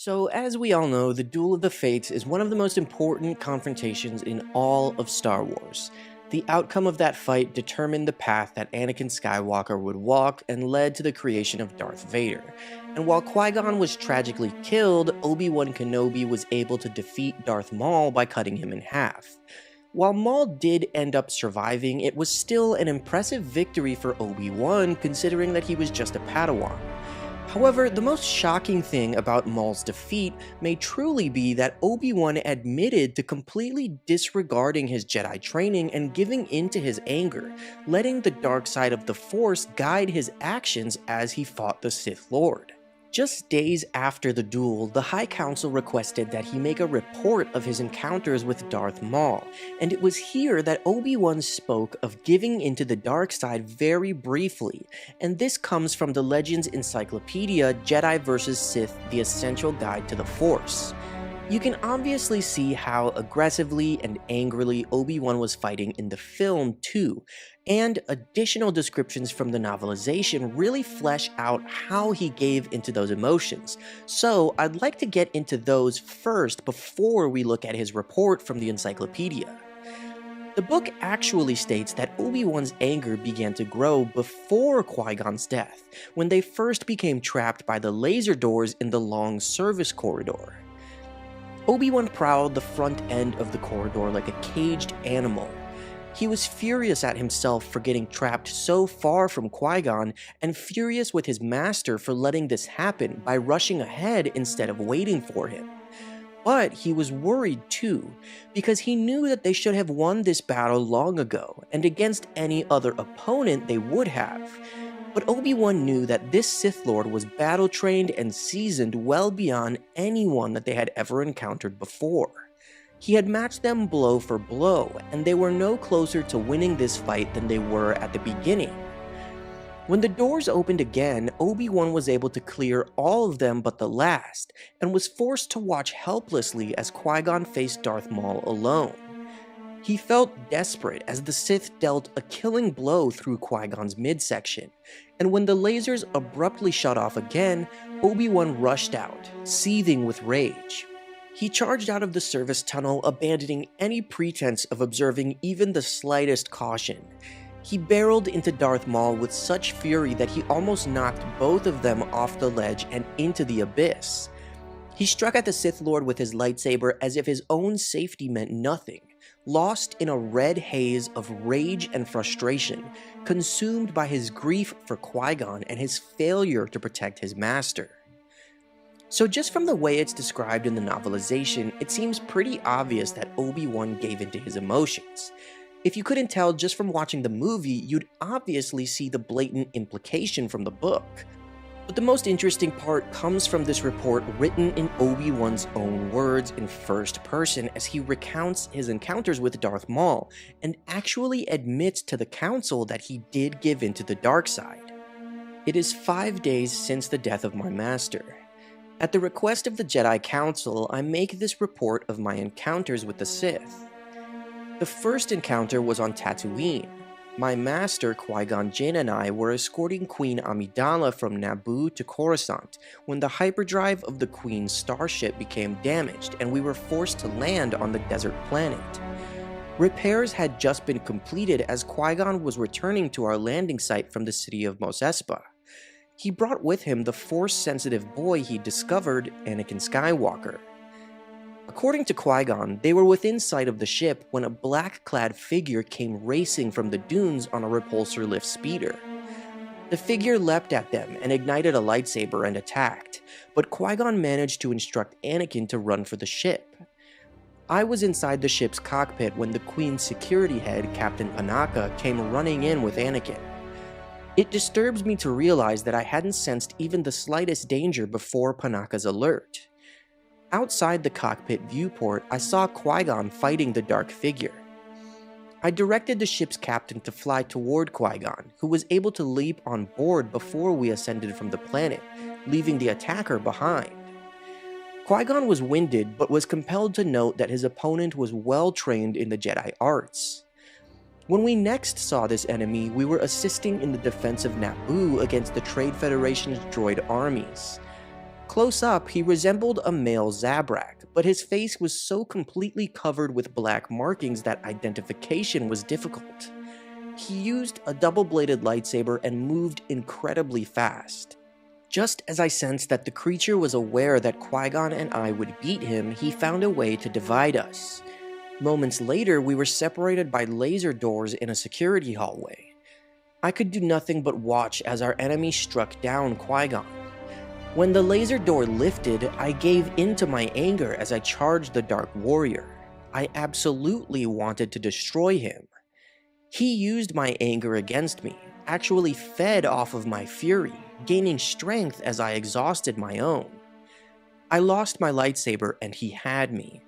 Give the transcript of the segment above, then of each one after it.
So, as we all know, the Duel of the Fates is one of the most important confrontations in all of Star Wars. The outcome of that fight determined the path that Anakin Skywalker would walk and led to the creation of Darth Vader. And while Qui-Gon was tragically killed, Obi-Wan Kenobi was able to defeat Darth Maul by cutting him in half. While Maul did end up surviving, it was still an impressive victory for Obi-Wan considering that he was just a Padawan. However, the most shocking thing about Maul's defeat may truly be that Obi-Wan admitted to completely disregarding his Jedi training and giving in to his anger, letting the dark side of the Force guide his actions as he fought the Sith Lord. Just days after the duel, the High Council requested that he make a report of his encounters with Darth Maul, and it was here that Obi-Wan spoke of giving into the dark side very briefly, and this comes from the Legends Encyclopedia Jedi vs. Sith: The Essential Guide to the Force. You can obviously see how aggressively and angrily Obi-Wan was fighting in the film too, and additional descriptions from the novelization really flesh out how he gave into those emotions. So I'd like to get into those first before we look at his report from the encyclopedia. The book actually states that Obi-Wan's anger began to grow before Qui-Gon's death, when they first became trapped by the laser doors in the long service corridor. Obi-Wan prowled the front end of the corridor like a caged animal. He was furious at himself for getting trapped so far from Qui-Gon, and furious with his master for letting this happen by rushing ahead instead of waiting for him. But he was worried too, because he knew that they should have won this battle long ago, and against any other opponent they would have. But Obi-Wan knew that this Sith Lord was battle-trained and seasoned well beyond anyone that they had ever encountered before. He had matched them blow for blow, and they were no closer to winning this fight than they were at the beginning. When the doors opened again, Obi-Wan was able to clear all of them but the last, and was forced to watch helplessly as Qui-Gon faced Darth Maul alone. He felt desperate as the Sith dealt a killing blow through Qui-Gon's midsection, and when the lasers abruptly shut off again, Obi-Wan rushed out, seething with rage. He charged out of the service tunnel, abandoning any pretense of observing even the slightest caution. He barreled into Darth Maul with such fury that he almost knocked both of them off the ledge and into the abyss. He struck at the Sith Lord with his lightsaber as if his own safety meant nothing, lost in a red haze of rage and frustration, consumed by his grief for Qui-Gon and his failure to protect his master. So just from the way it's described in the novelization, it seems pretty obvious that Obi-Wan gave into his emotions. If you couldn't tell just from watching the movie, you'd obviously see the blatant implication from the book. But the most interesting part comes from this report written in Obi-Wan's own words in first person as he recounts his encounters with Darth Maul and actually admits to the council that he did give into the dark side. It is 5 days since the death of my master. At the request of the Jedi Council, I make this report of my encounters with the Sith. The first encounter was on Tatooine. My master, Qui-Gon Jinn, and I were escorting Queen Amidala from Naboo to Coruscant when the hyperdrive of the Queen's starship became damaged and we were forced to land on the desert planet. Repairs had just been completed as Qui-Gon was returning to our landing site from the city of Mos Espa. He brought with him the Force-sensitive boy he discovered, Anakin Skywalker. According to Qui-Gon, they were within sight of the ship when a black-clad figure came racing from the dunes on a repulsor lift speeder. The figure leapt at them and ignited a lightsaber and attacked, but Qui-Gon managed to instruct Anakin to run for the ship. I was inside the ship's cockpit when the Queen's security head, Captain Panaka, came running in with Anakin. It disturbs me to realize that I hadn't sensed even the slightest danger before Panaka's alert. Outside the cockpit viewport, I saw Qui-Gon fighting the dark figure. I directed the ship's captain to fly toward Qui-Gon, who was able to leap on board before we ascended from the planet, leaving the attacker behind. Qui-Gon was winded, but was compelled to note that his opponent was well trained in the Jedi arts. When we next saw this enemy, we were assisting in the defense of Naboo against the Trade Federation's droid armies. Close up, he resembled a male Zabrak, but his face was so completely covered with black markings that identification was difficult. He used a double-bladed lightsaber and moved incredibly fast. Just as I sensed that the creature was aware that Qui-Gon and I would beat him, he found a way to divide us. Moments later, we were separated by laser doors in a security hallway. I could do nothing but watch as our enemy struck down Qui-Gon. When the laser door lifted, I gave in to my anger as I charged the Dark Warrior. I absolutely wanted to destroy him. He used my anger against me, actually fed off of my fury, gaining strength as I exhausted my own. I lost my lightsaber and he had me,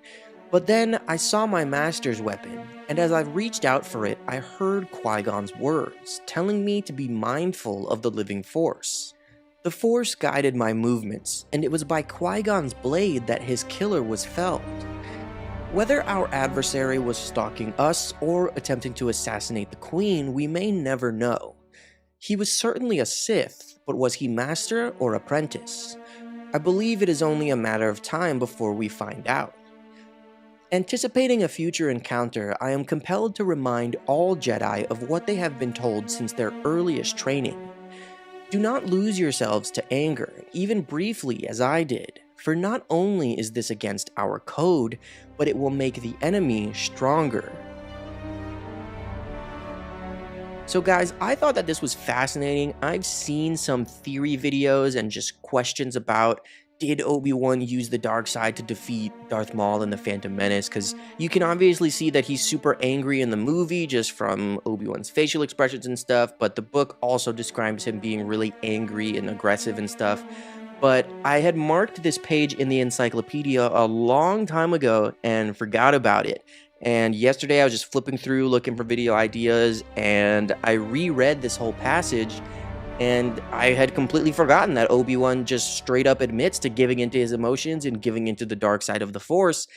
but then I saw my master's weapon, and as I reached out for it, I heard Qui-Gon's words, telling me to be mindful of the living force. The force guided my movements, and it was by Qui-Gon's blade that his killer was felled. Whether our adversary was stalking us or attempting to assassinate the Queen, we may never know. He was certainly a Sith, but was he master or apprentice? I believe it is only a matter of time before we find out. Anticipating a future encounter, I am compelled to remind all Jedi of what they have been told since their earliest training. Do not lose yourselves to anger, even briefly as I did, for not only is this against our code, but it will make the enemy stronger. So guys, I thought that this was fascinating. I've seen some theory videos and just questions about, did Obi-Wan use the dark side to defeat Darth Maul in The Phantom Menace? Because you can obviously see that he's super angry in the movie just from Obi-Wan's facial expressions and stuff, but the book also describes him being really angry and aggressive and stuff. But I had marked this page in the encyclopedia a long time ago and forgot about it. And yesterday I was just flipping through looking for video ideas, and I reread this whole passage, and I had completely forgotten that Obi-Wan just straight up admits to giving into his emotions and giving into the dark side of the Force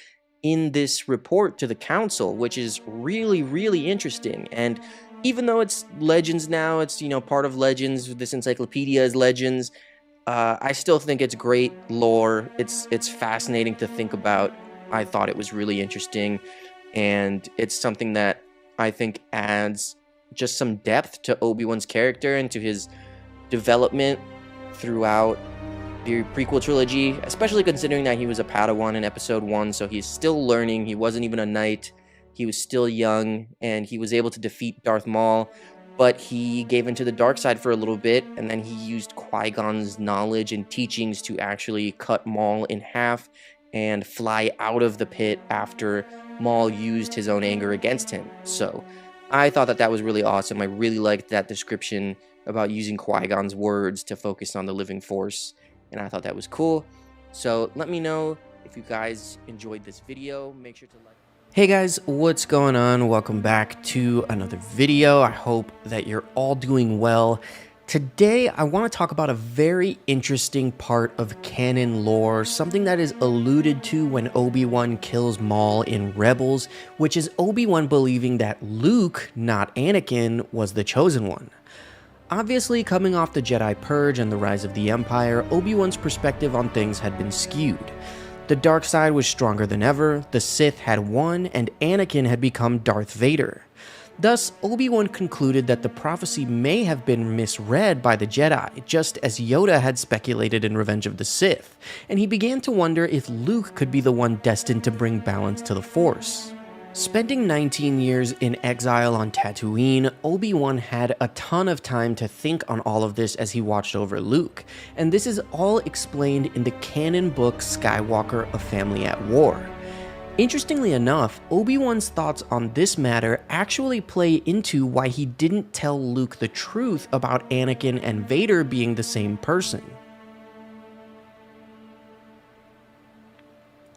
in this report to the Council, which is really, really interesting. And even though it's Legends now, it's, you know, part of Legends, this encyclopedia is Legends, I still think it's great lore. It's fascinating to think about. I thought it was really interesting, and it's something that I think adds just some depth to Obi-Wan's character and to his development throughout the prequel trilogy, especially considering that he was a Padawan in episode 1, so he's still learning. He wasn't even a knight. He was still young, and he was able to defeat Darth Maul, but he gave into the dark side for a little bit, and then he used Qui-Gon's knowledge and teachings to actually cut Maul in half and fly out of the pit after Maul used his own anger against him. So I thought that that was really awesome. I really liked that description about using Qui-Gon's words to focus on the living force, and I thought that was cool. So let me know if you guys enjoyed this video. Make sure to like. Hey guys, what's going on? Welcome back to another video. I hope that you're all doing well. Today, I want to talk about a very interesting part of canon lore, something that is alluded to when Obi-Wan kills Maul in Rebels, which is Obi-Wan believing that Luke, not Anakin, was the chosen one. Obviously, coming off the Jedi Purge and the rise of the Empire, Obi-Wan's perspective on things had been skewed. The dark side was stronger than ever, the Sith had won, and Anakin had become Darth Vader. Thus, Obi-Wan concluded that the prophecy may have been misread by the Jedi, just as Yoda had speculated in Revenge of the Sith, and he began to wonder if Luke could be the one destined to bring balance to the Force. Spending 19 years in exile on Tatooine, Obi-Wan had a ton of time to think on all of this as he watched over Luke, and this is all explained in the canon book Skywalker: A Family at War. Interestingly enough, Obi-Wan's thoughts on this matter actually play into why he didn't tell Luke the truth about Anakin and Vader being the same person.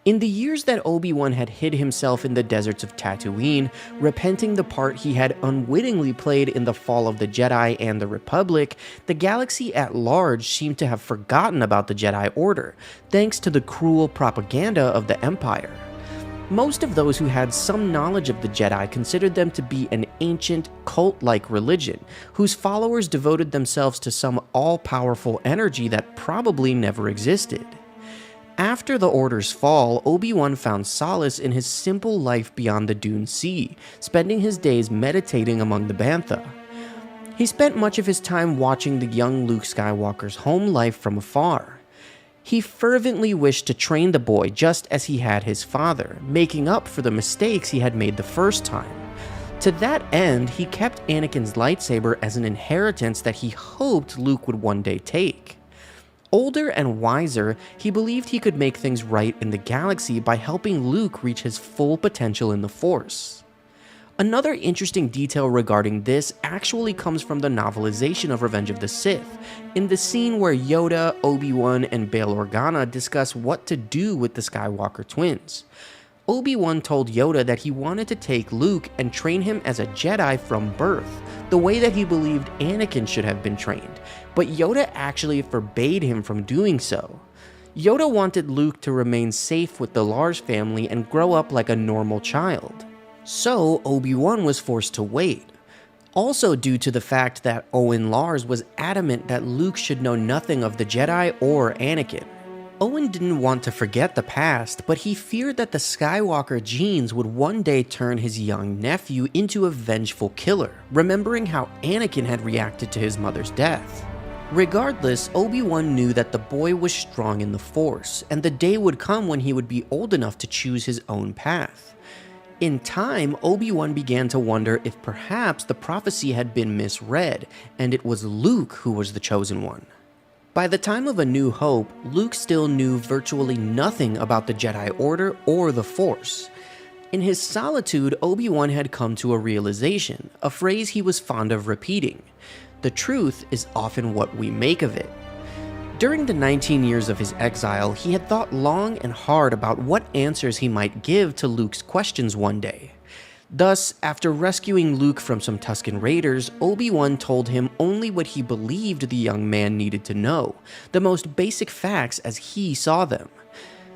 In the years that Obi-Wan had hid himself in the deserts of Tatooine, repenting the part he had unwittingly played in the fall of the Jedi and the Republic, the galaxy at large seemed to have forgotten about the Jedi Order, thanks to the cruel propaganda of the Empire. Most of those who had some knowledge of the Jedi considered them to be an ancient, cult-like religion, whose followers devoted themselves to some all-powerful energy that probably never existed. After the Order's fall, Obi-Wan found solace in his simple life beyond the Dune Sea, spending his days meditating among the Bantha. He spent much of his time watching the young Luke Skywalker's home life from afar. He fervently wished to train the boy just as he had his father, making up for the mistakes he had made the first time. To that end, he kept Anakin's lightsaber as an inheritance that he hoped Luke would one day take. Older and wiser, he believed he could make things right in the galaxy by helping Luke reach his full potential in the Force. Another interesting detail regarding this actually comes from the novelization of Revenge of the Sith, in the scene where Yoda, Obi-Wan, and Bail Organa discuss what to do with the Skywalker twins. Obi-Wan told Yoda that he wanted to take Luke and train him as a Jedi from birth, the way that he believed Anakin should have been trained, but Yoda actually forbade him from doing so. Yoda wanted Luke to remain safe with the Lars family and grow up like a normal child. So Obi-Wan was forced to wait. Also due to the fact that Owen Lars was adamant that Luke should know nothing of the Jedi or Anakin. Owen didn't want to forget the past, but he feared that the Skywalker genes would one day turn his young nephew into a vengeful killer, remembering how Anakin had reacted to his mother's death. Regardless, Obi-Wan knew that the boy was strong in the Force, and the day would come when he would be old enough to choose his own path. In time, Obi-Wan began to wonder if perhaps the prophecy had been misread, and it was Luke who was the chosen one. By the time of A New Hope, Luke still knew virtually nothing about the Jedi Order or the Force. In his solitude, Obi-Wan had come to a realization, a phrase he was fond of repeating: "The truth is often what we make of it." During the 19 years of his exile, he had thought long and hard about what answers he might give to Luke's questions one day. Thus, after rescuing Luke from some Tusken Raiders, Obi-Wan told him only what he believed the young man needed to know, the most basic facts as he saw them.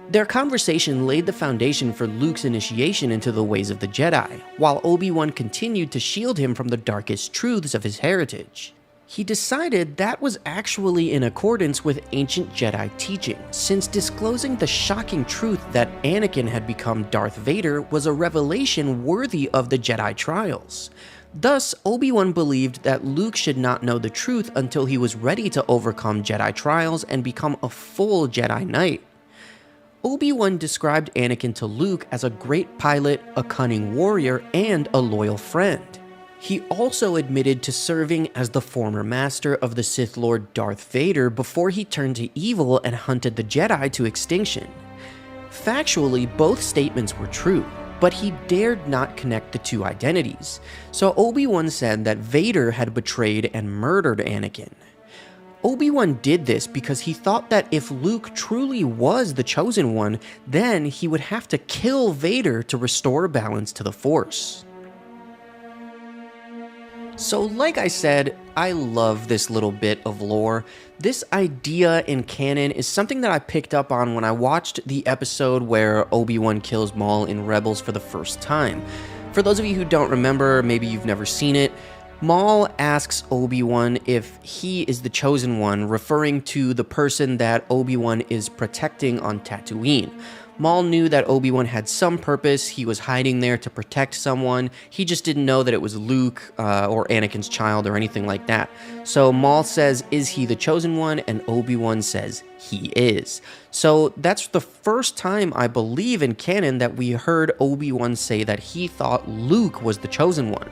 Their conversation laid the foundation for Luke's initiation into the ways of the Jedi, while Obi-Wan continued to shield him from the darkest truths of his heritage. He decided that was actually in accordance with ancient Jedi teaching, since disclosing the shocking truth that Anakin had become Darth Vader was a revelation worthy of the Jedi trials. Thus, Obi-Wan believed that Luke should not know the truth until he was ready to overcome Jedi trials and become a full Jedi Knight. Obi-Wan described Anakin to Luke as a great pilot, a cunning warrior, and a loyal friend. He also admitted to serving as the former master of the Sith Lord Darth Vader before he turned to evil and hunted the Jedi to extinction. Factually, both statements were true, but he dared not connect the two identities, so Obi-Wan said that Vader had betrayed and murdered Anakin. Obi-Wan did this because he thought that if Luke truly was the chosen one, then he would have to kill Vader to restore balance to the Force. So like I said, I love this little bit of lore. This idea in canon is something that I picked up on when I watched the episode where Obi-Wan kills Maul in Rebels for the first time. For those of you who don't remember, maybe you've never seen it, Maul asks Obi-Wan if he is the chosen one, referring to the person that Obi-Wan is protecting on Tatooine. Maul knew that Obi-Wan had some purpose. He was hiding there to protect someone. He just didn't know that it was Luke or Anakin's child or anything like that. So Maul says, "Is he the chosen one?" And Obi-Wan says, "He is." So that's the first time, I believe, in canon that we heard Obi-Wan say that he thought Luke was the chosen one.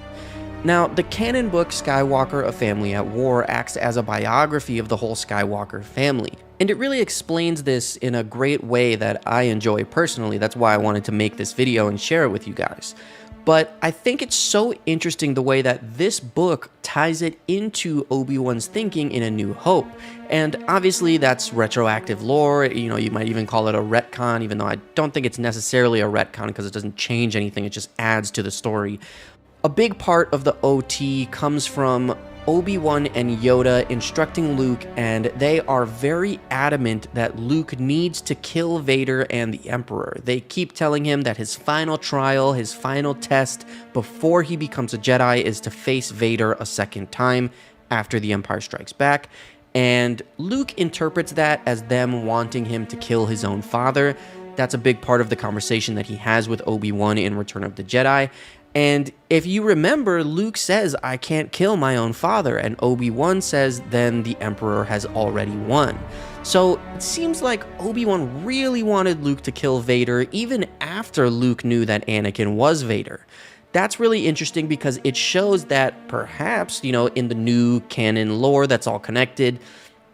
Now, the canon book Skywalker, A Family at War acts as a biography of the whole Skywalker family, and it really explains this in a great way that I enjoy personally. That's why I wanted to make this video and share it with you guys. But I think it's so interesting the way that this book ties it into Obi-Wan's thinking in A New Hope. And obviously that's retroactive lore, you might even call it a retcon, even though I don't think it's necessarily a retcon because it doesn't change anything, it just adds to the story. A big part of the OT comes from Obi-Wan and Yoda instructing Luke, and they are very adamant that Luke needs to kill Vader and the Emperor. They keep telling him that his final trial, his final test before he becomes a Jedi is to face Vader a second time after The Empire Strikes Back. And Luke interprets that as them wanting him to kill his own father. That's a big part of the conversation that he has with Obi-Wan in Return of the Jedi. And if you remember, Luke says, "I can't kill my own father," and Obi-Wan says, "Then the Emperor has already won." So it seems like Obi-Wan really wanted Luke to kill Vader even after Luke knew that Anakin was Vader. That's really interesting because it shows that perhaps, in the new canon lore that's all connected,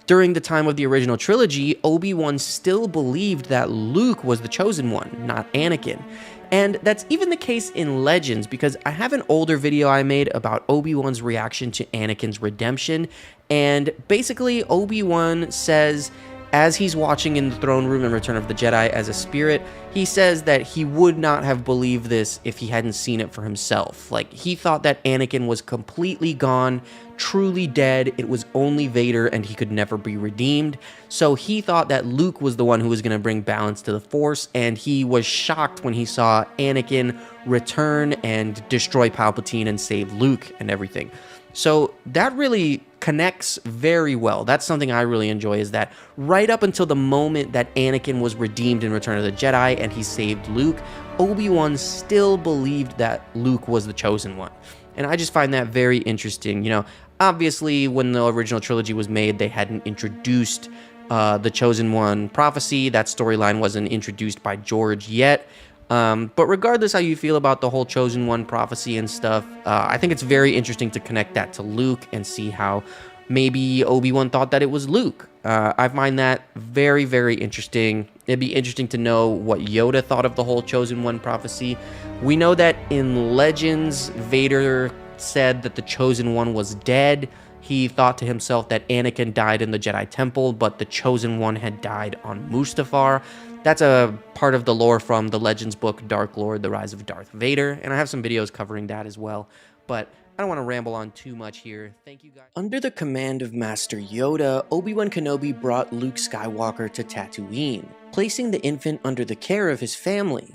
during the time of the original trilogy, Obi-Wan still believed that Luke was the chosen one, not Anakin. And that's even the case in Legends, because I have an older video I made about Obi-Wan's reaction to Anakin's redemption, and basically Obi-Wan says, as he's watching in the throne room in Return of the Jedi as a spirit, he says that he would not have believed this if he hadn't seen it for himself. Like, he thought that Anakin was completely gone, truly dead, it was only Vader, and he could never be redeemed. So he thought that Luke was the one who was going to bring balance to the Force, and he was shocked when he saw Anakin return and destroy Palpatine and save Luke and everything. So that really connects very well. That's something I really enjoy, is that right up until the moment that Anakin was redeemed in Return of the Jedi and he saved Luke, Obi-Wan still believed that Luke was the chosen one. And I just find that very interesting. Obviously, when the original trilogy was made, they hadn't introduced the Chosen One prophecy. That storyline wasn't introduced by George yet. But regardless how you feel about the whole Chosen One prophecy and stuff, I think it's very interesting to connect that to Luke and see how maybe Obi-Wan thought that it was Luke. I find that very, very interesting. It'd be interesting to know what Yoda thought of the whole Chosen One prophecy. We know that in Legends, Vader said that the Chosen One was dead. He thought to himself that Anakin died in the Jedi Temple, but the Chosen One had died on Mustafar. That's a part of the lore from the Legends book, Dark Lord, The Rise of Darth Vader, and I have some videos covering that as well, but I don't want to ramble on too much here. Thank you guys. Under the command of Master Yoda, Obi-Wan Kenobi brought Luke Skywalker to Tatooine, placing the infant under the care of his family.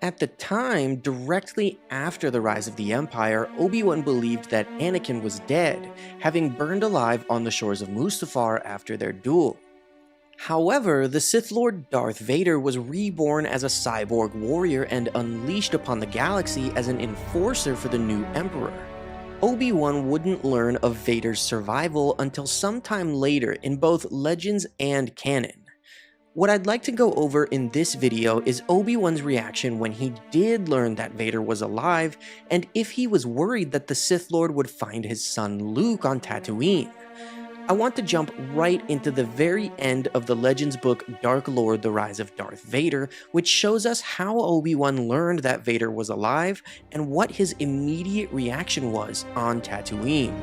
At the time, directly after the rise of the Empire, Obi-Wan believed that Anakin was dead, having burned alive on the shores of Mustafar after their duel. However, the Sith Lord Darth Vader was reborn as a cyborg warrior and unleashed upon the galaxy as an enforcer for the new Emperor. Obi-Wan wouldn't learn of Vader's survival until sometime later in both Legends and Canon. What I'd like to go over in this video is Obi-Wan's reaction when he did learn that Vader was alive, and if he was worried that the Sith Lord would find his son Luke on Tatooine. I want to jump right into the very end of the Legends book Dark Lord, The Rise of Darth Vader, which shows us how Obi-Wan learned that Vader was alive and what his immediate reaction was on Tatooine.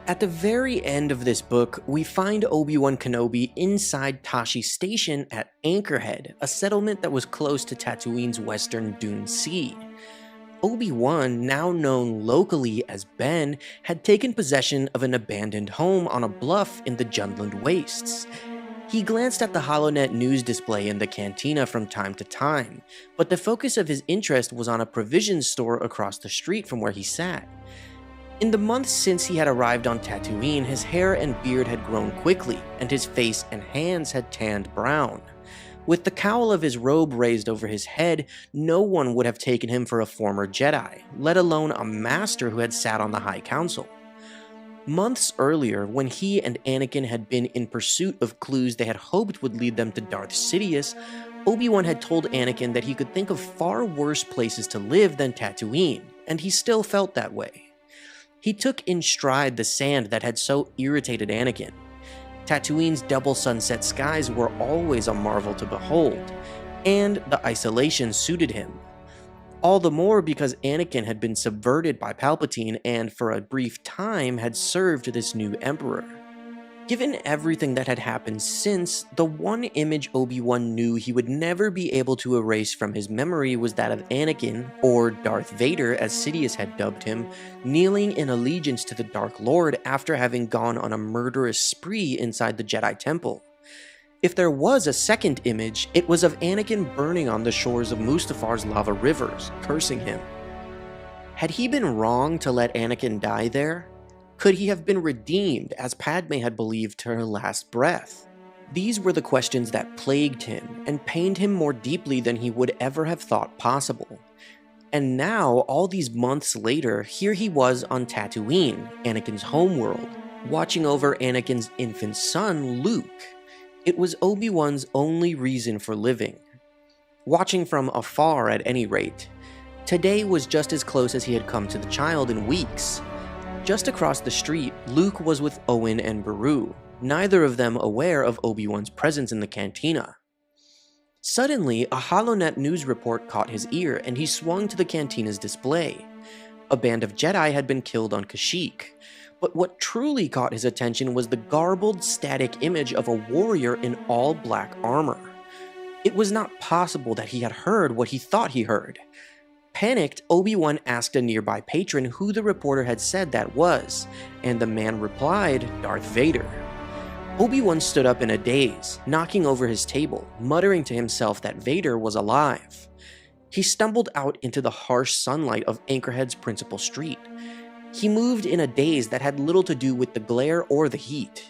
At the very end of this book, we find Obi-Wan Kenobi inside Tashi Station at Anchorhead, a settlement that was close to Tatooine's western Dune Sea. Obi-Wan, now known locally as Ben, had taken possession of an abandoned home on a bluff in the Jundland Wastes. He glanced at the HoloNet news display in the cantina from time to time, but the focus of his interest was on a provisions store across the street from where he sat. In the months since he had arrived on Tatooine, his hair and beard had grown quickly, and his face and hands had tanned brown. With the cowl of his robe raised over his head, no one would have taken him for a former Jedi, let alone a master who had sat on the High Council. Months earlier, when he and Anakin had been in pursuit of clues they had hoped would lead them to Darth Sidious, Obi-Wan had told Anakin that he could think of far worse places to live than Tatooine, and he still felt that way. He took in stride the sand that had so irritated Anakin. Tatooine's double sunset skies were always a marvel to behold, and the isolation suited him. All the more because Anakin had been subverted by Palpatine and for a brief time had served this new Emperor. Given everything that had happened since, the one image Obi-Wan knew he would never be able to erase from his memory was that of Anakin, or Darth Vader as Sidious had dubbed him, kneeling in allegiance to the Dark Lord after having gone on a murderous spree inside the Jedi Temple. If there was a second image, it was of Anakin burning on the shores of Mustafar's lava rivers, cursing him. Had he been wrong to let Anakin die there? Could he have been redeemed as Padme had believed to her last breath? These were the questions that plagued him and pained him more deeply than he would ever have thought possible. And now, all these months later, here he was on Tatooine, Anakin's homeworld, watching over Anakin's infant son, Luke. It was Obi-Wan's only reason for living. Watching from afar at any rate. Today was just as close as he had come to the child in weeks. Just across the street, Luke was with Owen and Beru, neither of them aware of Obi-Wan's presence in the cantina. Suddenly, a HoloNet news report caught his ear and he swung to the cantina's display. A band of Jedi had been killed on Kashyyyk, but what truly caught his attention was the garbled, static image of a warrior in all black armor. It was not possible that he had heard what he thought he heard. Panicked, Obi-Wan asked a nearby patron who the reporter had said that was, and the man replied, Darth Vader. Obi-Wan stood up in a daze, knocking over his table, muttering to himself that Vader was alive. He stumbled out into the harsh sunlight of Anchorhead's principal street. He moved in a daze that had little to do with the glare or the heat.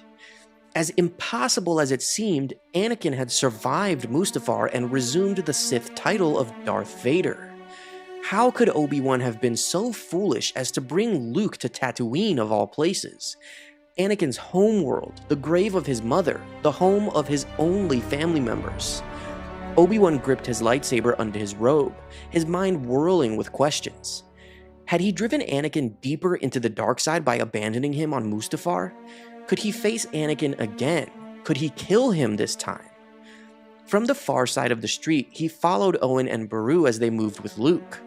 As impossible as it seemed, Anakin had survived Mustafar and resumed the Sith title of Darth Vader. How could Obi-Wan have been so foolish as to bring Luke to Tatooine of all places? Anakin's homeworld, the grave of his mother, the home of his only family members. Obi-Wan gripped his lightsaber under his robe, his mind whirling with questions. Had he driven Anakin deeper into the dark side by abandoning him on Mustafar? Could he face Anakin again? Could he kill him this time? From the far side of the street, he followed Owen and Beru as they moved with Luke.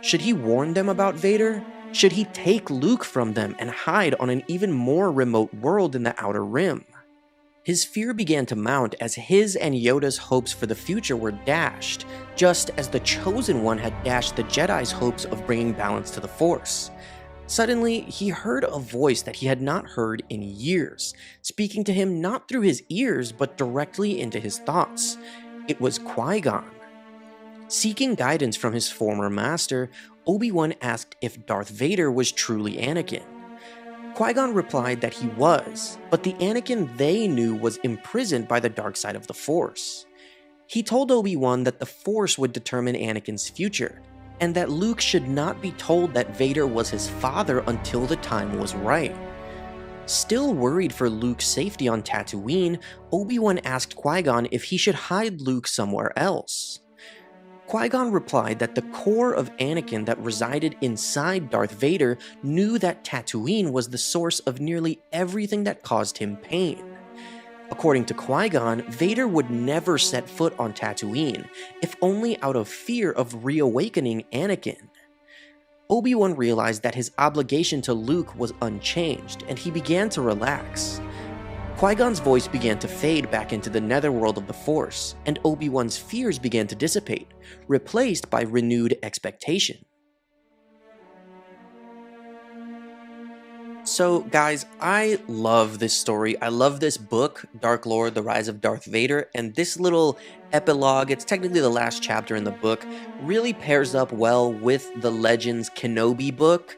Should he warn them about Vader? Should he take Luke from them and hide on an even more remote world in the Outer Rim? His fear began to mount as his and Yoda's hopes for the future were dashed, just as the Chosen One had dashed the Jedi's hopes of bringing balance to the Force. Suddenly, he heard a voice that he had not heard in years, speaking to him not through his ears but directly into his thoughts. It was Qui-Gon. Seeking guidance from his former master, Obi-Wan asked if Darth Vader was truly Anakin. Qui-Gon replied that he was, but the Anakin they knew was imprisoned by the dark side of the Force. He told Obi-Wan that the Force would determine Anakin's future, and that Luke should not be told that Vader was his father until the time was right. Still worried for Luke's safety on Tatooine, Obi-Wan asked Qui-Gon if he should hide Luke somewhere else. Qui-Gon replied that the core of Anakin that resided inside Darth Vader knew that Tatooine was the source of nearly everything that caused him pain. According to Qui-Gon, Vader would never set foot on Tatooine, if only out of fear of reawakening Anakin. Obi-Wan realized that his obligation to Luke was unchanged, and he began to relax. Qui-Gon's voice began to fade back into the netherworld of the Force, and Obi-Wan's fears began to dissipate, replaced by renewed expectation. So, guys, I love this story. I love this book, Dark Lord, The Rise of Darth Vader, and this little epilogue, it's technically the last chapter in the book, really pairs up well with the Legends Kenobi book.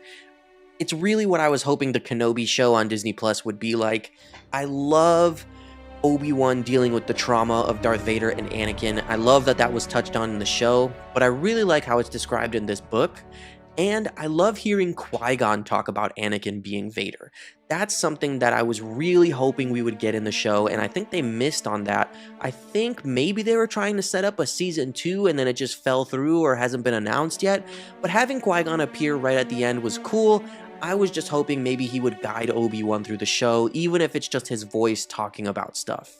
It's really what I was hoping the Kenobi show on Disney Plus would be like. I love Obi-Wan dealing with the trauma of Darth Vader and Anakin. I love that that was touched on in the show, but I really like how it's described in this book. And I love hearing Qui-Gon talk about Anakin being Vader. That's something that I was really hoping we would get in the show, and I think they missed on that. I think maybe they were trying to set up a season 2 and then it just fell through or hasn't been announced yet. But having Qui-Gon appear right at the end was cool. I was just hoping maybe he would guide Obi-Wan through the show, even if it's just his voice talking about stuff.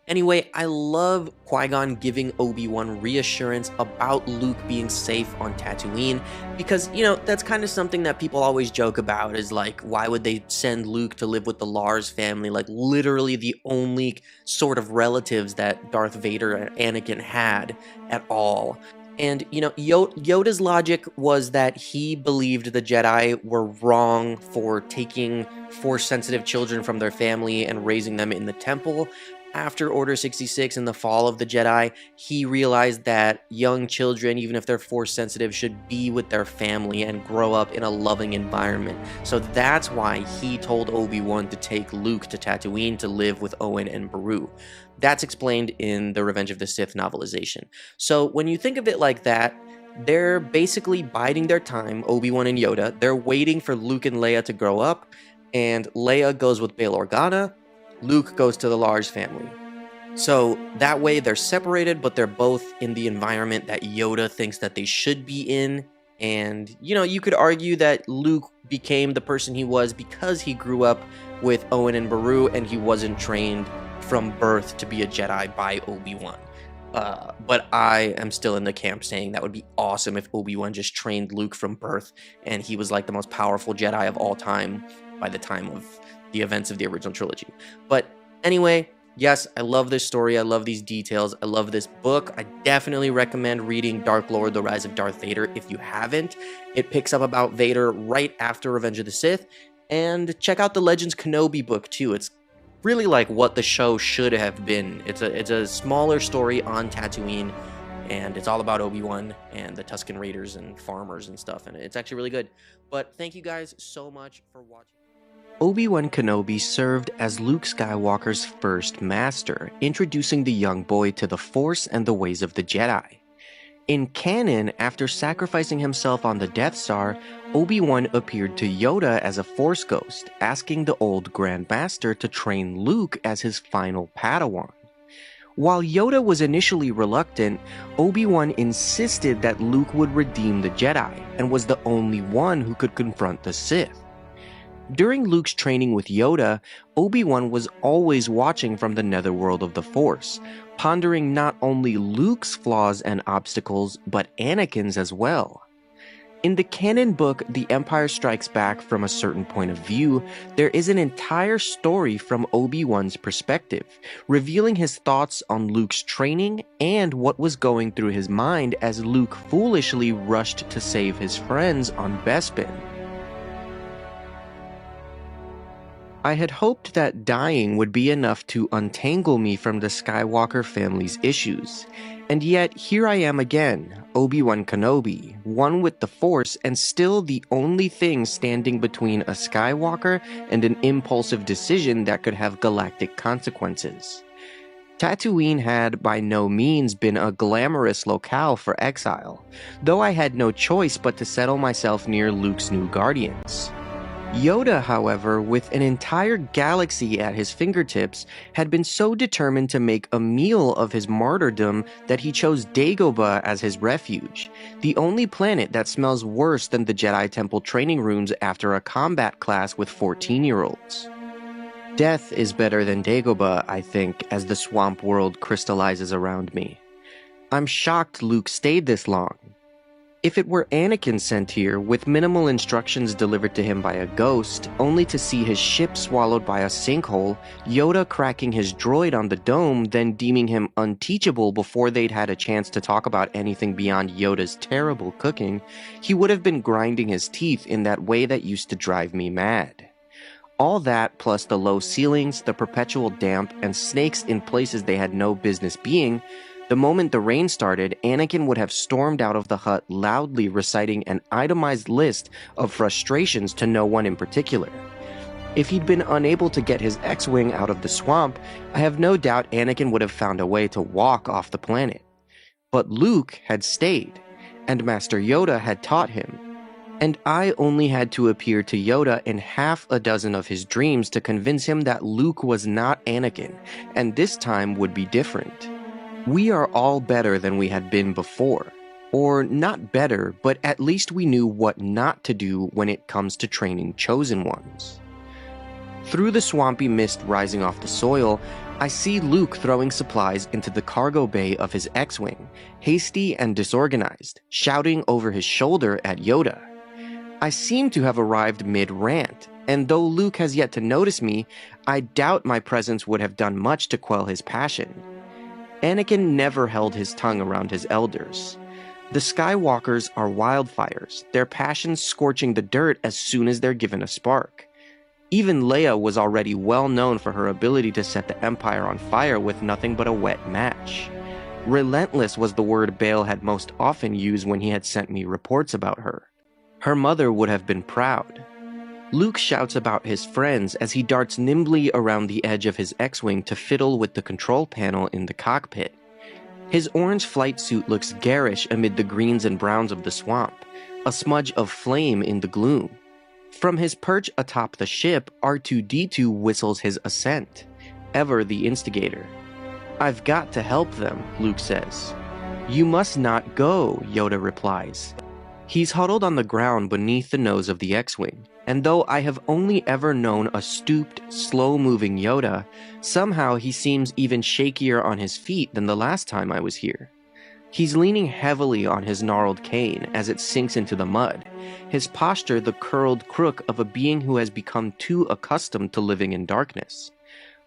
Anyway, I love Qui-Gon giving Obi-Wan reassurance about Luke being safe on Tatooine, because, you know, that's kind of something that people always joke about, is like, why would they send Luke to live with the Lars family, like literally the only sort of relatives that Darth Vader and Anakin had at all. And, you know, Yoda's logic was that he believed the Jedi were wrong for taking Force-sensitive children from their family and raising them in the temple. after Order 66 and the fall of the Jedi, he realized that young children, even if they're Force sensitive, should be with their family and grow up in a loving environment. So that's why he told Obi-Wan to take Luke to Tatooine to live with Owen and Beru. That's explained in the Revenge of the Sith novelization. So when you think of it like that, they're basically biding their time, Obi-Wan and Yoda. They're waiting for Luke and Leia to grow up, and Leia goes with Bail Organa, Luke goes to the Lars family. So that way they're separated, but they're both in the environment that Yoda thinks that they should be in. And, you know, you could argue that Luke became the person he was because he grew up with Owen and Beru, and he wasn't trained from birth to be a Jedi by Obi-Wan. But I am still in the camp saying that would be awesome if Obi-Wan just trained Luke from birth and he was like the most powerful Jedi of all time by the time of the events of the original trilogy. But anyway, yes, I love this story. I love these details. I love this book. I definitely recommend reading Dark Lord, The Rise of Darth Vader if you haven't. It picks up about Vader right after Revenge of the Sith. And check out the Legends Kenobi book too. It's really like what the show should have been. It's a smaller story on Tatooine, and it's all about Obi-Wan and the Tusken Raiders and farmers and stuff, and it's actually really good. But thank you guys so much for watching. Obi-Wan Kenobi served as Luke Skywalker's first master, introducing the young boy to the Force and the ways of the Jedi. In canon, after sacrificing himself on the Death Star, Obi-Wan appeared to Yoda as a Force ghost, asking the old Grand Master to train Luke as his final Padawan. While Yoda was initially reluctant, Obi-Wan insisted that Luke would redeem the Jedi, and was the only one who could confront the Sith. During Luke's training with Yoda, Obi-Wan was always watching from the netherworld of the Force, pondering not only Luke's flaws and obstacles, but Anakin's as well. In the canon book, The Empire Strikes Back from a Certain Point of View, there is an entire story from Obi-Wan's perspective, revealing his thoughts on Luke's training and what was going through his mind as Luke foolishly rushed to save his friends on Bespin. I had hoped that dying would be enough to untangle me from the Skywalker family's issues, and yet here I am again, Obi-Wan Kenobi, one with the Force and still the only thing standing between a Skywalker and an impulsive decision that could have galactic consequences. Tatooine had by no means been a glamorous locale for exile, though I had no choice but to settle myself near Luke's new guardians. Yoda, however, with an entire galaxy at his fingertips, had been so determined to make a meal of his martyrdom that he chose Dagobah as his refuge, the only planet that smells worse than the Jedi Temple training rooms after a combat class with 14-year-olds. Death is better than Dagobah, I think, as the swamp world crystallizes around me. I'm shocked Luke stayed this long. If it were Anakin sent here, with minimal instructions delivered to him by a ghost, only to see his ship swallowed by a sinkhole, Yoda cracking his droid on the dome, then deeming him unteachable before they'd had a chance to talk about anything beyond Yoda's terrible cooking, he would have been grinding his teeth in that way that used to drive me mad. All that, plus the low ceilings, the perpetual damp, and snakes in places they had no business being. The moment the rain started, Anakin would have stormed out of the hut loudly reciting an itemized list of frustrations to no one in particular. If he'd been unable to get his X-Wing out of the swamp, I have no doubt Anakin would have found a way to walk off the planet. But Luke had stayed, and Master Yoda had taught him. And I only had to appear to Yoda in half a dozen of his dreams to convince him that Luke was not Anakin, and this time would be different. We are all better than we had been before. Or not better, but at least we knew what not to do when it comes to training chosen ones. Through the swampy mist rising off the soil, I see Luke throwing supplies into the cargo bay of his X-Wing, hasty and disorganized, shouting over his shoulder at Yoda. I seem to have arrived mid-rant, and though Luke has yet to notice me, I doubt my presence would have done much to quell his passion. Anakin never held his tongue around his elders. The Skywalkers are wildfires, their passions scorching the dirt as soon as they're given a spark. Even Leia was already well known for her ability to set the Empire on fire with nothing but a wet match. Relentless was the word Bail had most often used when he had sent me reports about her. Her mother would have been proud. Luke shouts about his friends as he darts nimbly around the edge of his X-Wing to fiddle with the control panel in the cockpit. His orange flight suit looks garish amid the greens and browns of the swamp, a smudge of flame in the gloom. From his perch atop the ship, R2-D2 whistles his ascent, ever the instigator. "I've got to help them," Luke says. "You must not go," Yoda replies. He's huddled on the ground beneath the nose of the X-Wing, and though I have only ever known a stooped, slow-moving Yoda, somehow he seems even shakier on his feet than the last time I was here. He's leaning heavily on his gnarled cane as it sinks into the mud, his posture the curled crook of a being who has become too accustomed to living in darkness.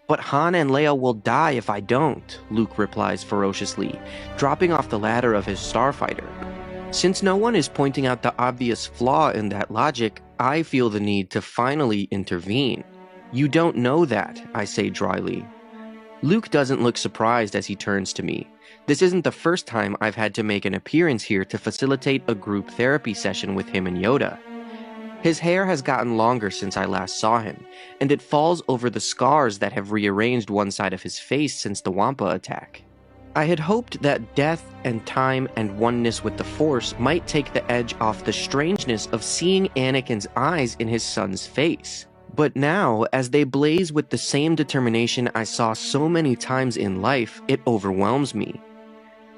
"But Han and Leia will die if I don't," Luke replies ferociously, dropping off the ladder of his starfighter. Since no one is pointing out the obvious flaw in that logic, I feel the need to finally intervene. "You don't know that," I say dryly. Luke doesn't look surprised as he turns to me. This isn't the first time I've had to make an appearance here to facilitate a group therapy session with him and Yoda. His hair has gotten longer since I last saw him, and it falls over the scars that have rearranged one side of his face since the Wampa attack. I had hoped that death and time and oneness with the Force might take the edge off the strangeness of seeing Anakin's eyes in his son's face. But now, as they blaze with the same determination I saw so many times in life, it overwhelms me.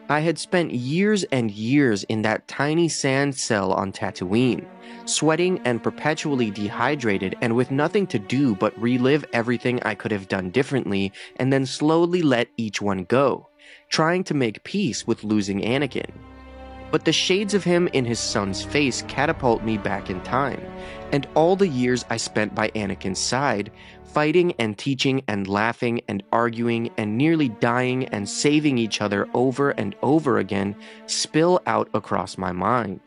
I had spent years and years in that tiny sand cell on Tatooine, sweating and perpetually dehydrated and with nothing to do but relive everything I could have done differently and then slowly let each one go, trying to make peace with losing Anakin. But the shades of him in his son's face catapult me back in time, and all the years I spent by Anakin's side, fighting and teaching and laughing and arguing and nearly dying and saving each other over and over again, spill out across my mind.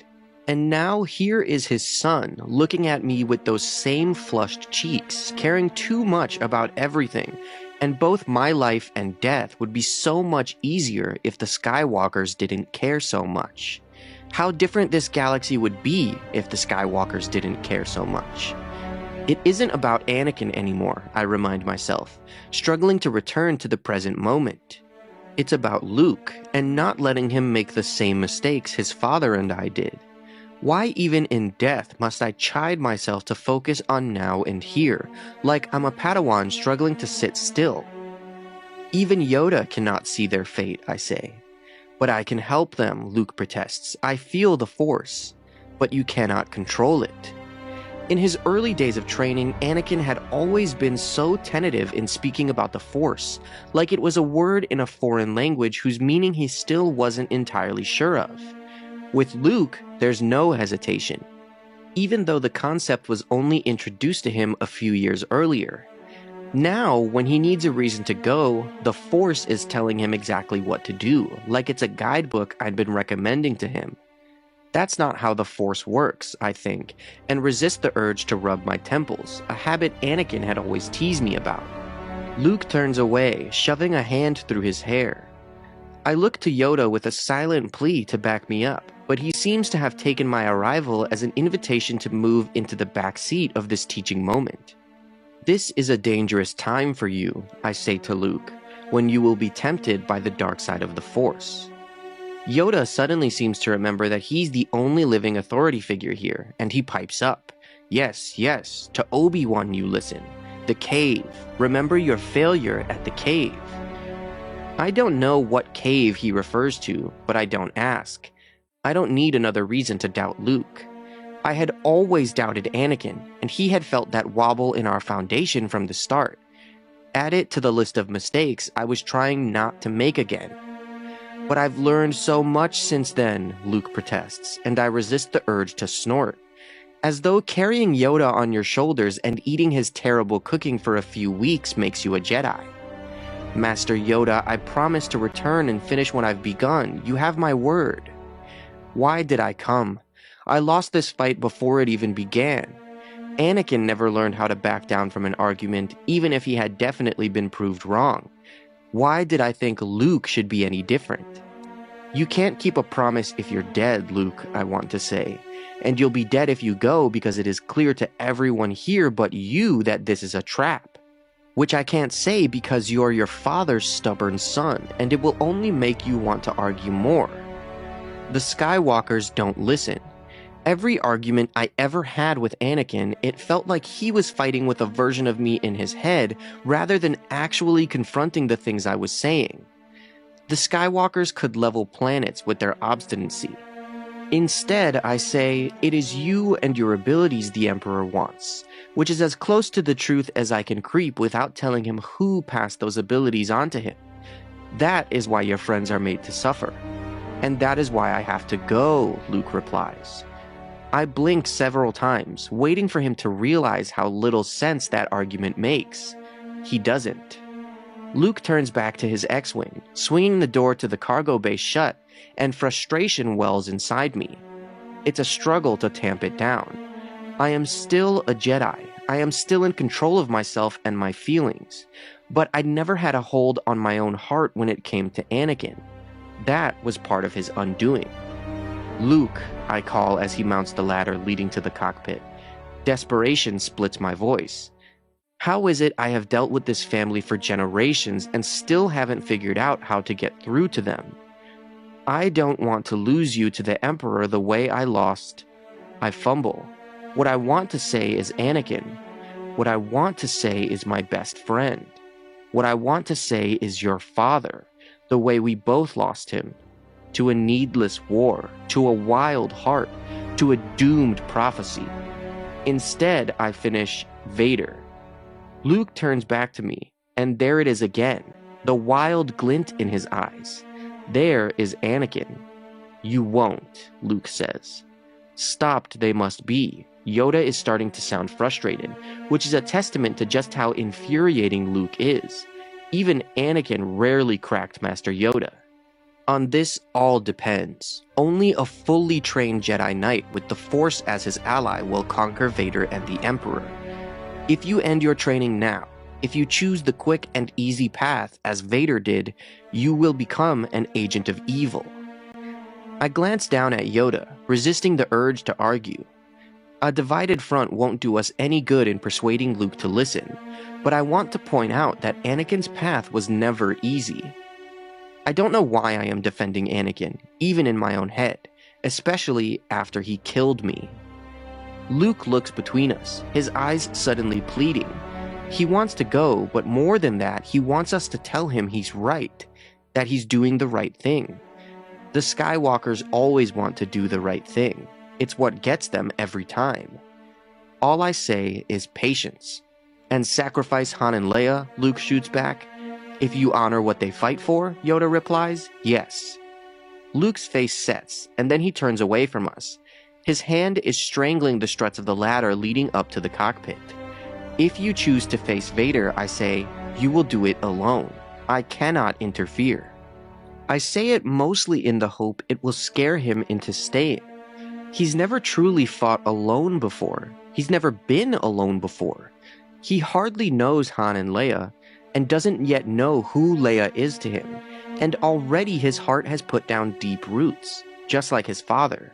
And now here is his son, looking at me with those same flushed cheeks, caring too much about everything, and both my life and death would be so much easier if the Skywalkers didn't care so much. How different this galaxy would be if the Skywalkers didn't care so much. It isn't about Anakin anymore, I remind myself, struggling to return to the present moment. It's about Luke, and not letting him make the same mistakes his father and I did. Why even in death must I chide myself to focus on now and here, like I'm a Padawan struggling to sit still? Even Yoda cannot see their fate, I say. But I can help them, Luke protests. I feel the Force. But you cannot control it. In his early days of training, Anakin had always been so tentative in speaking about the Force, like it was a word in a foreign language whose meaning he still wasn't entirely sure of. With Luke, there's no hesitation, even though the concept was only introduced to him a few years earlier. Now, when he needs a reason to go, the Force is telling him exactly what to do, like it's a guidebook I'd been recommending to him. That's not how the Force works, I think, and resist the urge to rub my temples, a habit Anakin had always teased me about. Luke turns away, shoving a hand through his hair. I look to Yoda with a silent plea to back me up, but he seems to have taken my arrival as an invitation to move into the back seat of this teaching moment. This is a dangerous time for you, I say to Luke, when you will be tempted by the dark side of the Force. Yoda suddenly seems to remember that he's the only living authority figure here, and he pipes up. Yes, yes, to Obi-Wan you listen. The cave. Remember your failure at the cave. I don't know what cave he refers to, but I don't ask. I don't need another reason to doubt Luke. I had always doubted Anakin, and he had felt that wobble in our foundation from the start. Add it to the list of mistakes I was trying not to make again. But I've learned so much since then, Luke protests, and I resist the urge to snort. As though carrying Yoda on your shoulders and eating his terrible cooking for a few weeks makes you a Jedi. Master Yoda, I promise to return and finish what I've begun. You have my word. Why did I come? I lost this fight before it even began. Anakin never learned how to back down from an argument, even if he had definitely been proved wrong. Why did I think Luke should be any different? You can't keep a promise if you're dead, Luke, I want to say. And you'll be dead if you go because it is clear to everyone here but you that this is a trap. Which I can't say because you're your father's stubborn son, and it will only make you want to argue more. The Skywalkers don't listen. Every argument I ever had with Anakin, it felt like he was fighting with a version of me in his head rather than actually confronting the things I was saying. The Skywalkers could level planets with their obstinacy. Instead, I say, it is you and your abilities the Emperor wants, which is as close to the truth as I can creep without telling him who passed those abilities onto him. That is why your friends are made to suffer. And that is why I have to go, Luke replies. I blink several times, waiting for him to realize how little sense that argument makes. He doesn't. Luke turns back to his X-Wing, swinging the door to the cargo bay shut, and frustration wells inside me. It's a struggle to tamp it down. I am still a Jedi. I am still in control of myself and my feelings, but I never had a hold on my own heart when it came to Anakin. That was part of his undoing. Luke, I call as he mounts the ladder leading to the cockpit. Desperation splits my voice. How is it I have dealt with this family for generations and still haven't figured out how to get through to them? I don't want to lose you to the Emperor the way I lost. I fumble. What I want to say is Anakin. What I want to say is my best friend. What I want to say is your father, the way we both lost him. To a needless war, to a wild heart, to a doomed prophecy. Instead, I finish Vader. Luke turns back to me, and there it is again, the wild glint in his eyes. There is Anakin. You won't, Luke says. Stopped they must be. Yoda is starting to sound frustrated, which is a testament to just how infuriating Luke is. Even Anakin rarely cracked Master Yoda. On this all depends. Only a fully trained Jedi Knight with the Force as his ally will conquer Vader and the Emperor. If you end your training now, if you choose the quick and easy path as Vader did, you will become an agent of evil. I glance down at Yoda, resisting the urge to argue. A divided front won't do us any good in persuading Luke to listen, but I want to point out that Anakin's path was never easy. I don't know why I am defending Anakin, even in my own head, especially after he killed me. Luke looks between us, his eyes suddenly pleading. He wants to go, but more than that, he wants us to tell him he's right, that he's doing the right thing. The Skywalkers always want to do the right thing. It's what gets them every time. All I say is patience. And sacrifice Han and Leia, Luke shoots back. If you honor what they fight for, Yoda replies, yes. Luke's face sets, and then he turns away from us. His hand is strangling the struts of the ladder leading up to the cockpit. If you choose to face Vader, I say, you will do it alone. I cannot interfere. I say it mostly in the hope it will scare him into staying. He's never truly fought alone before. He's never been alone before. He hardly knows Han and Leia, and doesn't yet know who Leia is to him, and already his heart has put down deep roots, just like his father.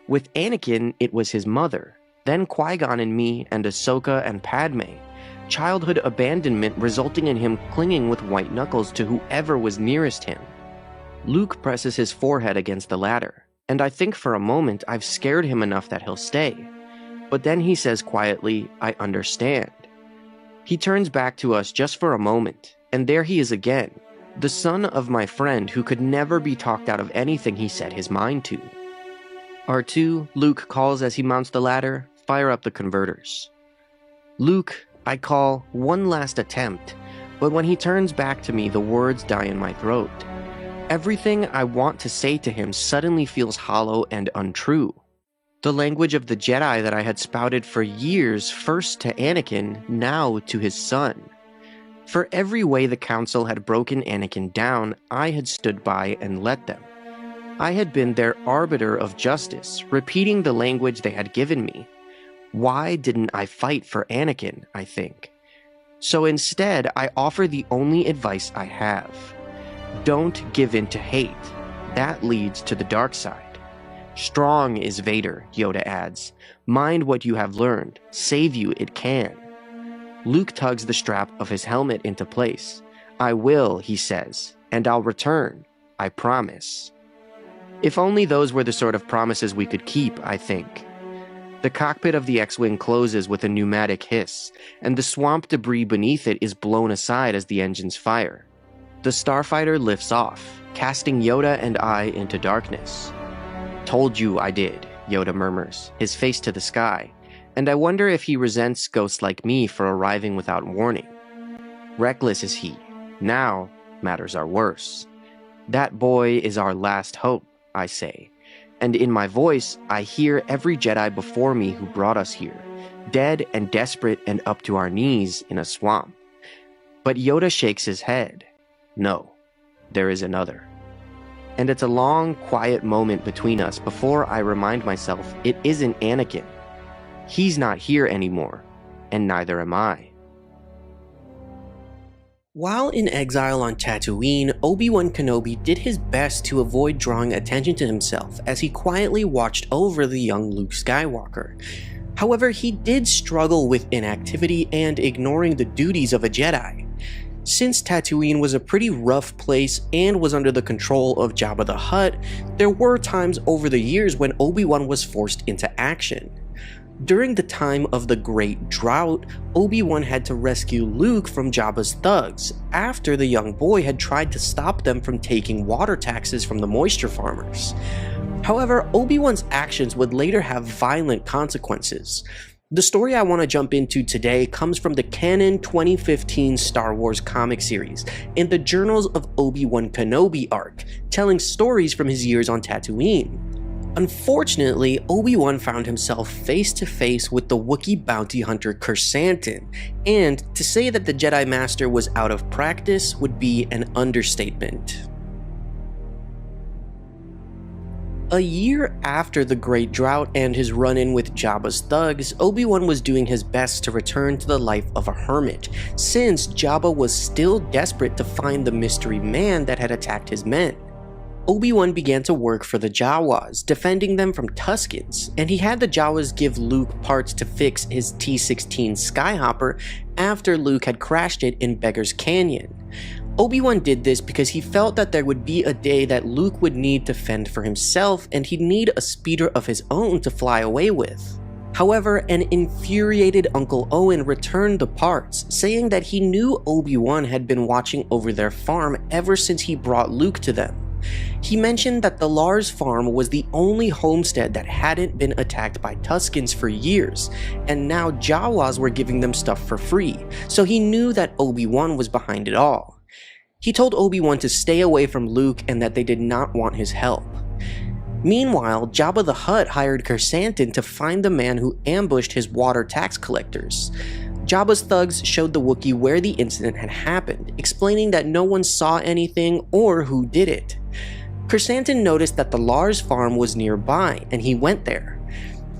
With Anakin, it was his mother, then Qui-Gon and me, and Ahsoka and Padme. Childhood abandonment resulting in him clinging with white knuckles to whoever was nearest him. Luke presses his forehead against the ladder, and I think for a moment I've scared him enough that he'll stay. But then he says quietly, I understand. He turns back to us just for a moment, and there he is again, the son of my friend who could never be talked out of anything he set his mind to. R2, Luke calls as he mounts the ladder, fire up the converters. Luke, I call, one last attempt, but when he turns back to me, the words die in my throat. Everything I want to say to him suddenly feels hollow and untrue. The language of the Jedi that I had spouted for years, first to Anakin, now to his son. For every way the Council had broken Anakin down, I had stood by and let them. I had been their arbiter of justice, repeating the language they had given me. Why didn't I fight for Anakin, I think. So instead, I offer the only advice I have. Don't give in to hate. That leads to the dark side. Strong is Vader, Yoda adds. Mind what you have learned. Save you it can. Luke tugs the strap of his helmet into place. I will, he says, and I'll return. I promise. If only those were the sort of promises we could keep, I think. The cockpit of the X-Wing closes with a pneumatic hiss, and the swamp debris beneath it is blown aside as the engines fire. The starfighter lifts off, casting Yoda and I into darkness. Told you I did, Yoda murmurs, his face to the sky, and I wonder if he resents ghosts like me for arriving without warning. Reckless is he. Now, matters are worse. That boy is our last hope, I say. And in my voice, I hear every Jedi before me who brought us here, dead and desperate and up to our knees in a swamp. But Yoda shakes his head. No, there is another. And it's a long, quiet moment between us before I remind myself it isn't Anakin. He's not here anymore, and neither am I. While in exile on Tatooine, Obi-Wan Kenobi did his best to avoid drawing attention to himself as he quietly watched over the young Luke Skywalker. However, he did struggle with inactivity and ignoring the duties of a Jedi. Since Tatooine was a pretty rough place and was under the control of Jabba the Hutt, there were times over the years when Obi-Wan was forced into action. During the time of the Great Drought, Obi-Wan had to rescue Luke from Jabba's thugs, after the young boy had tried to stop them from taking water taxes from the moisture farmers. However, Obi-Wan's actions would later have violent consequences. The story I want to jump into today comes from the Canon 2015 Star Wars comic series, in the Journals of Obi-Wan Kenobi arc, telling stories from his years on Tatooine. Unfortunately, Obi-Wan found himself face to face with the Wookiee bounty hunter Krrsantan, and to say that the Jedi Master was out of practice would be an understatement. A year after the Great Drought and his run-in with Jabba's thugs, Obi-Wan was doing his best to return to the life of a hermit, since Jabba was still desperate to find the mystery man that had attacked his men. Obi-Wan began to work for the Jawas, defending them from Tuskens, and he had the Jawas give Luke parts to fix his T-16 Skyhopper after Luke had crashed it in Beggar's Canyon. Obi-Wan did this because he felt that there would be a day that Luke would need to fend for himself and he'd need a speeder of his own to fly away with. However, an infuriated Uncle Owen returned the parts, saying that he knew Obi-Wan had been watching over their farm ever since he brought Luke to them. He mentioned that the Lars farm was the only homestead that hadn't been attacked by Tuskens for years, and now Jawas were giving them stuff for free, so he knew that Obi-Wan was behind it all. He told Obi-Wan to stay away from Luke and that they did not want his help. Meanwhile, Jabba the Hutt hired Krrsantan to find the man who ambushed his water tax collectors. Jabba's thugs showed the Wookiee where the incident had happened, explaining that no one saw anything or who did it. Krrsantan noticed that the Lars farm was nearby, and he went there.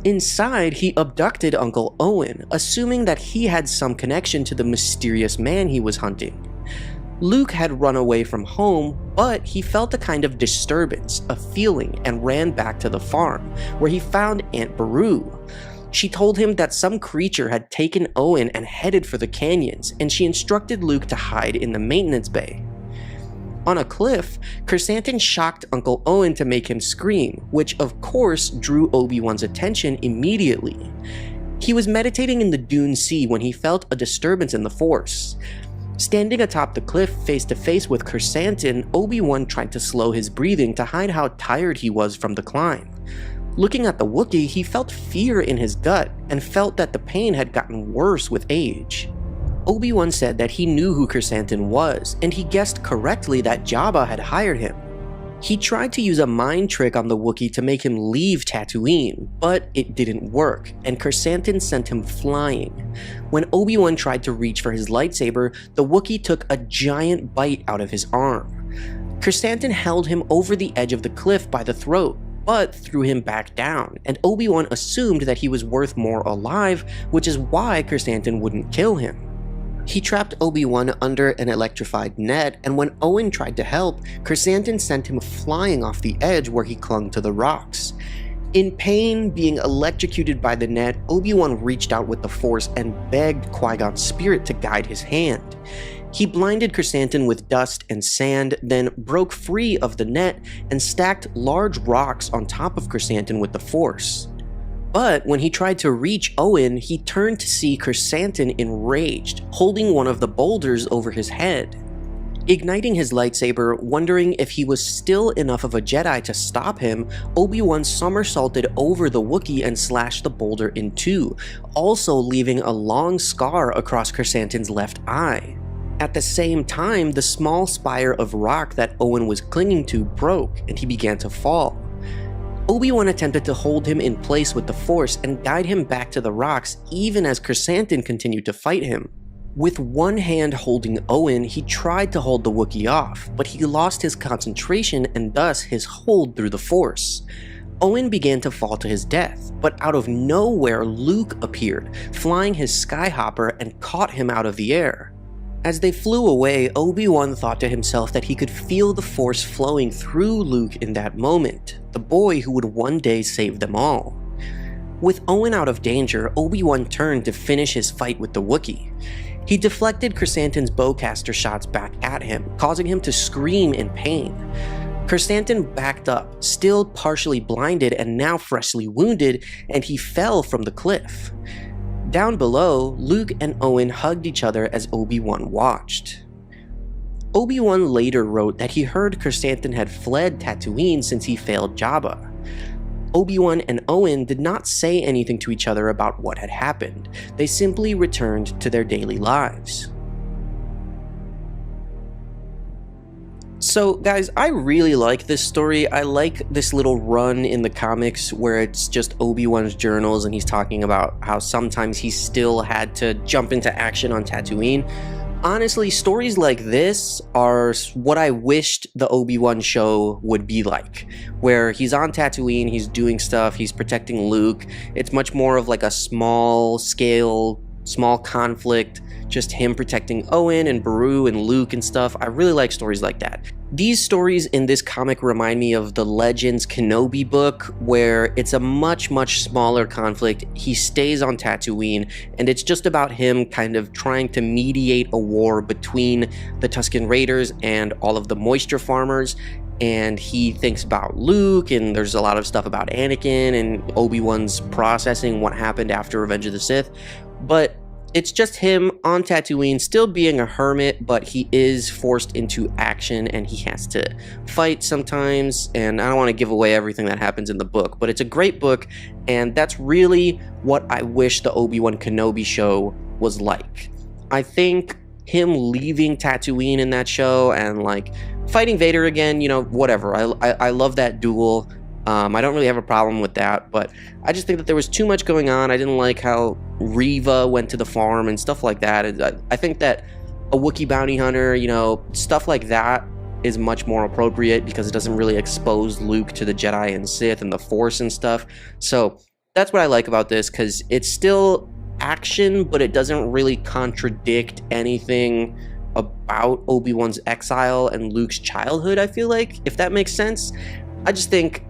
Inside, he abducted Uncle Owen, assuming that he had some connection to the mysterious man he was hunting. Luke had run away from home, but he felt a kind of disturbance, a feeling, and ran back to the farm, where he found Aunt Beru. She told him that some creature had taken Owen and headed for the canyons, and she instructed Luke to hide in the maintenance bay. On a cliff, Krrsantan shocked Uncle Owen to make him scream, which of course drew Obi-Wan's attention immediately. He was meditating in the Dune Sea when he felt a disturbance in the Force. Standing atop the cliff face to face with Krrsantan, Obi-Wan tried to slow his breathing to hide how tired he was from the climb. Looking at the Wookiee, he felt fear in his gut and felt that the pain had gotten worse with age. Obi-Wan said that he knew who Krrsantan was, and he guessed correctly that Jabba had hired him. He tried to use a mind trick on the Wookiee to make him leave Tatooine, but it didn't work, and Krrsantan sent him flying. When Obi-Wan tried to reach for his lightsaber, the Wookiee took a giant bite out of his arm. Krrsantan held him over the edge of the cliff by the throat, but threw him back down, and Obi-Wan assumed that he was worth more alive, which is why Chrysanthemum wouldn't kill him. He trapped Obi-Wan under an electrified net, and when Owen tried to help, Chrysanthemum sent him flying off the edge where he clung to the rocks. In pain, being electrocuted by the net, Obi-Wan reached out with the Force and begged Qui-Gon's spirit to guide his hand. He blinded Chrysanthemum with dust and sand, then broke free of the net and stacked large rocks on top of Chrysanthemum with the Force. But when he tried to reach Owen, he turned to see Chrysanthemum enraged, holding one of the boulders over his head. Igniting his lightsaber, wondering if he was still enough of a Jedi to stop him, Obi-Wan somersaulted over the Wookiee and slashed the boulder in two, also leaving a long scar across Chrysanthemum's left eye. At the same time, the small spire of rock that Owen was clinging to broke, and he began to fall. Obi-Wan attempted to hold him in place with the Force and guide him back to the rocks even as Chrysanthemum continued to fight him. With one hand holding Owen, he tried to hold the Wookiee off, but he lost his concentration and thus his hold through the Force. Owen began to fall to his death, but out of nowhere Luke appeared, flying his Skyhopper and caught him out of the air. As they flew away, Obi-Wan thought to himself that he could feel the Force flowing through Luke in that moment, the boy who would one day save them all. With Owen out of danger, Obi-Wan turned to finish his fight with the Wookiee. He deflected Chrysanthemum's bowcaster shots back at him, causing him to scream in pain. Chrysanthemum backed up, still partially blinded and now freshly wounded, and he fell from the cliff. Down below, Luke and Owen hugged each other as Obi-Wan watched. Obi-Wan later wrote that he heard Chrysanthemum had fled Tatooine since he failed Jabba. Obi-Wan and Owen did not say anything to each other about what had happened. They simply returned to their daily lives. So guys, I really like this story. I like this little run in the comics where it's just Obi-Wan's journals and he's talking about how sometimes he still had to jump into action on Tatooine. Honestly, stories like this are what I wished the Obi-Wan show would be like, where he's on Tatooine, he's doing stuff, he's protecting Luke. It's much more of like a small scale, small conflict, just him protecting Owen and Beru and Luke and stuff. I really like stories like that. These stories in this comic remind me of the Legends KENOBI book, where it's a much smaller conflict. He stays on Tatooine, and it's just about him kind of trying to mediate a war between the Tusken Raiders and all of the moisture farmers. And he thinks about Luke, and there's a lot of stuff about Anakin, and Obi-Wan's processing what happened after Revenge of the Sith. But it's just him on Tatooine, still being a hermit, but he is forced into action and he has to fight sometimes. And I don't want to give away everything that happens in the book, but it's a great book, and that's really what I wish the Obi-Wan Kenobi show was like. I think him leaving Tatooine in that show and like fighting Vader again, you know, whatever. I love that duel. I don't really have a problem with that, but I just think that there was too much going on. I didn't like how Reva went to the farm and stuff like that. I think that a Wookiee bounty hunter, you know, stuff like that is much more appropriate because it doesn't really expose Luke to the Jedi and Sith and the Force and stuff. So that's what I like about this, because it's still action, but it doesn't really contradict anything about Obi-Wan's exile and Luke's childhood, I feel like, if that makes sense. I just think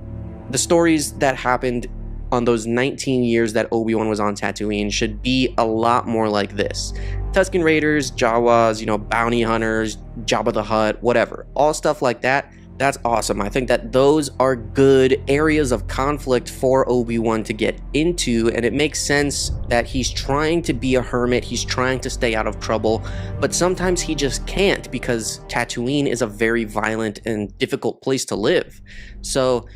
the stories that happened on those 19 years that Obi-Wan was on Tatooine should be a lot more like this. Tusken Raiders, Jawas, you know, bounty hunters, Jabba the Hutt, whatever. All stuff like that. That's awesome. I think that those are good areas of conflict for Obi-Wan to get into, and it makes sense that he's trying to be a hermit, he's trying to stay out of trouble, but sometimes he just can't because Tatooine is a very violent and difficult place to live. So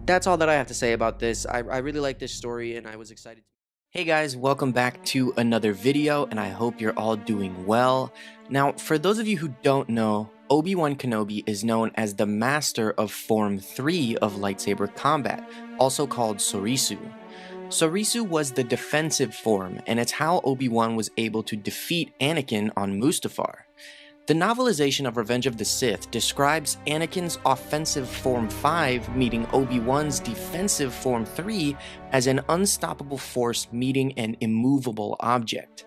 that's all that I have to say about this. I really like this story and I was excited. Hey guys, welcome back to another video, and I hope you're all doing well. Now, for those of you who don't know, Obi-Wan Kenobi is known as the master of Form 3 of lightsaber combat, also called Sorisu. Sorisu was the defensive form, and it's how Obi-Wan was able to defeat Anakin on Mustafar. The novelization of Revenge of the Sith describes Anakin's offensive Form 5 meeting Obi-Wan's defensive Form 3 as an unstoppable force meeting an immovable object.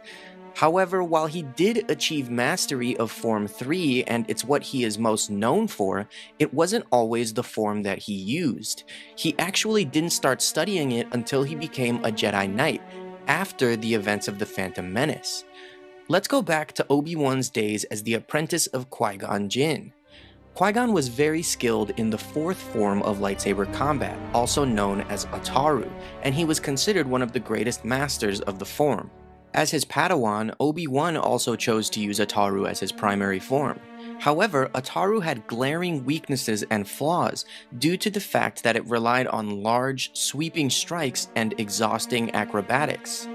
However, while he did achieve mastery of Form 3 and it's what he is most known for, it wasn't always the form that he used. He actually didn't start studying it until he became a Jedi Knight, after the events of the Phantom Menace. Let's go back to Obi-Wan's days as the apprentice of Qui-Gon Jinn. Qui-Gon was very skilled in the fourth form of lightsaber combat, also known as Ataru, and he was considered one of the greatest masters of the form. As his Padawan, Obi-Wan also chose to use Ataru as his primary form. However, Ataru had glaring weaknesses and flaws due to the fact that it relied on large, sweeping strikes and exhausting acrobatics.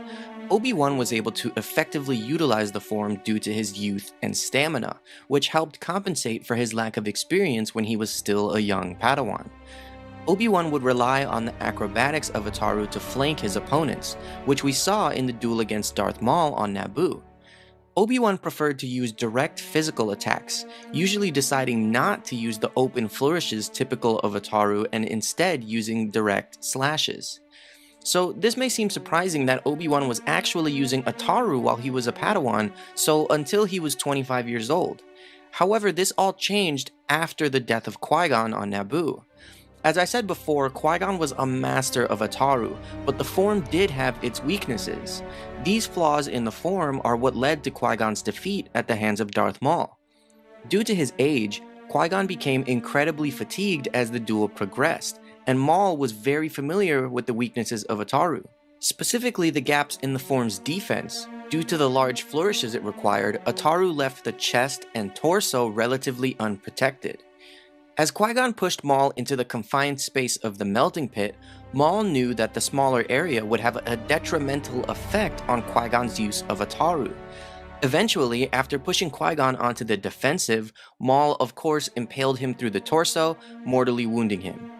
Obi-Wan was able to effectively utilize the form due to his youth and stamina, which helped compensate for his lack of experience when he was still a young Padawan. Obi-Wan would rely on the acrobatics of Ataru to flank his opponents, which we saw in the duel against Darth Maul on Naboo. Obi-Wan preferred to use direct physical attacks, usually deciding not to use the open flourishes typical of Ataru and instead using direct slashes. So this may seem surprising that Obi-Wan was actually using Ataru while he was a Padawan, so until he was 25 years old. However, this all changed after the death of Qui-Gon on Naboo. As I said before, Qui-Gon was a master of Ataru, but the form did have its weaknesses. These flaws in the form are what led to Qui-Gon's defeat at the hands of Darth Maul. Due to his age, Qui-Gon became incredibly fatigued as the duel progressed, and Maul was very familiar with the weaknesses of Ataru, specifically the gaps in the form's defense. Due to the large flourishes it required, Ataru left the chest and torso relatively unprotected. As Qui-Gon pushed Maul into the confined space of the melting pit, Maul knew that the smaller area would have a detrimental effect on Qui-Gon's use of Ataru. Eventually, after pushing Qui-Gon onto the defensive, Maul of course impaled him through the torso, mortally wounding him.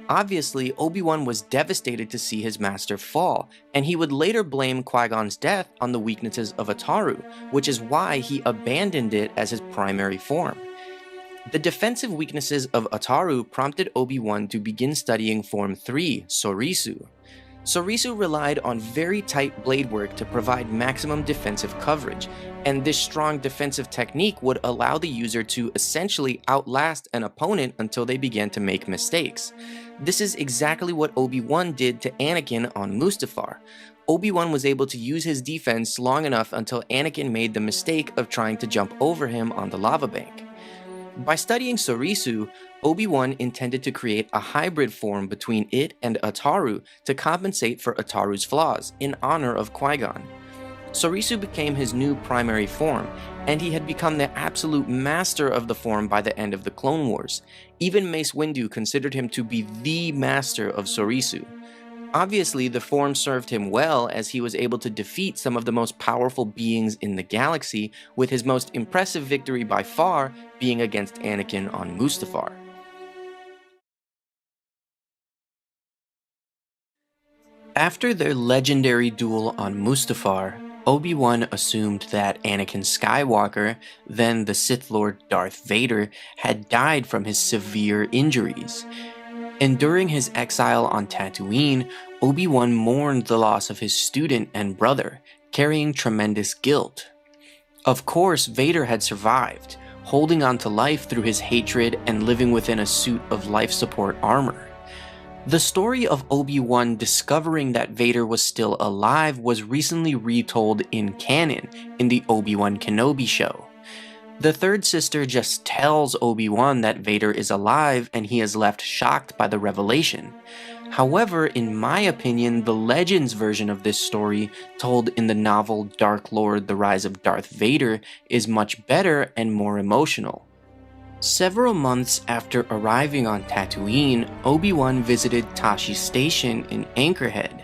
Obviously, Obi-Wan was devastated to see his master fall, and he would later blame Qui-Gon's death on the weaknesses of Ataru, which is why he abandoned it as his primary form. The defensive weaknesses of Ataru prompted Obi-Wan to begin studying Form 3, Sorisu. Sorisu relied on very tight blade work to provide maximum defensive coverage, and this strong defensive technique would allow the user to essentially outlast an opponent until they began to make mistakes. This is exactly what Obi-Wan did to Anakin on Mustafar. Obi-Wan was able to use his defense long enough until Anakin made the mistake of trying to jump over him on the lava bank. By studying Sorisu, Obi-Wan intended to create a hybrid form between it and Ataru to compensate for Ataru's flaws, in honor of Qui-Gon. Sorisu became his new primary form, and he had become the absolute master of the form by the end of the Clone Wars. Even Mace Windu considered him to be the master of Sorisu. Obviously, the form served him well as he was able to defeat some of the most powerful beings in the galaxy, with his most impressive victory by far being against Anakin on Mustafar. After their legendary duel on Mustafar, Obi-Wan assumed that Anakin Skywalker, then the Sith Lord Darth Vader, had died from his severe injuries. And during his exile on Tatooine, Obi-Wan mourned the loss of his student and brother, carrying tremendous guilt. Of course, Vader had survived, holding on to life through his hatred and living within a suit of life support armor. The story of Obi-Wan discovering that Vader was still alive was recently retold in Canon in the Obi-Wan Kenobi show. The third sister just tells Obi-Wan that Vader is alive and he is left shocked by the revelation. However, in my opinion, the Legends version of this story, told in the novel Dark Lord: The Rise of Darth Vader, is much better and more emotional. Several months after arriving on Tatooine, Obi-Wan visited Tashi Station in Anchorhead.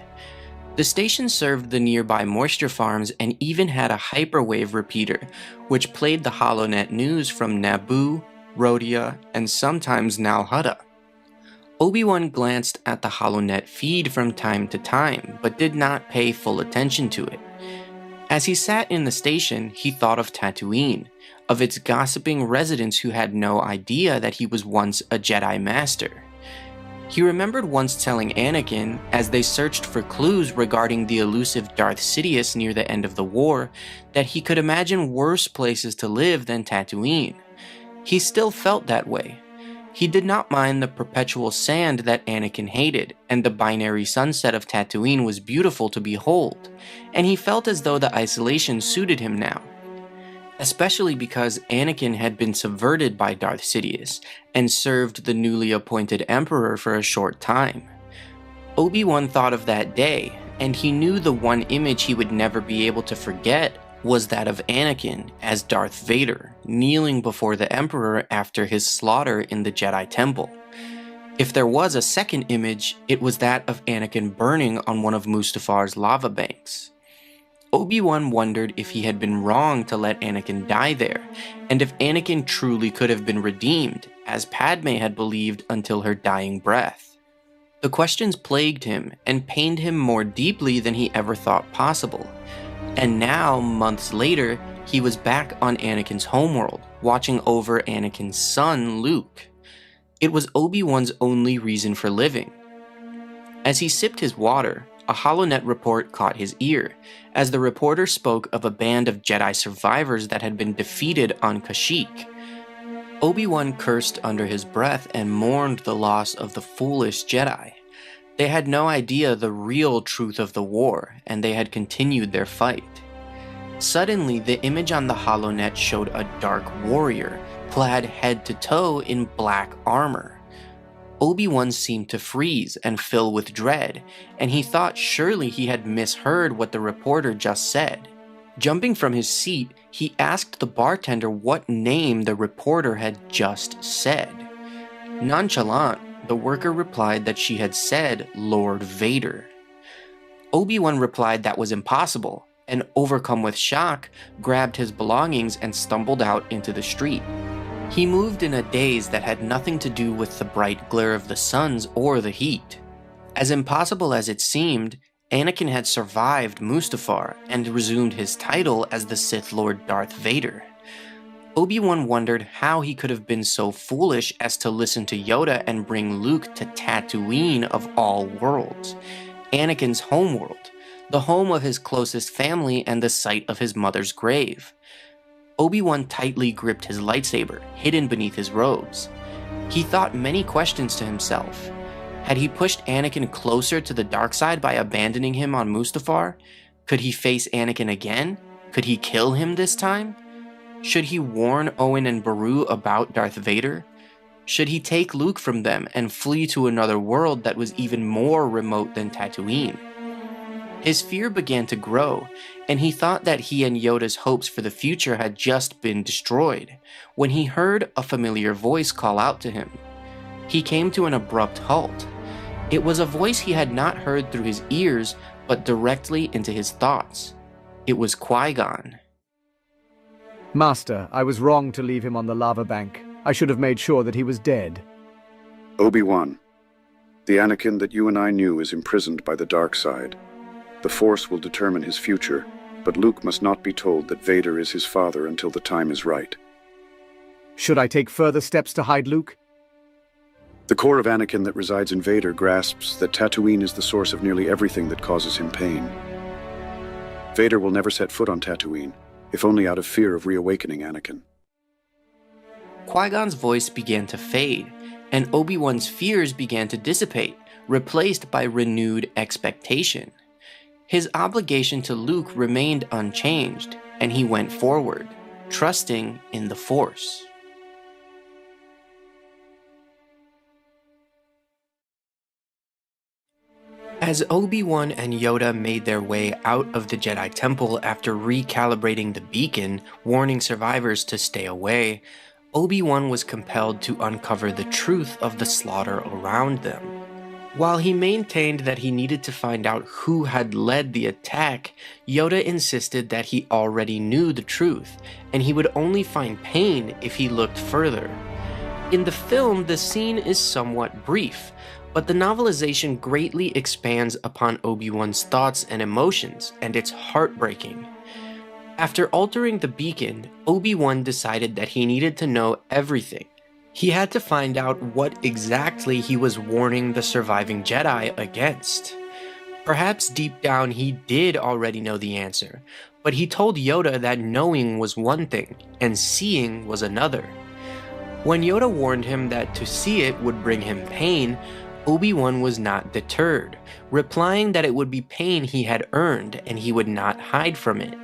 The station served the nearby moisture farms and even had a hyperwave repeater, which played the HoloNet news from Naboo, Rhodia, and sometimes Nal Hutta. Obi-Wan glanced at the HoloNet feed from time to time, but did not pay full attention to it. As he sat in the station, he thought of Tatooine, of its gossiping residents who had no idea that he was once a Jedi Master. He remembered once telling Anakin, as they searched for clues regarding the elusive Darth Sidious near the end of the war, that he could imagine worse places to live than Tatooine. He still felt that way. He did not mind the perpetual sand that Anakin hated, and the binary sunset of Tatooine was beautiful to behold, and he felt as though the isolation suited him now. Especially because Anakin had been subverted by Darth Sidious and served the newly appointed Emperor for a short time. Obi-Wan thought of that day, and he knew the one image he would never be able to forget was that of Anakin as Darth Vader, kneeling before the Emperor after his slaughter in the Jedi Temple. If there was a second image, it was that of Anakin burning on one of Mustafar's lava banks. Obi-Wan wondered if he had been wrong to let Anakin die there, and if Anakin truly could have been redeemed, as Padme had believed until her dying breath. The questions plagued him and pained him more deeply than he ever thought possible. And now, months later, he was back on Anakin's homeworld, watching over Anakin's son, Luke. It was Obi-Wan's only reason for living. As he sipped his water, a HoloNet report caught his ear, as the reporter spoke of a band of Jedi survivors that had been defeated on Kashyyyk. Obi-Wan cursed under his breath and mourned the loss of the foolish Jedi. They had no idea the real truth of the war, and they had continued their fight. Suddenly, the image on the HoloNet showed a dark warrior, clad head to toe in black armor. Obi-Wan seemed to freeze and fill with dread, and he thought surely he had misheard what the reporter just said. Jumping from his seat, he asked the bartender what name the reporter had just said. Nonchalant, the worker replied that she had said Lord Vader. Obi-Wan replied that was impossible, and overcome with shock, grabbed his belongings and stumbled out into the street. He moved in a daze that had nothing to do with the bright glare of the suns or the heat. As impossible as it seemed, Anakin had survived Mustafar and resumed his title as the Sith Lord Darth Vader. Obi-Wan wondered how he could have been so foolish as to listen to Yoda and bring Luke to Tatooine of all worlds, Anakin's homeworld, the home of his closest family and the site of his mother's grave. Obi-Wan tightly gripped his lightsaber, hidden beneath his robes. He thought many questions to himself. Had he pushed Anakin closer to the dark side by abandoning him on Mustafar? Could he face Anakin again? Could he kill him this time? Should he warn Owen and Beru about Darth Vader? Should he take Luke from them and flee to another world that was even more remote than Tatooine? His fear began to grow, and he thought that he and Yoda's hopes for the future had just been destroyed, when he heard a familiar voice call out to him. He came to an abrupt halt. It was a voice he had not heard through his ears, but directly into his thoughts. It was Qui-Gon. Master, I was wrong to leave him on the lava bank. I should have made sure that he was dead. Obi-Wan, the Anakin that you and I knew is imprisoned by the dark side. The Force will determine his future, but Luke must not be told that Vader is his father until the time is right. Should I take further steps to hide Luke? The core of Anakin that resides in Vader grasps that Tatooine is the source of nearly everything that causes him pain. Vader will never set foot on Tatooine, if only out of fear of reawakening Anakin. Qui-Gon's voice began to fade, and Obi-Wan's fears began to dissipate, replaced by renewed expectation. His obligation to Luke remained unchanged, and he went forward, trusting in the Force. As Obi-Wan and Yoda made their way out of the Jedi Temple after recalibrating the beacon, warning survivors to stay away, Obi-Wan was compelled to uncover the truth of the slaughter around them. While he maintained that he needed to find out who had led the attack, Yoda insisted that he already knew the truth, and he would only find pain if he looked further. In the film, the scene is somewhat brief, but the novelization greatly expands upon Obi-Wan's thoughts and emotions, and it's heartbreaking. After altering the beacon, Obi-Wan decided that he needed to know everything. He had to find out what exactly he was warning the surviving Jedi against. Perhaps deep down he did already know the answer, but he told Yoda that knowing was one thing, and seeing was another. When Yoda warned him that to see it would bring him pain, Obi-Wan was not deterred, replying that it would be pain he had earned and he would not hide from it.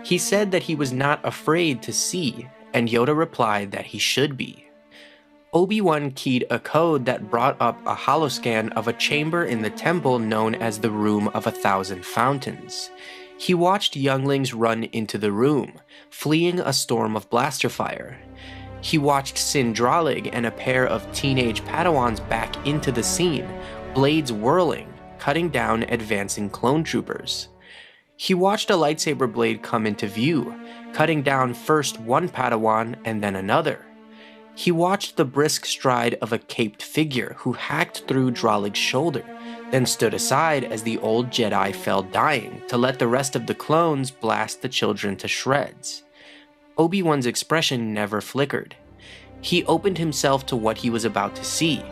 He said that he was not afraid to see, and Yoda replied that he should be. Obi-Wan keyed a code that brought up a holoscan of a chamber in the temple known as the Room of 1,000 Fountains. He watched younglings run into the room, fleeing a storm of blaster fire. He watched Sindralig and a pair of teenage Padawans back into the scene, blades whirling, cutting down advancing clone troopers. He watched a lightsaber blade come into view, cutting down first one Padawan and then another. He watched the brisk stride of a caped figure who hacked through Dralig's shoulder, then stood aside as the old Jedi fell dying to let the rest of the clones blast the children to shreds. Obi-Wan's expression never flickered. He opened himself to what he was about to see.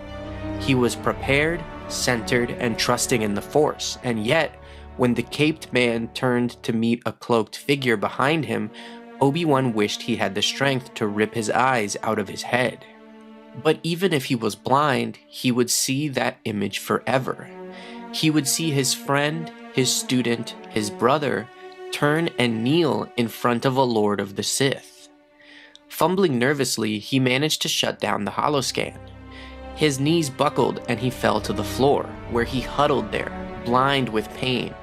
He was prepared, centered, and trusting in the Force, and yet, when the caped man turned to meet a cloaked figure behind him, Obi-Wan wished he had the strength to rip his eyes out of his head. But even if he was blind, he would see that image forever. He would see his friend, his student, his brother, turn and kneel in front of a Lord of the Sith. Fumbling nervously, he managed to shut down the holoscan. His knees buckled and he fell to the floor, where he huddled there, blind with pain.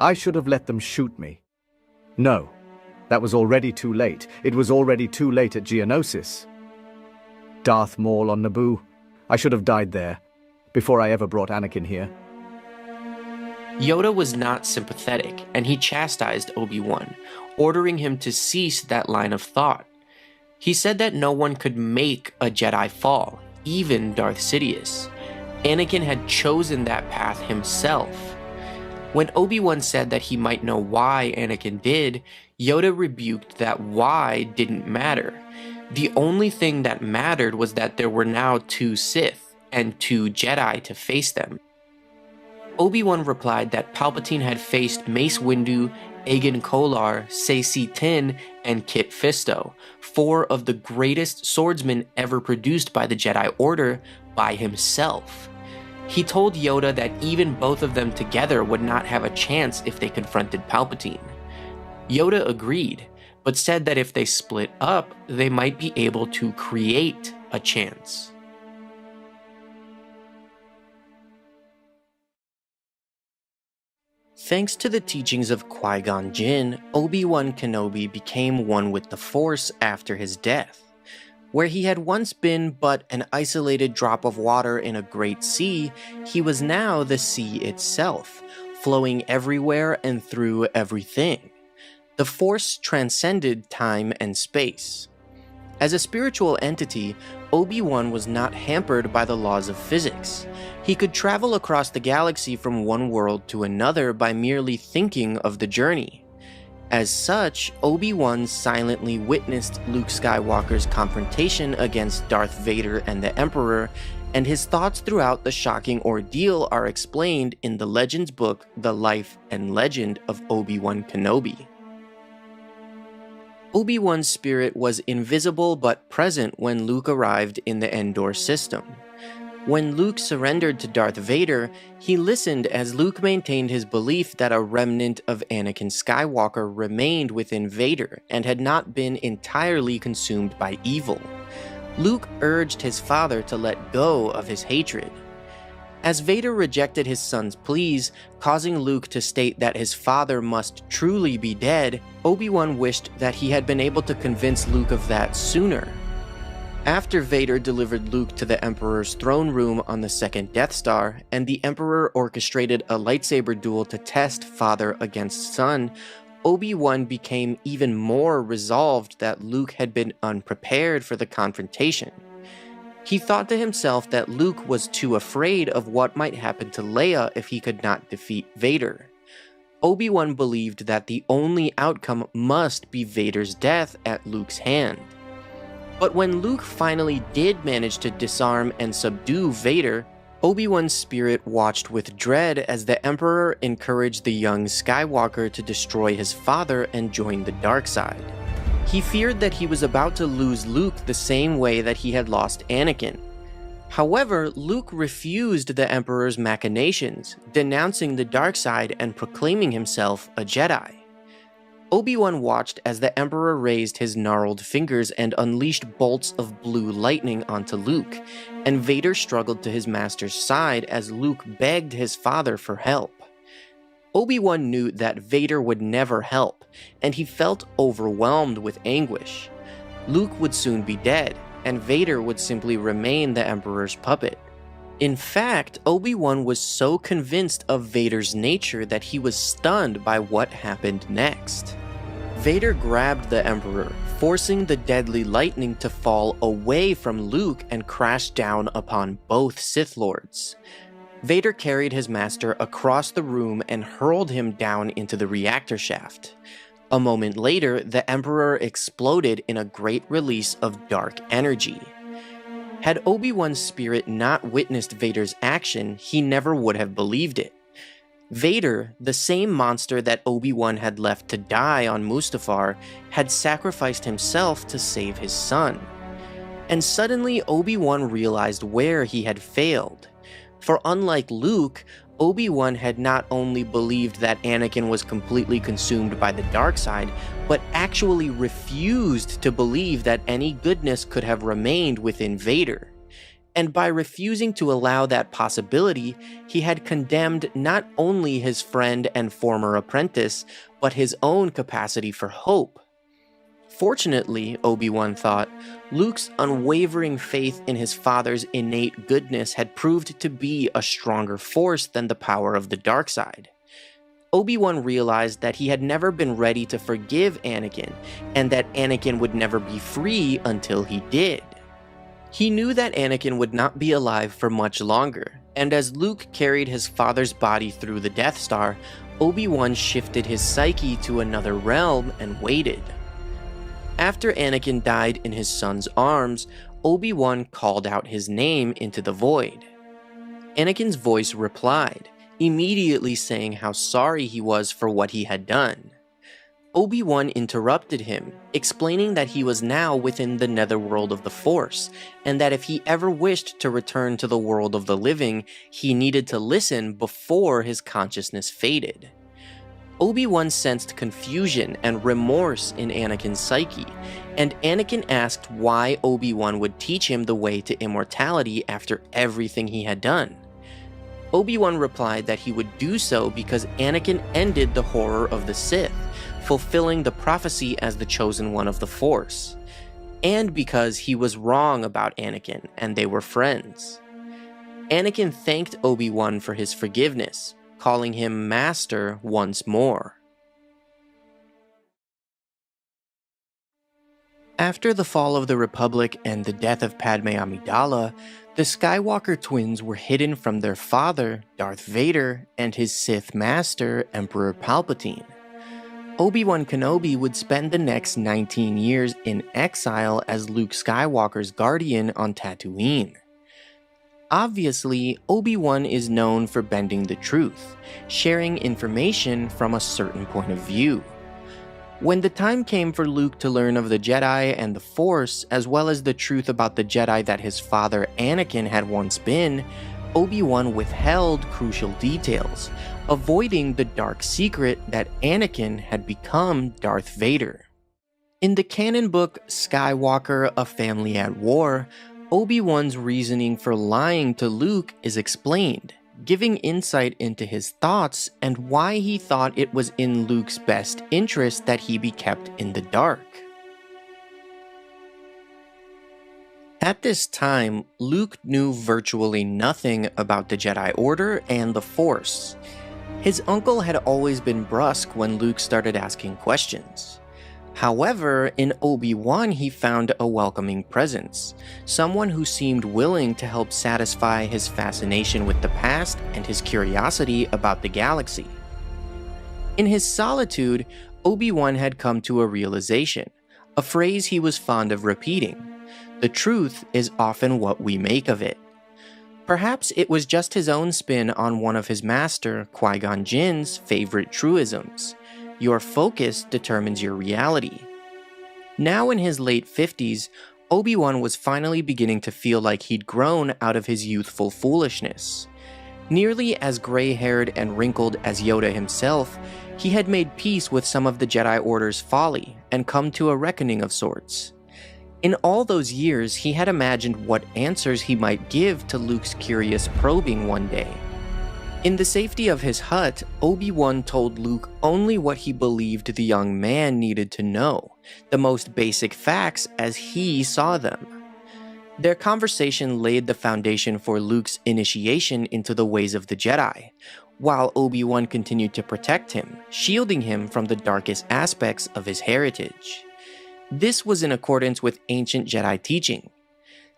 I should have let them shoot me. No, that was already too late. It was already too late at Geonosis. Darth Maul on Naboo. I should have died there, before I ever brought Anakin here. Yoda was not sympathetic, and he chastised Obi-Wan, ordering him to cease that line of thought. He said that no one could make a Jedi fall, even Darth Sidious. Anakin had chosen that path himself. When Obi-Wan said that he might know why Anakin did, Yoda rebuked that why didn't matter. The only thing that mattered was that there were now 2 Sith and 2 Jedi to face them. Obi-Wan replied that Palpatine had faced Mace Windu, Aegon Kolar, Saesee Tiin, and Kit Fisto, 4 of the greatest swordsmen ever produced by the Jedi Order, by himself. He told Yoda that even both of them together would not have a chance if they confronted Palpatine. Yoda agreed, but said that if they split up, they might be able to create a chance. Thanks to the teachings of Qui-Gon Jinn, Obi-Wan Kenobi became one with the Force after his death. Where he had once been but an isolated drop of water in a great sea, he was now the sea itself, flowing everywhere and through everything. The Force transcended time and space. As a spiritual entity, Obi-Wan was not hampered by the laws of physics. He could travel across the galaxy from one world to another by merely thinking of the journey. As such, Obi-Wan silently witnessed Luke Skywalker's confrontation against Darth Vader and the Emperor, and his thoughts throughout the shocking ordeal are explained in the Legends book The Life and Legend of Obi-Wan Kenobi. Obi-Wan's spirit was invisible but present when Luke arrived in the Endor system. When Luke surrendered to Darth Vader, he listened as Luke maintained his belief that a remnant of Anakin Skywalker remained within Vader and had not been entirely consumed by evil. Luke urged his father to let go of his hatred. As Vader rejected his son's pleas, causing Luke to state that his father must truly be dead, Obi-Wan wished that he had been able to convince Luke of that sooner. After Vader delivered Luke to the Emperor's throne room on the second Death Star, and the Emperor orchestrated a lightsaber duel to test father against son, Obi-Wan became even more resolved that Luke had been unprepared for the confrontation. He thought to himself that Luke was too afraid of what might happen to Leia if he could not defeat Vader. Obi-Wan believed that the only outcome must be Vader's death at Luke's hand. But when Luke finally did manage to disarm and subdue Vader, Obi-Wan's spirit watched with dread as the Emperor encouraged the young Skywalker to destroy his father and join the dark side. He feared that he was about to lose Luke the same way that he had lost Anakin. However, Luke refused the Emperor's machinations, denouncing the dark side and proclaiming himself a Jedi. Obi-Wan watched as the Emperor raised his gnarled fingers and unleashed bolts of blue lightning onto Luke, and Vader struggled to his master's side as Luke begged his father for help. Obi-Wan knew that Vader would never help, and he felt overwhelmed with anguish. Luke would soon be dead, and Vader would simply remain the Emperor's puppet. In fact, Obi-Wan was so convinced of Vader's nature that he was stunned by what happened next. Vader grabbed the Emperor, forcing the deadly lightning to fall away from Luke and crash down upon both Sith Lords. Vader carried his master across the room and hurled him down into the reactor shaft. A moment later, the Emperor exploded in a great release of dark energy. Had Obi-Wan's spirit not witnessed Vader's action, he never would have believed it. Vader, the same monster that Obi-Wan had left to die on Mustafar, had sacrificed himself to save his son. And suddenly Obi-Wan realized where he had failed. For unlike Luke, Obi-Wan had not only believed that Anakin was completely consumed by the dark side, but actually refused to believe that any goodness could have remained within Vader. And by refusing to allow that possibility, he had condemned not only his friend and former apprentice, but his own capacity for hope. Fortunately, Obi-Wan thought, Luke's unwavering faith in his father's innate goodness had proved to be a stronger force than the power of the dark side. Obi-Wan realized that he had never been ready to forgive Anakin, and that Anakin would never be free until he did. He knew that Anakin would not be alive for much longer, and as Luke carried his father's body through the Death Star, Obi-Wan shifted his psyche to another realm and waited. After Anakin died in his son's arms, Obi-Wan called out his name into the void. Anakin's voice replied, immediately saying how sorry he was for what he had done. Obi-Wan interrupted him, explaining that he was now within the netherworld of the Force, and that if he ever wished to return to the world of the living, he needed to listen before his consciousness faded. Obi-Wan sensed confusion and remorse in Anakin's psyche, and Anakin asked why Obi-Wan would teach him the way to immortality after everything he had done. Obi-Wan replied that he would do so because Anakin ended the horror of the Sith, fulfilling the prophecy as the chosen one of the Force, and because he was wrong about Anakin and they were friends. Anakin thanked Obi-Wan for his forgiveness, calling him Master once more. After the fall of the Republic and the death of Padme Amidala, the Skywalker twins were hidden from their father, Darth Vader, and his Sith master, Emperor Palpatine. Obi-Wan Kenobi would spend the next 19 years in exile as Luke Skywalker's guardian on Tatooine. Obviously, Obi-Wan is known for bending the truth, sharing information from a certain point of view. When the time came for Luke to learn of the Jedi and the Force, as well as the truth about the Jedi that his father Anakin had once been, Obi-Wan withheld crucial details, avoiding the dark secret that Anakin had become Darth Vader. In the canon book Skywalker: A Family at War, Obi-Wan's reasoning for lying to Luke is explained, giving insight into his thoughts and why he thought it was in Luke's best interest that he be kept in the dark. At this time, Luke knew virtually nothing about the Jedi Order and the Force. His uncle had always been brusque when Luke started asking questions. However, in Obi-Wan he found a welcoming presence, someone who seemed willing to help satisfy his fascination with the past and his curiosity about the galaxy. In his solitude, Obi-Wan had come to a realization, a phrase he was fond of repeating: "The truth is often what we make of it." Perhaps it was just his own spin on one of his master, Qui-Gon Jinn's, favorite truisms: "Your focus determines your reality." Now in his late 50s, Obi-Wan was finally beginning to feel like he'd grown out of his youthful foolishness. Nearly as gray-haired and wrinkled as Yoda himself, he had made peace with some of the Jedi Order's folly and come to a reckoning of sorts. In all those years, he had imagined what answers he might give to Luke's curious probing one day. In the safety of his hut, Obi-Wan told Luke only what he believed the young man needed to know, the most basic facts as he saw them. Their conversation laid the foundation for Luke's initiation into the ways of the Jedi, while Obi-Wan continued to protect him, shielding him from the darkest aspects of his heritage. This was in accordance with ancient Jedi teaching.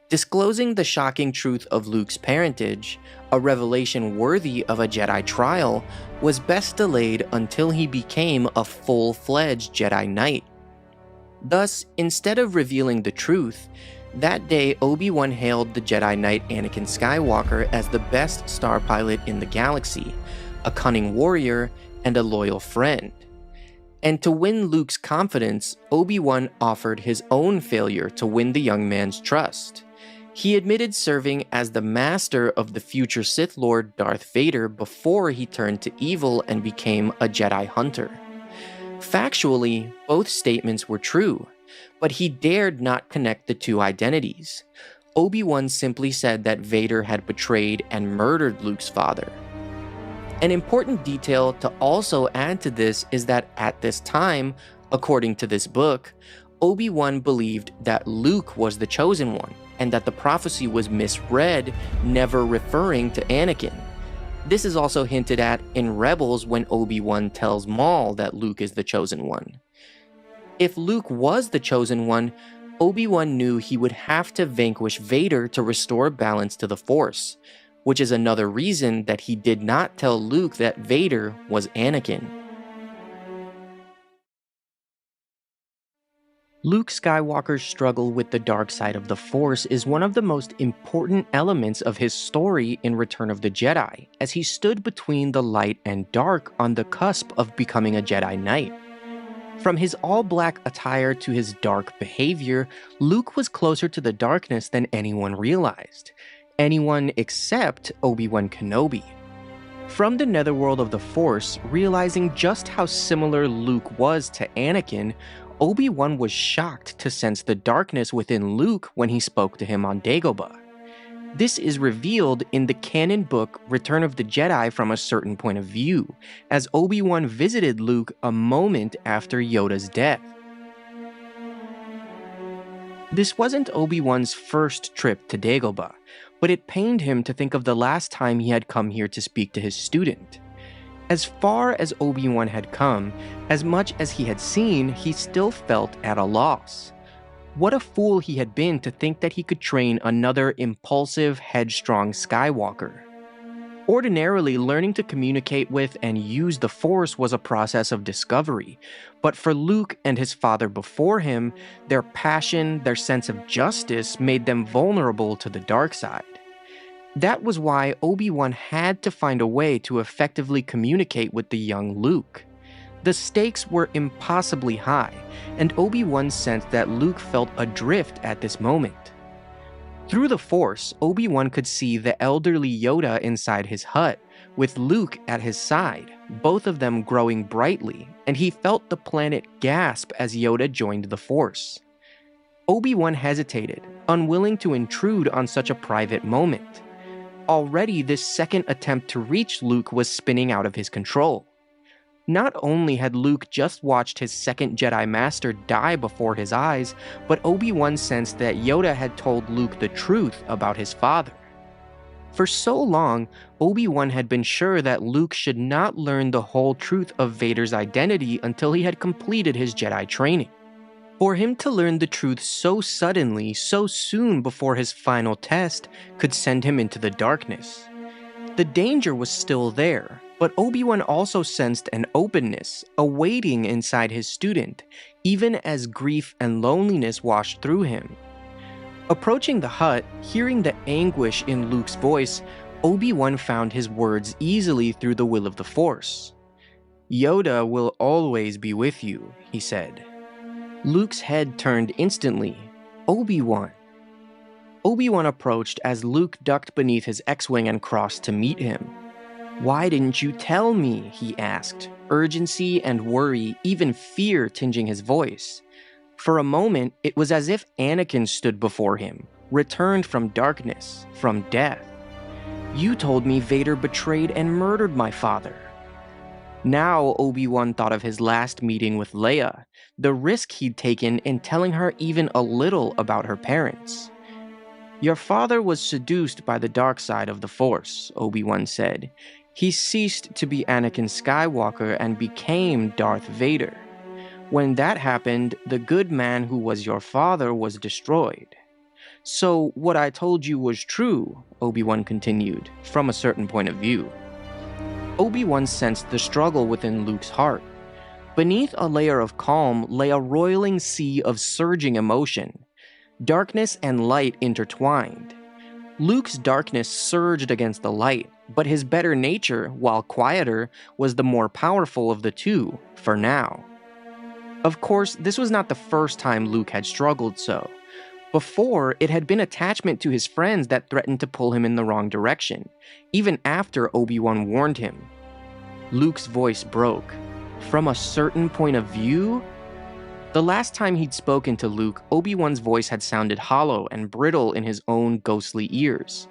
Disclosing the shocking truth of Luke's parentage, a revelation worthy of a Jedi trial, was best delayed until he became a full-fledged Jedi Knight. Thus, instead of revealing the truth, that day Obi-Wan hailed the Jedi Knight Anakin Skywalker as the best star pilot in the galaxy, a cunning warrior, and a loyal friend. And to win Luke's confidence, Obi-Wan offered his own failure to win the young man's trust. He admitted serving as the master of the future Sith Lord Darth Vader before he turned to evil and became a Jedi hunter. Factually, both statements were true, but he dared not connect the two identities. Obi-Wan simply said that Vader had betrayed and murdered Luke's father. An important detail to also add to this is that at this time, according to this book, Obi-Wan believed that Luke was the chosen one, and that the prophecy was misread, never referring to Anakin. This is also hinted at in Rebels when Obi-Wan tells Maul that Luke is the chosen one. If Luke was the chosen one, Obi-Wan knew he would have to vanquish Vader to restore balance to the Force, which is another reason that he did not tell Luke that Vader was Anakin. Luke Skywalker's struggle with the dark side of the Force is one of the most important elements of his story in Return of the Jedi, as he stood between the light and dark on the cusp of becoming a Jedi Knight. From his all-black attire to his dark behavior, Luke was closer to the darkness than anyone realized. Anyone except Obi-Wan Kenobi. From the netherworld of the Force, realizing just how similar Luke was to Anakin, Obi-Wan was shocked to sense the darkness within Luke when he spoke to him on Dagobah. This is revealed in the canon book Return of the Jedi from a certain point of view, as Obi-Wan visited Luke a moment after Yoda's death. This wasn't Obi-Wan's first trip to Dagobah, but it pained him to think of the last time he had come here to speak to his student. As far as Obi-Wan had come, as much as he had seen, he still felt at a loss. What a fool he had been to think that he could train another impulsive, headstrong Skywalker. Ordinarily, learning to communicate with and use the Force was a process of discovery, but for Luke and his father before him, their passion, their sense of justice made them vulnerable to the dark side. That was why Obi-Wan had to find a way to effectively communicate with the young Luke. The stakes were impossibly high, and Obi-Wan sensed that Luke felt adrift at this moment. Through the Force, Obi-Wan could see the elderly Yoda inside his hut, with Luke at his side, both of them growing brightly, and he felt the planet gasp as Yoda joined the Force. Obi-Wan hesitated, unwilling to intrude on such a private moment. Already, this second attempt to reach Luke was spinning out of his control. Not only had Luke just watched his second Jedi Master die before his eyes, but Obi-Wan sensed that Yoda had told Luke the truth about his father. For so long, Obi-Wan had been sure that Luke should not learn the whole truth of Vader's identity until he had completed his Jedi training. For him to learn the truth so suddenly, so soon before his final test, could send him into the darkness. The danger was still there, But Obi-Wan also sensed an openness, a waiting inside his student, even as grief and loneliness washed through him. Approaching the hut, hearing the anguish in Luke's voice, Obi-Wan found his words easily through the will of the Force. "Yoda will always be with you," he said. Luke's head turned instantly. "Obi-Wan." Obi-Wan approached as Luke ducked beneath his X-Wing and crossed to meet him. "Why didn't you tell me?" he asked, urgency and worry, even fear tinging his voice. For a moment, it was as if Anakin stood before him, returned from darkness, from death. "You told me Vader betrayed and murdered my father." Now Obi-Wan thought of his last meeting with Leia, the risk he'd taken in telling her even a little about her parents. "Your father was seduced by the dark side of the Force," Obi-Wan said. "He ceased to be Anakin Skywalker and became Darth Vader. When that happened, the good man who was your father was destroyed. So what I told you was true," Obi-Wan continued, from a certain point of view. Obi-Wan sensed the struggle within Luke's heart. Beneath a layer of calm lay a roiling sea of surging emotion. Darkness and light intertwined. Luke's darkness surged against the light, but his better nature, while quieter, was the more powerful of the two, for now. Of course, this was not the first time Luke had struggled so. Before, it had been attachment to his friends that threatened to pull him in the wrong direction, even after Obi-Wan warned him. Luke's voice broke. From a certain point of view? The last time he'd spoken to Luke, Obi-Wan's voice had sounded hollow and brittle in his own ghostly ears.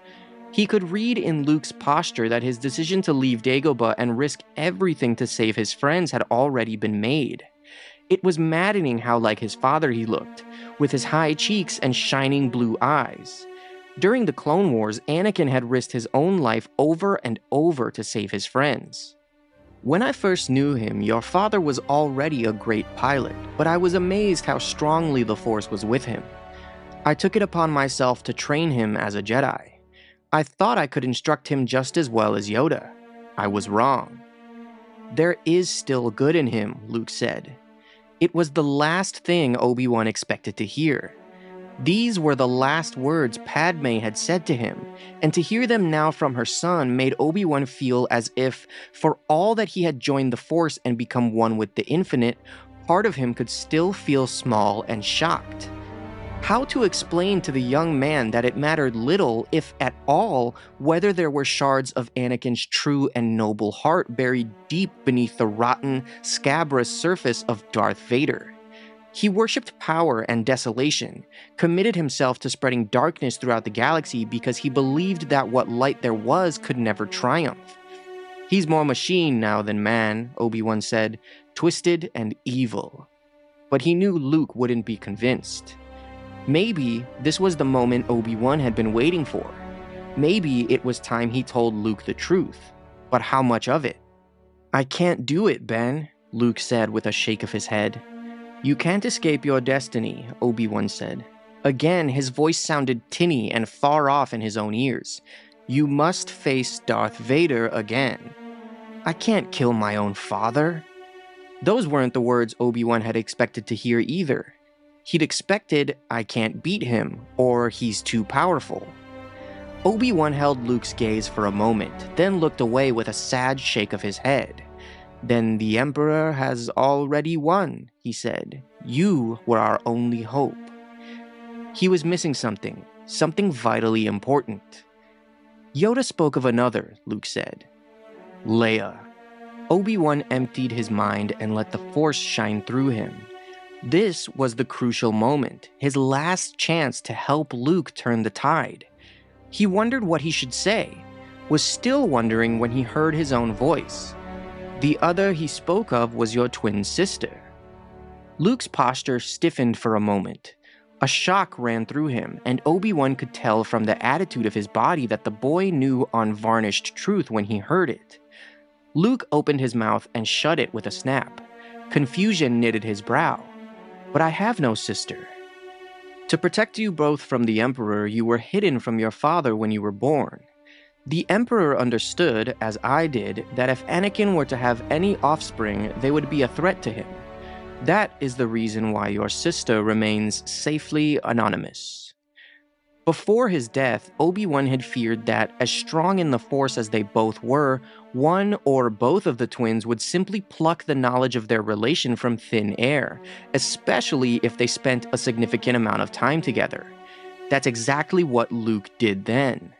He could read in Luke's posture that his decision to leave Dagobah and risk everything to save his friends had already been made. It was maddening how like his father he looked, with his high cheeks and shining blue eyes. During the Clone Wars, Anakin had risked his own life over and over to save his friends. "When I first knew him, your father was already a great pilot, but I was amazed how strongly the Force was with him. I took it upon myself to train him as a Jedi. I thought I could instruct him just as well as Yoda. I was wrong." "There is still good in him," Luke said. It was the last thing Obi-Wan expected to hear. These were the last words Padme had said to him, and to hear them now from her son made Obi-Wan feel as if, for all that he had joined the Force and become one with the Infinite, part of him could still feel small and shocked. How to explain to the young man that it mattered little, if at all, whether there were shards of Anakin's true and noble heart buried deep beneath the rotten, scabrous surface of Darth Vader? He worshipped power and desolation, committed himself to spreading darkness throughout the galaxy because he believed that what light there was could never triumph. "He's more machine now than man," Obi-Wan said, "twisted and evil." But he knew Luke wouldn't be convinced. Maybe this was the moment Obi-Wan had been waiting for. Maybe it was time he told Luke the truth. But how much of it? "I can't do it, Ben," Luke said with a shake of his head. "You can't escape your destiny," Obi-Wan said. Again, his voice sounded tinny and far off in his own ears. "You must face Darth Vader again." "I can't kill my own father." Those weren't the words Obi-Wan had expected to hear either. He'd expected, "I can't beat him," or "he's too powerful." Obi-Wan held Luke's gaze for a moment, then looked away with a sad shake of his head. "Then the Emperor has already won," he said. "You were our only hope." He was missing something vitally important. "Yoda spoke of another," Luke said. "Leia." Obi-Wan emptied his mind and let the Force shine through him. This was the crucial moment, his last chance to help Luke turn the tide. He wondered what he should say, was still wondering when he heard his own voice. "The other he spoke of was your twin sister." Luke's posture stiffened for a moment. A shock ran through him, and Obi-Wan could tell from the attitude of his body that the boy knew unvarnished truth when he heard it. Luke opened his mouth and shut it with a snap. Confusion knitted his brow. "But I have no sister." "To protect you both from the Emperor, you were hidden from your father when you were born. The Emperor understood, as I did, that if Anakin were to have any offspring, they would be a threat to him. That is the reason why your sister remains safely anonymous. Before his death, Obi-Wan had feared that, as strong in the Force as they both were, one or both of the twins would simply pluck the knowledge of their relation from thin air, especially if they spent a significant amount of time together. That's exactly what Luke did then.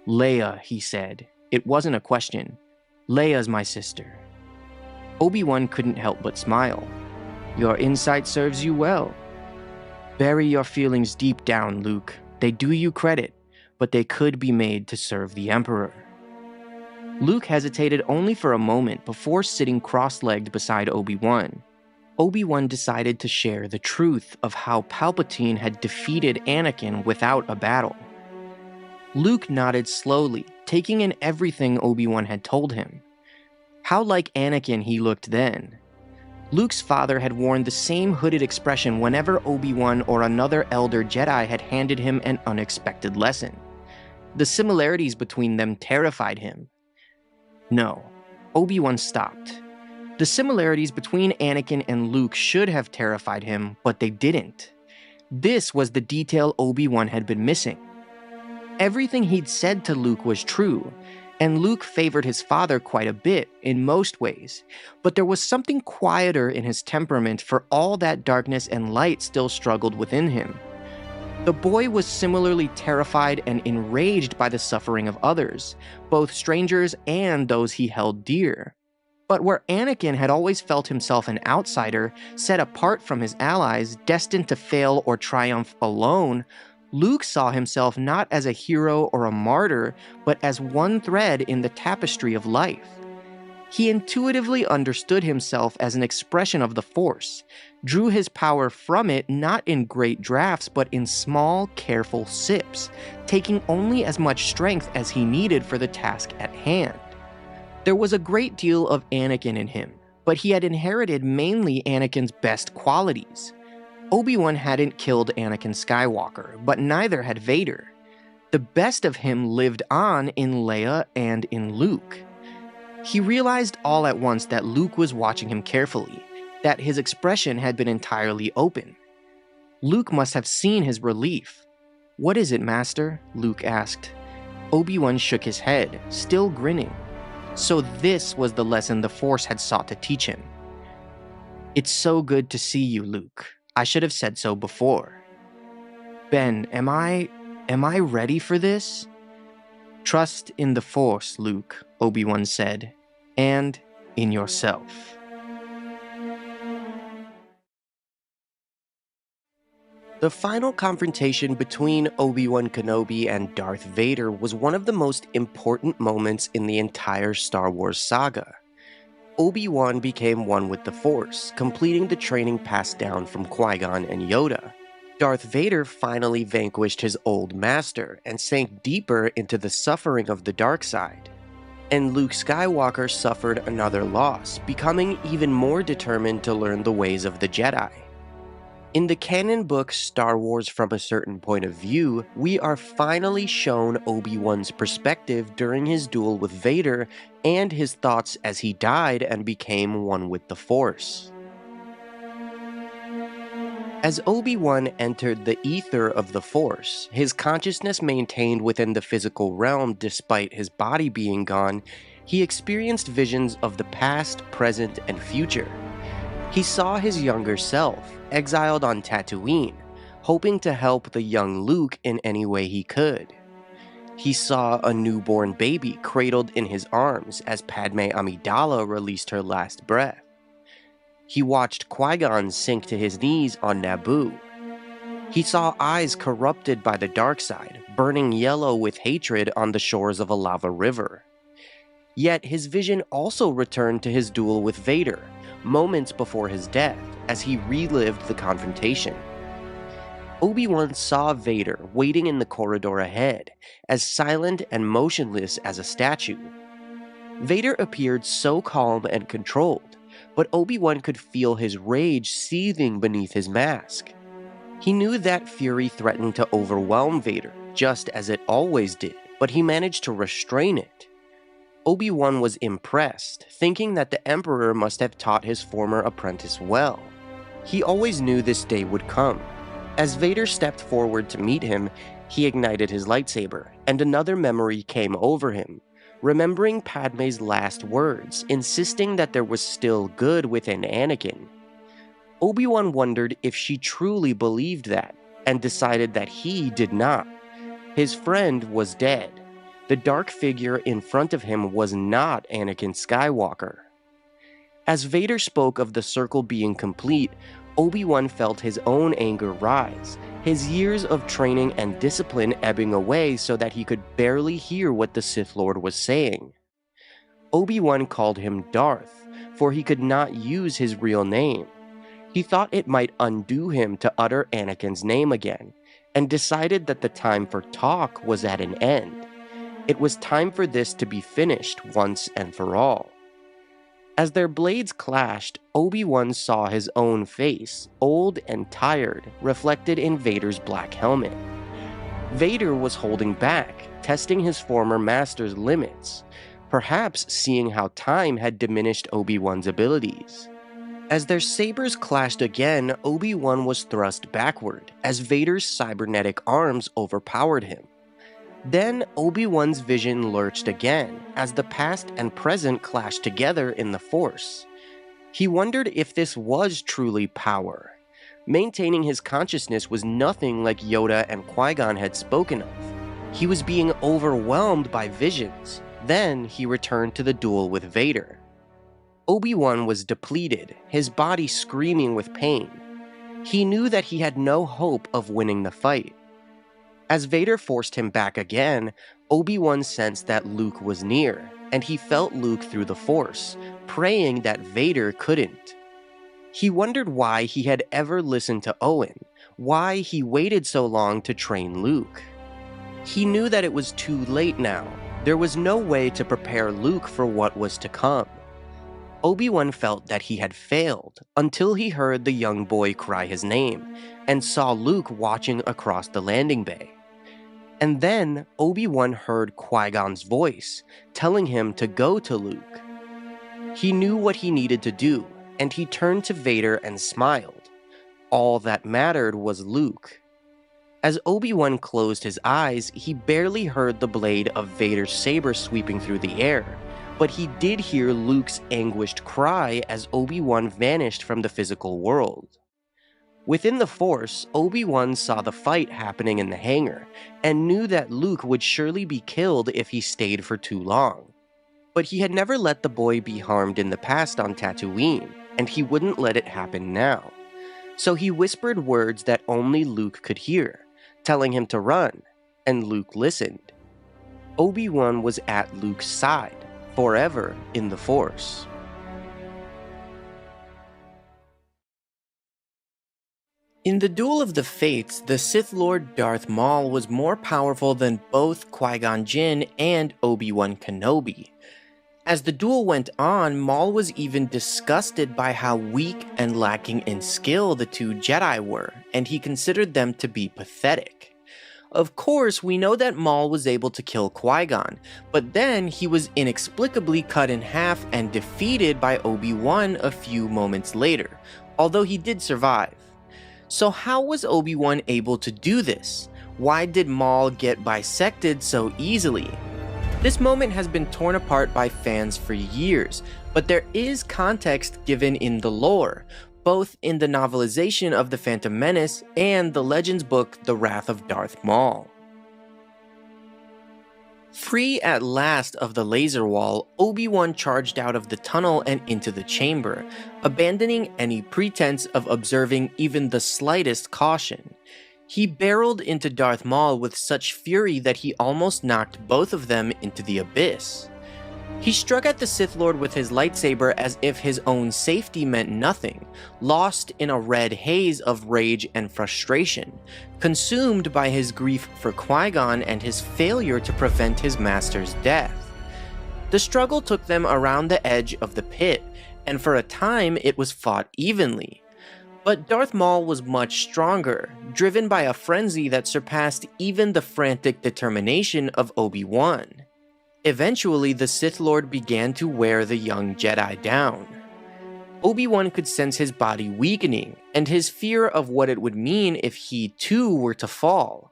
"Leia," he said. It wasn't a question. "Leia's my sister." Obi-Wan couldn't help but smile. "Your insight serves you well. Bury your feelings deep down, Luke. They do you credit, but they could be made to serve the Emperor." Luke hesitated only for a moment before sitting cross-legged beside Obi-Wan. Obi-Wan decided to share the truth of how Palpatine had defeated Anakin without a battle. Luke nodded slowly, taking in everything Obi-Wan had told him. How like Anakin he looked then. Luke's father had worn the same hooded expression whenever Obi-Wan or another elder Jedi had handed him an unexpected lesson. The similarities between them terrified him. No, Obi-Wan stopped. The similarities between Anakin and Luke should have terrified him, but they didn't. This was the detail Obi-Wan had been missing. Everything he'd said to Luke was true, and Luke favored his father quite a bit in most ways, but there was something quieter in his temperament for all that darkness and light still struggled within him. The boy was similarly terrified and enraged by the suffering of others, both strangers and those he held dear. But where Anakin had always felt himself an outsider, set apart from his allies, destined to fail or triumph alone, Luke saw himself not as a hero or a martyr, but as one thread in the tapestry of life. He intuitively understood himself as an expression of the Force, drew his power from it not in great drafts but in small, careful sips, taking only as much strength as he needed for the task at hand. There was a great deal of Anakin in him, but he had inherited mainly Anakin's best qualities. Obi-Wan hadn't killed Anakin Skywalker, but neither had Vader. The best of him lived on in Leia and in Luke. He realized all at once that Luke was watching him carefully, that his expression had been entirely open. Luke must have seen his relief. "What is it, Master?" Luke asked. Obi-Wan shook his head, still grinning. So this was the lesson the Force had sought to teach him. "It's so good to see you, Luke. I should have said so before." "Ben, am I ready for this?" "Trust in the Force, Luke," Obi-Wan said, "and in yourself." The final confrontation between Obi-Wan Kenobi and Darth Vader was one of the most important moments in the entire Star Wars saga. Obi-Wan became one with the Force, completing the training passed down from Qui-Gon and Yoda. Darth Vader finally vanquished his old master and sank deeper into the suffering of the dark side. And Luke Skywalker suffered another loss, becoming even more determined to learn the ways of the Jedi. In the canon book Star Wars from a Certain Point of View, we are finally shown Obi-Wan's perspective during his duel with Vader and his thoughts as he died and became one with the Force. As Obi-Wan entered the ether of the Force, his consciousness maintained within the physical realm despite his body being gone, he experienced visions of the past, present, and future. He saw his younger self, exiled on Tatooine, hoping to help the young Luke in any way he could. He saw a newborn baby cradled in his arms as Padme Amidala released her last breath. He watched Qui-Gon sink to his knees on Naboo. He saw eyes corrupted by the dark side, burning yellow with hatred on the shores of a lava river. Yet his vision also returned to his duel with Vader, moments before his death, as he relived the confrontation. Obi-Wan saw Vader waiting in the corridor ahead, as silent and motionless as a statue. Vader appeared so calm and controlled, but Obi-Wan could feel his rage seething beneath his mask. He knew that fury threatened to overwhelm Vader, just as it always did, but he managed to restrain it. Obi-Wan was impressed, thinking that the Emperor must have taught his former apprentice well. He always knew this day would come. As Vader stepped forward to meet him, he ignited his lightsaber, and another memory came over him, remembering Padme's last words, insisting that there was still good within Anakin. Obi-Wan wondered if she truly believed that, and decided that he did not. His friend was dead. The dark figure in front of him was not Anakin Skywalker. As Vader spoke of the circle being complete, Obi-Wan felt his own anger rise, his years of training and discipline ebbing away so that he could barely hear what the Sith Lord was saying. Obi-Wan called him Darth, for he could not use his real name. He thought it might undo him to utter Anakin's name again, and decided that the time for talk was at an end. It was time for this to be finished once and for all. As their blades clashed, Obi-Wan saw his own face, old and tired, reflected in Vader's black helmet. Vader was holding back, testing his former master's limits, perhaps seeing how time had diminished Obi-Wan's abilities. As their sabers clashed again, Obi-Wan was thrust backward, as Vader's cybernetic arms overpowered him. Then Obi-Wan's vision lurched again, as the past and present clashed together in the Force. He wondered if this was truly power. Maintaining his consciousness was nothing like Yoda and Qui-Gon had spoken of. He was being overwhelmed by visions. Then he returned to the duel with Vader. Obi-Wan was depleted, his body screaming with pain. He knew that he had no hope of winning the fight. As Vader forced him back again, Obi-Wan sensed that Luke was near, and he felt Luke through the Force, praying that Vader couldn't. He wondered why he had ever listened to Owen, why he waited so long to train Luke. He knew that it was too late now. There was no way to prepare Luke for what was to come. Obi-Wan felt that he had failed until he heard the young boy cry his name and saw Luke watching across the landing bay. And then Obi-Wan heard Qui-Gon's voice, telling him to go to Luke. He knew what he needed to do, and he turned to Vader and smiled. All that mattered was Luke. As Obi-Wan closed his eyes, he barely heard the blade of Vader's saber sweeping through the air, but he did hear Luke's anguished cry as Obi-Wan vanished from the physical world. Within the Force, Obi-Wan saw the fight happening in the hangar, and knew that Luke would surely be killed if he stayed for too long. But he had never let the boy be harmed in the past on Tatooine, and he wouldn't let it happen now. So he whispered words that only Luke could hear, telling him to run, and Luke listened. Obi-Wan was at Luke's side, forever in the Force. In the Duel of the Fates, the Sith Lord Darth Maul was more powerful than both Qui-Gon Jinn and Obi-Wan Kenobi. As the duel went on, Maul was even disgusted by how weak and lacking in skill the two Jedi were, and he considered them to be pathetic. Of course, we know that Maul was able to kill Qui-Gon, but then he was inexplicably cut in half and defeated by Obi-Wan a few moments later, although he did survive. So how was Obi-Wan able to do this? Why did Maul get bisected so easily? This moment has been torn apart by fans for years, but there is context given in the lore, both in the novelization of The Phantom Menace and the Legends book The Wrath of Darth Maul. Free at last of the laser wall, Obi-Wan charged out of the tunnel and into the chamber, abandoning any pretense of observing even the slightest caution. He barreled into Darth Maul with such fury that he almost knocked both of them into the abyss. He struck at the Sith Lord with his lightsaber as if his own safety meant nothing, lost in a red haze of rage and frustration, consumed by his grief for Qui-Gon and his failure to prevent his master's death. The struggle took them around the edge of the pit, and for a time it was fought evenly. But Darth Maul was much stronger, driven by a frenzy that surpassed even the frantic determination of Obi-Wan. Eventually, the Sith Lord began to wear the young Jedi down. Obi-Wan could sense his body weakening, and his fear of what it would mean if he too were to fall.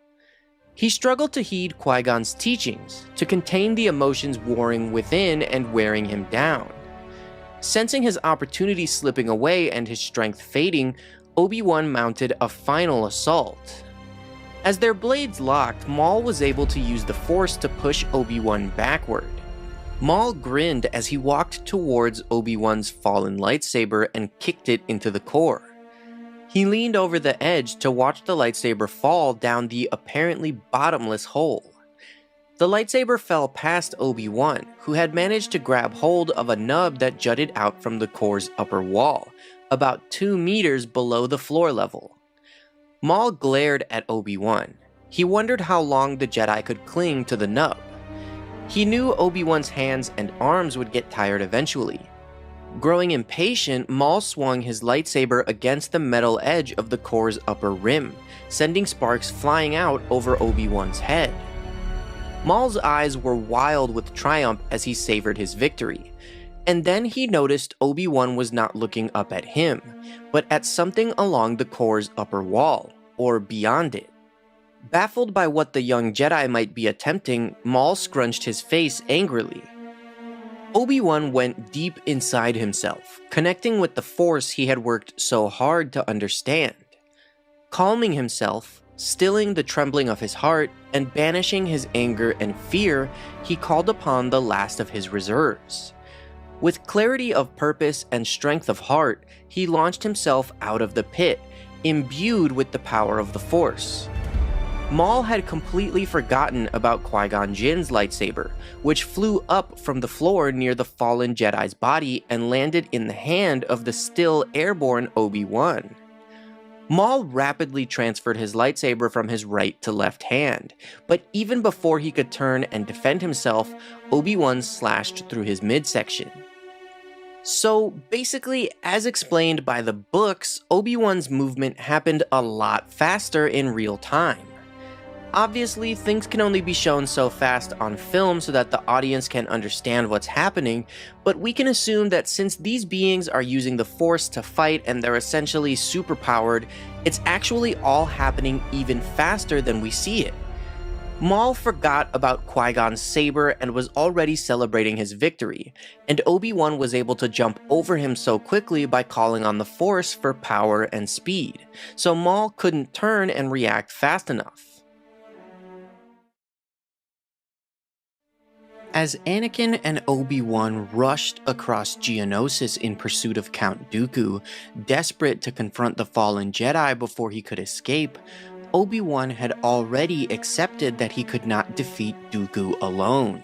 He struggled to heed Qui-Gon's teachings, to contain the emotions warring within and wearing him down. Sensing his opportunity slipping away and his strength fading, Obi-Wan mounted a final assault. As their blades locked, Maul was able to use the Force to push Obi-Wan backward. Maul grinned as he walked towards Obi-Wan's fallen lightsaber and kicked it into the core. He leaned over the edge to watch the lightsaber fall down the apparently bottomless hole. The lightsaber fell past Obi-Wan, who had managed to grab hold of a nub that jutted out from the core's upper wall, about 2 meters below the floor level. Maul glared at Obi-Wan. He wondered how long the Jedi could cling to the nub. He knew Obi-Wan's hands and arms would get tired eventually. Growing impatient, Maul swung his lightsaber against the metal edge of the core's upper rim, sending sparks flying out over Obi-Wan's head. Maul's eyes were wild with triumph as he savored his victory, and then he noticed Obi-Wan was not looking up at him, but at something along the core's upper wall, or beyond it. Baffled by what the young Jedi might be attempting, Maul scrunched his face angrily. Obi-Wan went deep inside himself, connecting with the Force he had worked so hard to understand. Calming himself, stilling the trembling of his heart, and banishing his anger and fear, he called upon the last of his reserves. With clarity of purpose and strength of heart, he launched himself out of the pit, imbued with the power of the Force. Maul had completely forgotten about Qui-Gon Jinn's lightsaber, which flew up from the floor near the fallen Jedi's body and landed in the hand of the still airborne Obi-Wan. Maul rapidly transferred his lightsaber from his right to left hand, but even before he could turn and defend himself, Obi-Wan slashed through his midsection. So basically, as explained by the books, Obi-Wan's movement happened a lot faster in real time. Obviously, things can only be shown so fast on film so that the audience can understand what's happening, but we can assume that since these beings are using the Force to fight and they're essentially superpowered, it's actually all happening even faster than we see it. Maul forgot about Qui-Gon's saber and was already celebrating his victory, and Obi-Wan was able to jump over him so quickly by calling on the Force for power and speed, so Maul couldn't turn and react fast enough. As Anakin and Obi-Wan rushed across Geonosis in pursuit of Count Dooku, desperate to confront the fallen Jedi before he could escape, Obi-Wan had already accepted that he could not defeat Dooku alone.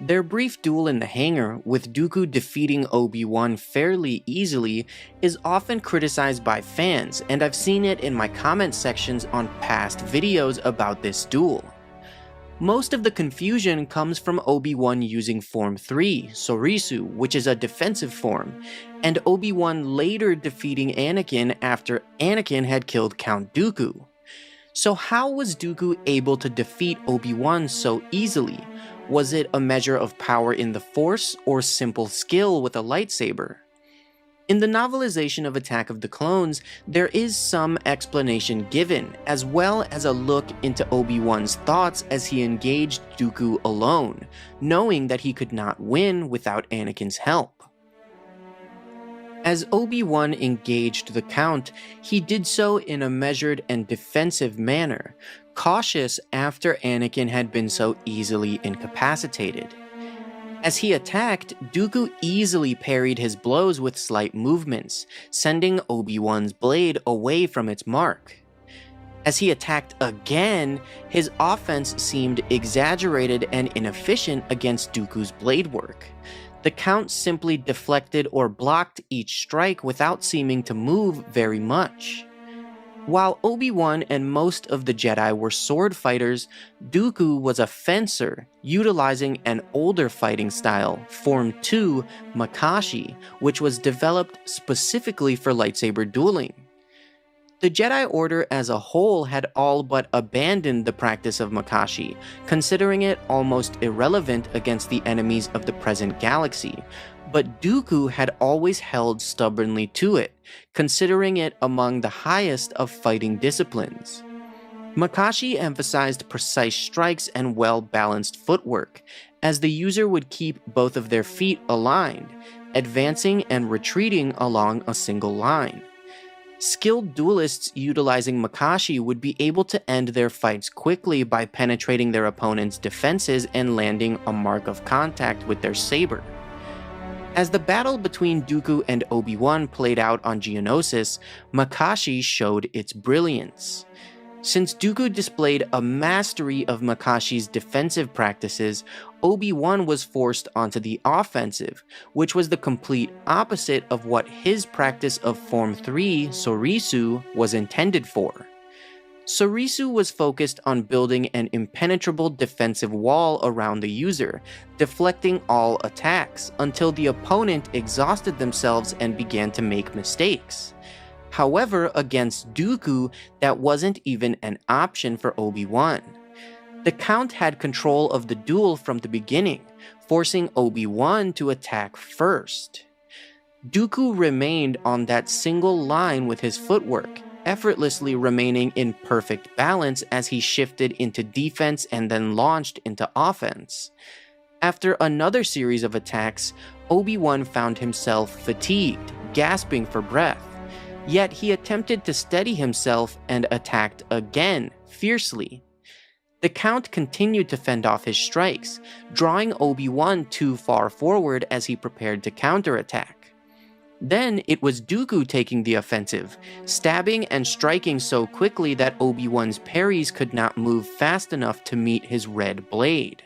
Their brief duel in the hangar, with Dooku defeating Obi-Wan fairly easily, is often criticized by fans, and I've seen it in my comment sections on past videos about this duel. Most of the confusion comes from Obi-Wan using Form 3, Sorisu, which is a defensive form, and Obi-Wan later defeating Anakin after Anakin had killed Count Dooku. So how was Dooku able to defeat Obi-Wan so easily? Was it a measure of power in the Force or simple skill with a lightsaber? In the novelization of Attack of the Clones, there is some explanation given, as well as a look into Obi-Wan's thoughts as he engaged Dooku alone, knowing that he could not win without Anakin's help. As Obi-Wan engaged the Count, he did so in a measured and defensive manner, cautious after Anakin had been so easily incapacitated. As he attacked, Dooku easily parried his blows with slight movements, sending Obi-Wan's blade away from its mark. As he attacked again, his offense seemed exaggerated and inefficient against Dooku's blade work. The Count simply deflected or blocked each strike without seeming to move very much. While Obi-Wan and most of the Jedi were sword fighters, Dooku was a fencer, utilizing an older fighting style, Form 2 Makashi, which was developed specifically for lightsaber dueling. The Jedi Order as a whole had all but abandoned the practice of Makashi, considering it almost irrelevant against the enemies of the present galaxy, but Dooku had always held stubbornly to it, considering it among the highest of fighting disciplines. Makashi emphasized precise strikes and well-balanced footwork, as the user would keep both of their feet aligned, advancing and retreating along a single line. Skilled duelists utilizing Makashi would be able to end their fights quickly by penetrating their opponent's defenses and landing a mark of contact with their saber. As the battle between Dooku and Obi-Wan played out on Geonosis, Makashi showed its brilliance. Since Dooku displayed a mastery of Makashi's defensive practices, Obi-Wan was forced onto the offensive, which was the complete opposite of what his practice of Form 3, Sorisu, was intended for. Sorisu was focused on building an impenetrable defensive wall around the user, deflecting all attacks until the opponent exhausted themselves and began to make mistakes. However, against Dooku, that wasn't even an option for Obi-Wan. The Count had control of the duel from the beginning, forcing Obi-Wan to attack first. Dooku remained on that single line with his footwork, effortlessly remaining in perfect balance as he shifted into defense and then launched into offense. After another series of attacks, Obi-Wan found himself fatigued, gasping for breath. Yet he attempted to steady himself and attacked again, fiercely. The Count continued to fend off his strikes, drawing Obi-Wan too far forward as he prepared to counterattack. Then it was Dooku taking the offensive, stabbing and striking so quickly that Obi-Wan's parries could not move fast enough to meet his red blade.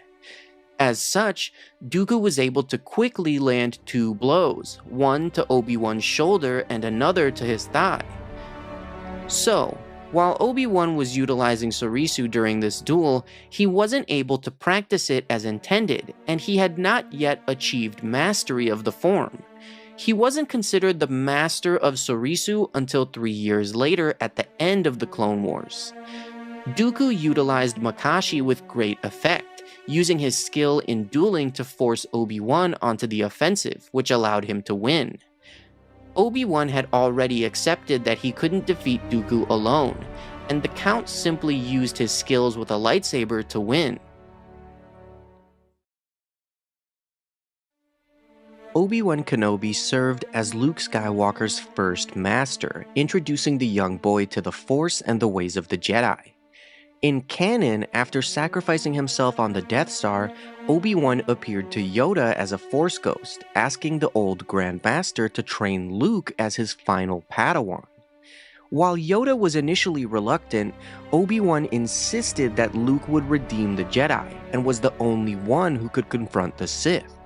As such, Dooku was able to quickly land two blows, one to Obi-Wan's shoulder and another to his thigh. So, while Obi-Wan was utilizing Sorisu during this duel, he wasn't able to practice it as intended, and he had not yet achieved mastery of the form. He wasn't considered the master of Sorisu until 3 years later at the end of the Clone Wars. Dooku utilized Makashi with great effect, using his skill in dueling to force Obi-Wan onto the offensive, which allowed him to win. Obi-Wan had already accepted that he couldn't defeat Dooku alone, and the Count simply used his skills with a lightsaber to win. Obi-Wan Kenobi served as Luke Skywalker's first master, introducing the young boy to the Force and the ways of the Jedi. In canon, after sacrificing himself on the Death Star, Obi-Wan appeared to Yoda as a Force ghost, asking the old Grand Master to train Luke as his final Padawan. While Yoda was initially reluctant, Obi-Wan insisted that Luke would redeem the Jedi, and was the only one who could confront the Sith.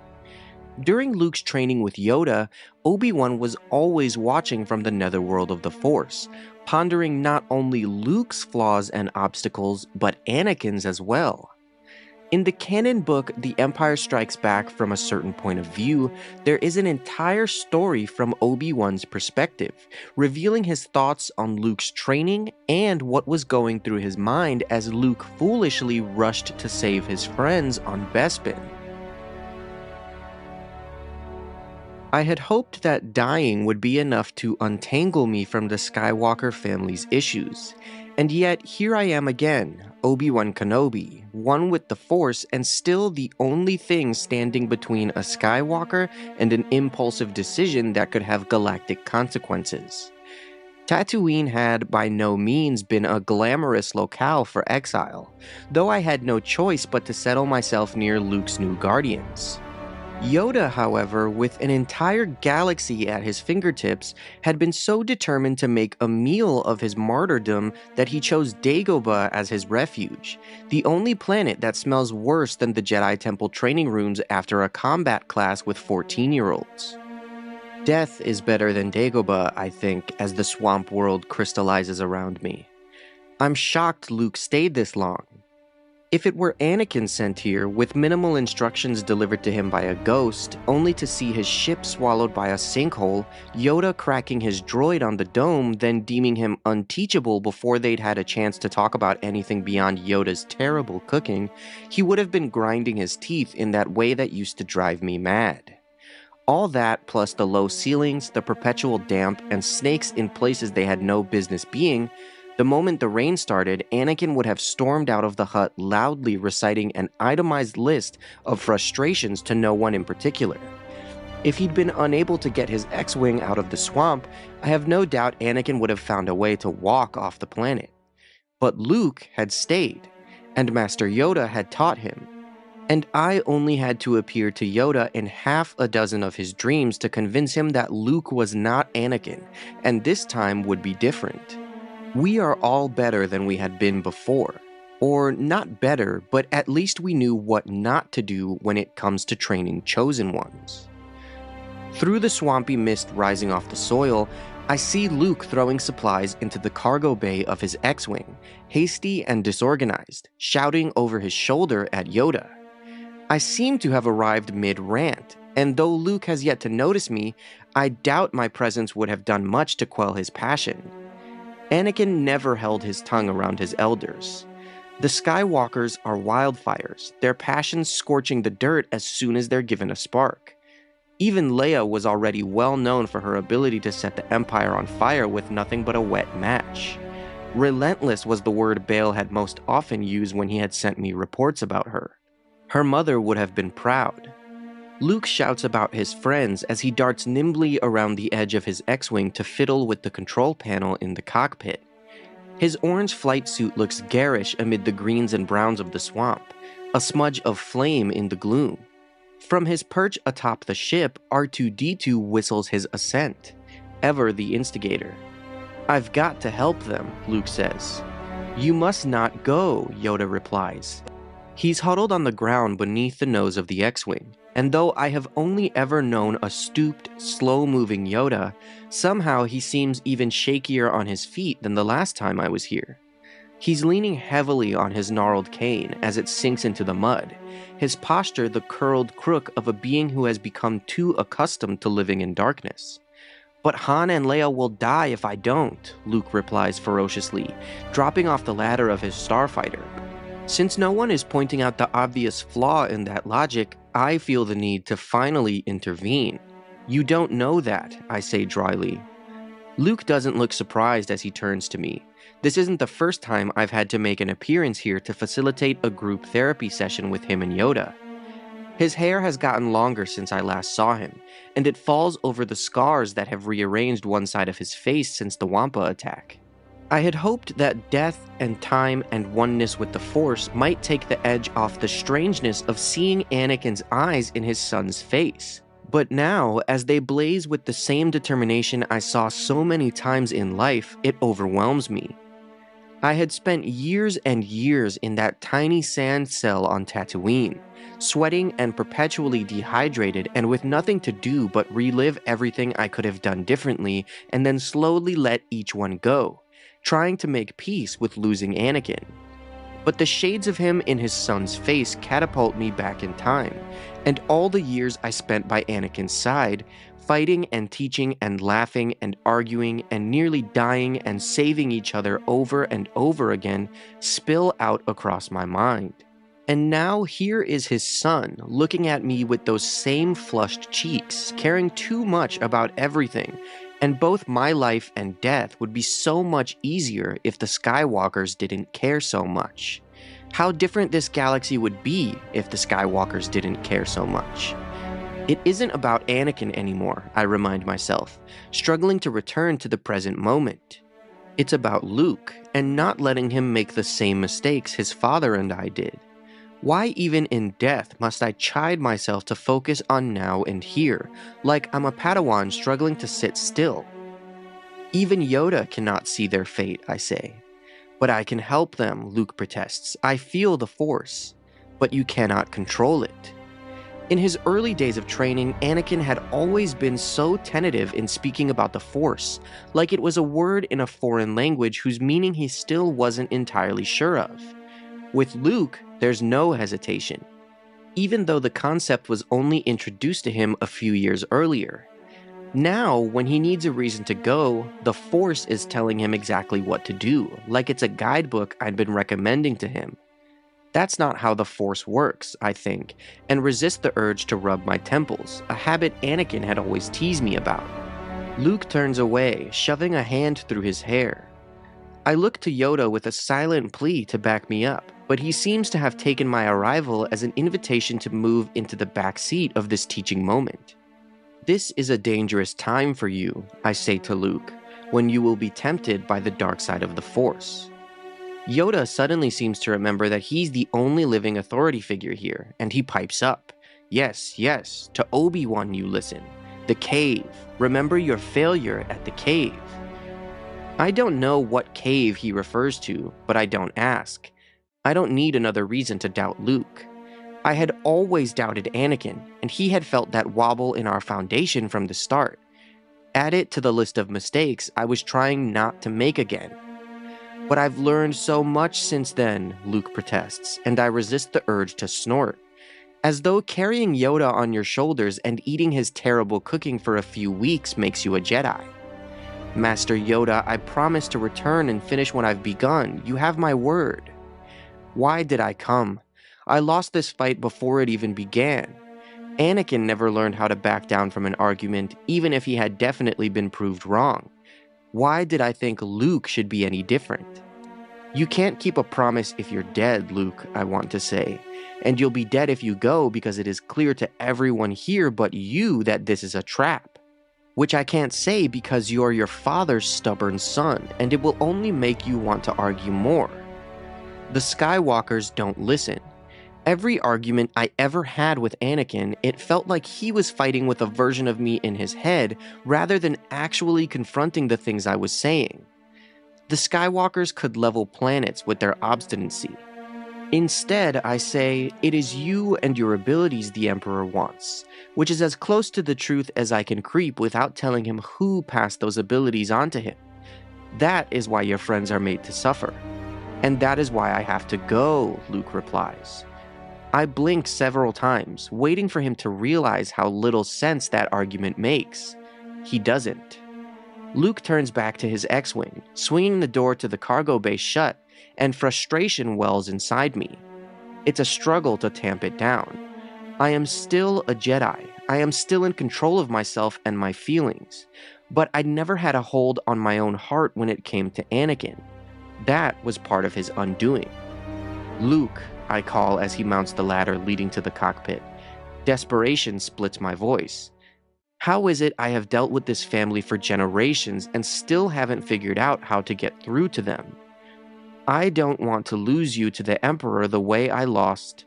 During Luke's training with Yoda, Obi-Wan was always watching from the netherworld of the Force, pondering not only Luke's flaws and obstacles, but Anakin's as well. In the canon book The Empire Strikes Back from a Certain Point of View, there is an entire story from Obi-Wan's perspective, revealing his thoughts on Luke's training and what was going through his mind as Luke foolishly rushed to save his friends on Bespin. I had hoped that dying would be enough to untangle me from the Skywalker family's issues, and yet here I am again, Obi-Wan Kenobi, one with the Force and still the only thing standing between a Skywalker and an impulsive decision that could have galactic consequences. Tatooine had by no means been a glamorous locale for exile, though I had no choice but to settle myself near Luke's new guardians. Yoda, however, with an entire galaxy at his fingertips, had been so determined to make a meal of his martyrdom that he chose Dagobah as his refuge, the only planet that smells worse than the Jedi Temple training rooms after a combat class with 14-year-olds. Death is better than Dagobah, I think, as the swamp world crystallizes around me. I'm shocked Luke stayed this long. If it were Anakin sent here, with minimal instructions delivered to him by a ghost, only to see his ship swallowed by a sinkhole, Yoda cracking his droid on the dome, then deeming him unteachable before they'd had a chance to talk about anything beyond Yoda's terrible cooking, he would have been grinding his teeth in that way that used to drive me mad. All that, plus the low ceilings, the perpetual damp, and snakes in places they had no business being. The moment the rain started, Anakin would have stormed out of the hut loudly reciting an itemized list of frustrations to no one in particular. If he'd been unable to get his X-Wing out of the swamp, I have no doubt Anakin would have found a way to walk off the planet. But Luke had stayed, and Master Yoda had taught him. And I only had to appear to Yoda in half a dozen of his dreams to convince him that Luke was not Anakin, and this time would be different. We are all better than we had been before. Or not better, but at least we knew what not to do when it comes to training chosen ones. Through the swampy mist rising off the soil, I see Luke throwing supplies into the cargo bay of his X-Wing, hasty and disorganized, shouting over his shoulder at Yoda. I seem to have arrived mid-rant, and though Luke has yet to notice me, I doubt my presence would have done much to quell his passion. Anakin never held his tongue around his elders. The Skywalkers are wildfires, their passions scorching the dirt as soon as they're given a spark. Even Leia was already well known for her ability to set the Empire on fire with nothing but a wet match. Relentless was the word Bail had most often used when he had sent me reports about her. Her mother would have been proud. Luke shouts about his friends as he darts nimbly around the edge of his X-Wing to fiddle with the control panel in the cockpit. His orange flight suit looks garish amid the greens and browns of the swamp, a smudge of flame in the gloom. From his perch atop the ship, R2-D2 whistles his ascent, ever the instigator. "I've got to help them," Luke says. "You must not go," Yoda replies. He's huddled on the ground beneath the nose of the X-Wing, and though I have only ever known a stooped, slow-moving Yoda, somehow he seems even shakier on his feet than the last time I was here. He's leaning heavily on his gnarled cane as it sinks into the mud, his posture the curled crook of a being who has become too accustomed to living in darkness. "But Han and Leia will die if I don't," Luke replies ferociously, dropping off the ladder of his starfighter. Since no one is pointing out the obvious flaw in that logic, I feel the need to finally intervene. "You don't know that," I say dryly. Luke doesn't look surprised as he turns to me. This isn't the first time I've had to make an appearance here to facilitate a group therapy session with him and Yoda. His hair has gotten longer since I last saw him, and it falls over the scars that have rearranged one side of his face since the Wampa attack. I had hoped that death and time and oneness with the Force might take the edge off the strangeness of seeing Anakin's eyes in his son's face. But now, as they blaze with the same determination I saw so many times in life, it overwhelms me. I had spent years and years in that tiny sand cell on Tatooine, sweating and perpetually dehydrated and with nothing to do but relive everything I could have done differently and then slowly let each one go, trying to make peace with losing Anakin. But the shades of him in his son's face catapult me back in time, and all the years I spent by Anakin's side, fighting and teaching and laughing and arguing and nearly dying and saving each other over and over again, spill out across my mind. And now here is his son, looking at me with those same flushed cheeks, caring too much about everything, and both my life and death would be so much easier if the Skywalkers didn't care so much. How different this galaxy would be if the Skywalkers didn't care so much. It isn't about Anakin anymore, I remind myself, struggling to return to the present moment. It's about Luke, and not letting him make the same mistakes his father and I did. Why even in death must I chide myself to focus on now and here, like I'm a Padawan struggling to sit still? Even Yoda cannot see their fate, I say. But I can help them, Luke protests. I feel the Force. But you cannot control it. In his early days of training, Anakin had always been so tentative in speaking about the Force, like it was a word in a foreign language whose meaning he still wasn't entirely sure of. With Luke, there's no hesitation, even though the concept was only introduced to him a few years earlier. Now, when he needs a reason to go, the Force is telling him exactly what to do, like it's a guidebook I'd been recommending to him. That's not how the Force works, I think, and resist the urge to rub my temples, a habit Anakin had always teased me about. Luke turns away, shoving a hand through his hair. I look to Yoda with a silent plea to back me up, but he seems to have taken my arrival as an invitation to move into the back seat of this teaching moment. This is a dangerous time for you, I say to Luke, when you will be tempted by the dark side of the Force. Yoda suddenly seems to remember that he's the only living authority figure here, and he pipes up. Yes, yes, to Obi-Wan you listen. The cave. Remember your failure at the cave. I don't know what cave he refers to, but I don't ask. I don't need another reason to doubt Luke. I had always doubted Anakin, and he had felt that wobble in our foundation from the start. Add it to the list of mistakes I was trying not to make again. But I've learned so much since then, Luke protests, and I resist the urge to snort. As though carrying Yoda on your shoulders and eating his terrible cooking for a few weeks makes you a Jedi. Master Yoda, I promise to return and finish what I've begun. You have my word. Why did I come? I lost this fight before it even began. Anakin never learned how to back down from an argument, even if he had definitely been proved wrong. Why did I think Luke should be any different? You can't keep a promise if you're dead, Luke, I want to say. And you'll be dead if you go because it is clear to everyone here but you that this is a trap. Which I can't say because you're your father's stubborn son, and it will only make you want to argue more. The Skywalkers don't listen. Every argument I ever had with Anakin, it felt like he was fighting with a version of me in his head rather than actually confronting the things I was saying. The Skywalkers could level planets with their obstinacy. Instead, I say, it is you and your abilities the Emperor wants, which is as close to the truth as I can creep without telling him who passed those abilities onto him. That is why your friends are made to suffer. And that is why I have to go, Luke replies. I blink several times, waiting for him to realize how little sense that argument makes. He doesn't. Luke turns back to his X-Wing, swinging the door to the cargo bay shut, and frustration wells inside me. It's a struggle to tamp it down. I am still a Jedi. I am still in control of myself and my feelings, but I never had a hold on my own heart when it came to Anakin. That was part of his undoing. Luke, I call as he mounts the ladder leading to the cockpit. Desperation splits my voice. How is it I have dealt with this family for generations and still haven't figured out how to get through to them? I don't want to lose you to the Emperor the way I lost.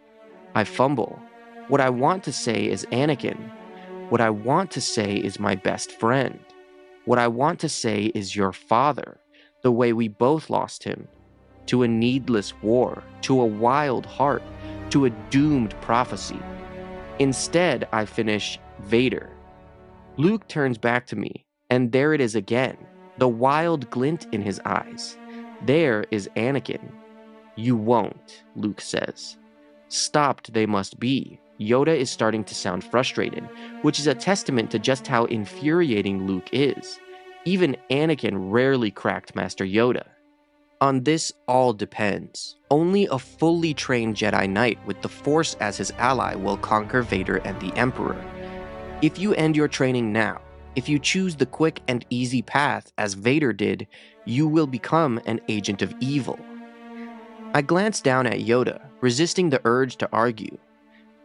I fumble. What I want to say is Anakin. What I want to say is my best friend. What I want to say is your father, the way we both lost him. To a needless war, to a wild heart, to a doomed prophecy. Instead, I finish Vader. Luke turns back to me, and there it is again, the wild glint in his eyes. There is Anakin. You won't, Luke says. Stopped they must be. Yoda is starting to sound frustrated, which is a testament to just how infuriating Luke is. Even Anakin rarely cracked Master Yoda. On this all depends. Only a fully trained Jedi Knight with the Force as his ally will conquer Vader and the Emperor. If you end your training now, if you choose the quick and easy path as Vader did, you will become an agent of evil. I glance down at Yoda, resisting the urge to argue.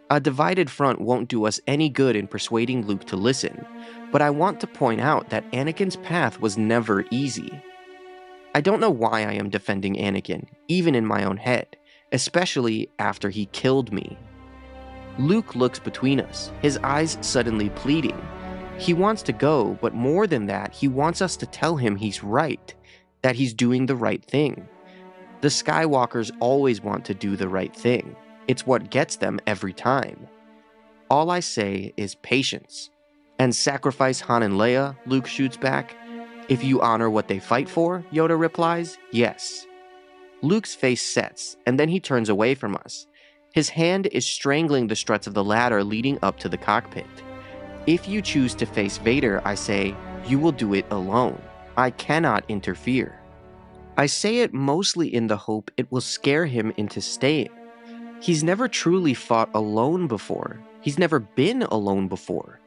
A divided front won't do us any good in persuading Luke to listen, but I want to point out that Anakin's path was never easy. I don't know why I am defending Anakin, even in my own head, especially after he killed me. Luke looks between us, his eyes suddenly pleading. He wants to go, but more than that, he wants us to tell him he's right, that he's doing the right thing. The Skywalkers always want to do the right thing. It's what gets them every time. All I say is patience. And sacrifice Han and Leia, Luke shoots back. If you honor what they fight for, Yoda replies, yes. Luke's face sets, and then he turns away from us. His hand is strangling the struts of the ladder leading up to the cockpit. If you choose to face Vader, I say, you will do it alone. I cannot interfere. I say it mostly in the hope it will scare him into staying. He's never truly fought alone before. He's never been alone before.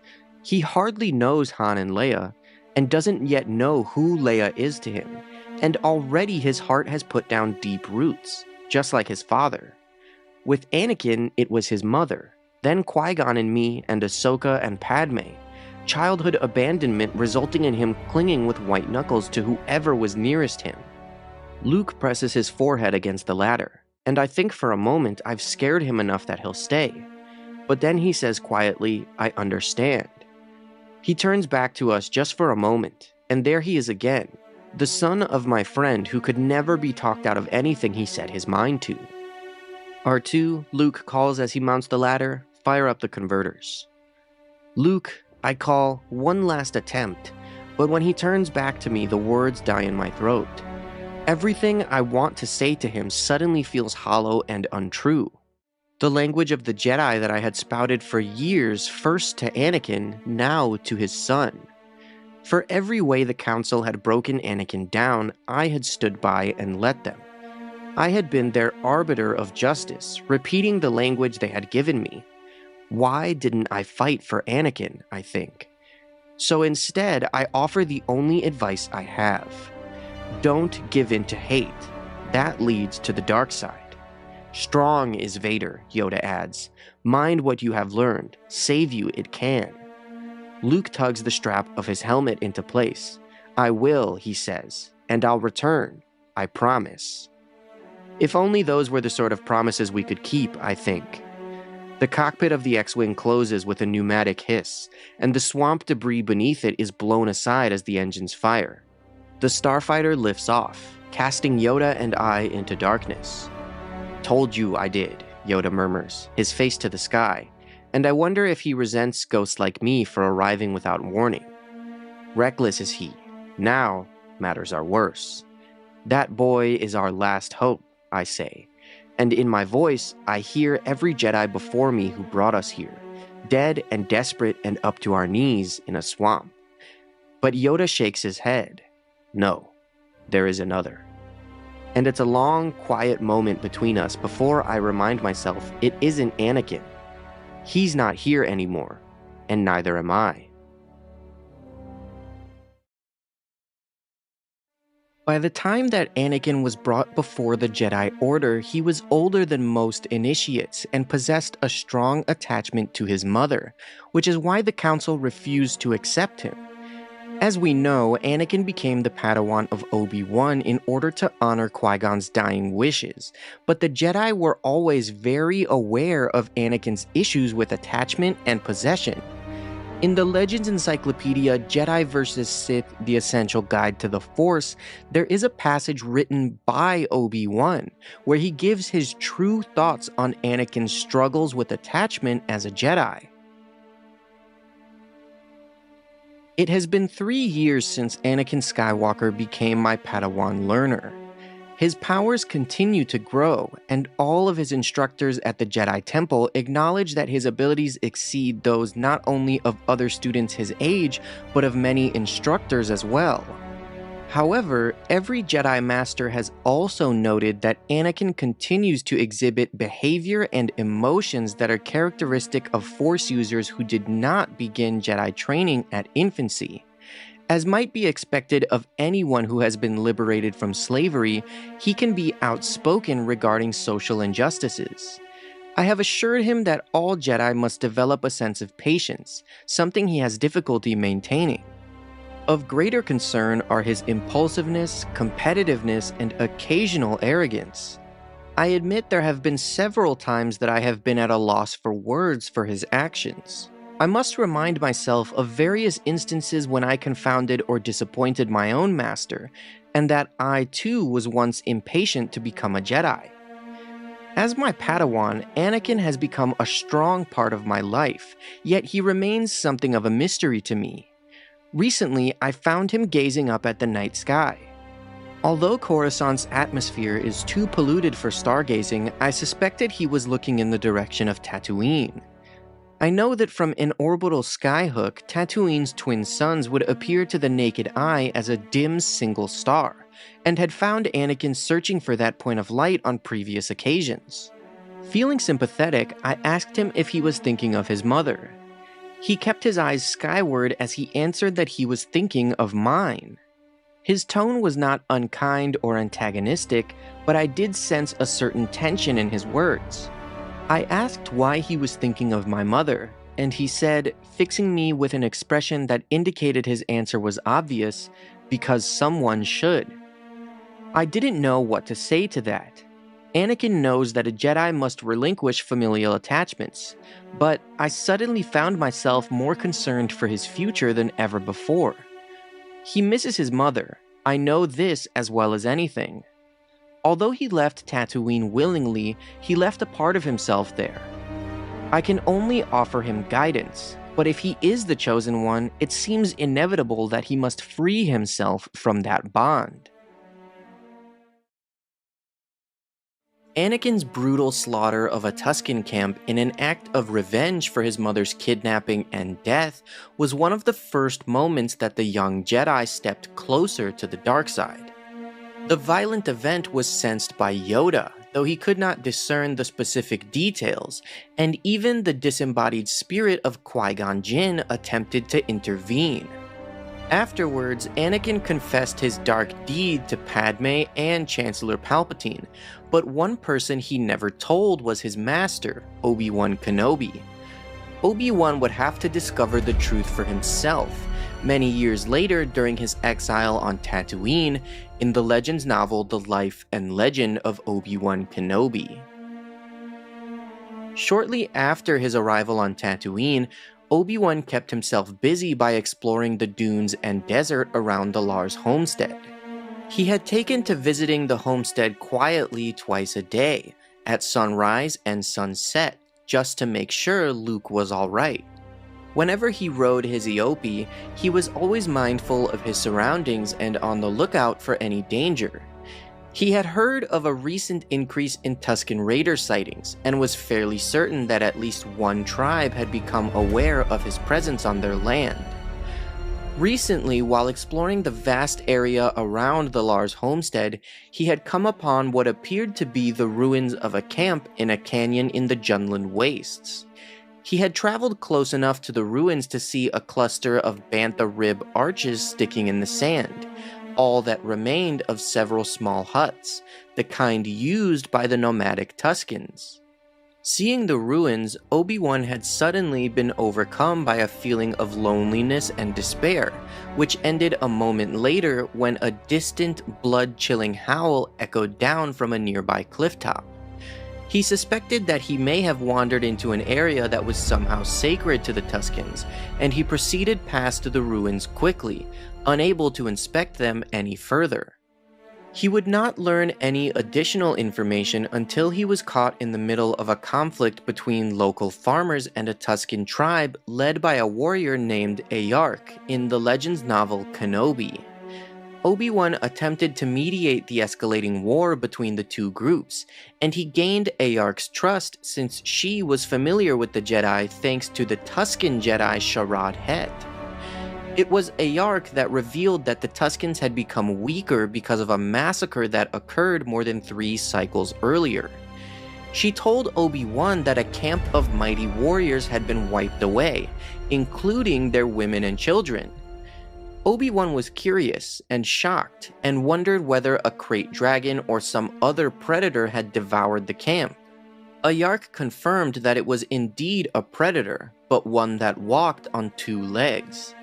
He hardly knows Han and Leia, and doesn't yet know who Leia is to him, and already his heart has put down deep roots, just like his father. With Anakin, it was his mother, then Qui-Gon and me, and Ahsoka and Padme. Childhood abandonment resulting in him clinging with white knuckles to whoever was nearest him. Luke presses his forehead against the ladder, and I think for a moment I've scared him enough that he'll stay. But then he says quietly, I understand. He turns back to us just for a moment, and there he is again, the son of my friend who could never be talked out of anything he set his mind to. R2, Luke calls as he mounts the ladder, fire up the converters. Luke, I call, one last attempt, but when he turns back to me, the words die in my throat. Everything I want to say to him suddenly feels hollow and untrue. The language of the Jedi that I had spouted for years, first to Anakin, now to his son. For every way the Council had broken Anakin down, I had stood by and let them. I had been their arbiter of justice, repeating the language they had given me. Why didn't I fight for Anakin, I think? So instead, I offer the only advice I have. Don't give in to hate. That leads to the dark side. Strong is Vader, Yoda adds. Mind what you have learned. Save you it can. Luke tugs the strap of his helmet into place. I will, he says, and I'll return. I promise. If only those were the sort of promises we could keep, I think. The cockpit of the X-Wing closes with a pneumatic hiss, and the swamp debris beneath it is blown aside as the engines fire. The starfighter lifts off, casting Yoda and I into darkness. Told you I did, Yoda murmurs, his face to the sky, and I wonder if he resents ghosts like me for arriving without warning. Reckless is he. Now, matters are worse. That boy is our last hope, I say, and in my voice, I hear every Jedi before me who brought us here, dead and desperate and up to our knees in a swamp. But Yoda shakes his head. No, there is another. And it's a long, quiet moment between us before I remind myself it isn't Anakin. He's not here anymore, and neither am I. By the time that Anakin was brought before the Jedi Order, he was older than most initiates and possessed a strong attachment to his mother, which is why the Council refused to accept him. As we know, Anakin became the Padawan of OBI-WAN in order to honor Qui-Gon's dying wishes, but the Jedi were always very aware of Anakin's issues with attachment and possession. In the Legends Encyclopedia, Jedi vs. Sith, The Essential Guide to the Force, there is a passage written by Obi-Wan, where he gives his true thoughts on Anakin's struggles with attachment as a Jedi. It has been 3 years since Anakin Skywalker became my Padawan learner. His powers continue to grow, and all of his instructors at the Jedi Temple acknowledge that his abilities exceed those not only of other students his age, but of many instructors as well. However, every Jedi Master has also noted that Anakin continues to exhibit behavior and emotions that are characteristic of Force users who did not begin Jedi training at infancy. As might be expected of anyone who has been liberated from slavery, he can be outspoken regarding social injustices. I have assured him that all Jedi must develop a sense of patience, something he has difficulty maintaining. Of greater concern are his impulsiveness, competitiveness, and occasional arrogance. I admit there have been several times that I have been at a loss for words for his actions. I must remind myself of various instances when I confounded or disappointed my own master, and that I too was once impatient to become a Jedi. As my Padawan, Anakin has become a strong part of my life, yet he remains something of a mystery to me. Recently, I found him gazing up at the night sky. Although Coruscant's atmosphere is too polluted for stargazing, I suspected he was looking in the direction of Tatooine. I know that from an orbital skyhook, Tatooine's twin suns would appear to the naked eye as a dim single star, and had found Anakin searching for that point of light on previous occasions. Feeling sympathetic, I asked him if he was thinking of his mother. He kept his eyes skyward as he answered that he was thinking of mine. His tone was not unkind or antagonistic, but I did sense a certain tension in his words. I asked why he was thinking of my mother, and he said, fixing me with an expression that indicated his answer was obvious, because someone should. I didn't know what to say to that. Anakin knows that a Jedi must relinquish familial attachments, but I suddenly found myself more concerned for his future than ever before. He misses his mother. I know this as well as anything. Although he left Tatooine willingly, he left a part of himself there. I can only offer him guidance, but if he is the chosen one, it seems inevitable that he must free himself from that bond. Anakin's brutal slaughter of a Tusken camp in an act of revenge for his mother's kidnapping and death was one of the first moments that the young Jedi stepped closer to the dark side. The violent event was sensed by Yoda, though he could not discern the specific details, and even the disembodied spirit of Qui-Gon Jinn attempted to intervene. Afterwards, Anakin confessed his dark deed to Padme and Chancellor Palpatine, but one person he never told was his master, Obi-Wan Kenobi. Obi-Wan would have to discover the truth for himself, many years later during his exile on Tatooine in the Legends novel The Life and Legend of Obi-Wan Kenobi. Shortly after his arrival on Tatooine, Obi-Wan kept himself busy by exploring the dunes and desert around the Lars homestead. He had taken to visiting the homestead quietly twice a day, at sunrise and sunset, just to make sure Luke was alright. Whenever he rode his Eopie, he was always mindful of his surroundings and on the lookout for any danger. He had heard of a recent increase in Tusken Raider sightings, and was fairly certain that at least one tribe had become aware of his presence on their land. Recently, while exploring the vast area around the Lars homestead, he had come upon what appeared to be the ruins of a camp in a canyon in the Junland Wastes. He had traveled close enough to the ruins to see a cluster of bantha rib arches sticking in the sand, all that remained of several small huts, the kind used by the nomadic Tuskens. Seeing the ruins, Obi-Wan had suddenly been overcome by a feeling of loneliness and despair, which ended a moment later when a distant, blood-chilling howl echoed down from a nearby clifftop. He suspected that he may have wandered into an area that was somehow sacred to the Tuskens, and he proceeded past the ruins quickly, unable to inspect them any further. He would not learn any additional information until he was caught in the middle of a conflict between local farmers and a Tusken tribe led by a warrior named Ayark in the Legends novel KENOBI. Obi-Wan attempted to mediate the escalating war between the two groups, and he gained Ayark's trust since she was familiar with the Jedi thanks to the Tusken Jedi Sharad Het. It was Ayark that revealed that the Tuskens had become weaker because of a massacre that occurred more than 3 cycles earlier. She told Obi-Wan that a camp of mighty warriors had been wiped away, including their women and children. Obi-Wan was curious and shocked, and wondered whether a krayt dragon or some other predator had devoured the camp. Ayark confirmed that it was indeed a predator, but one that walked on 2 legs.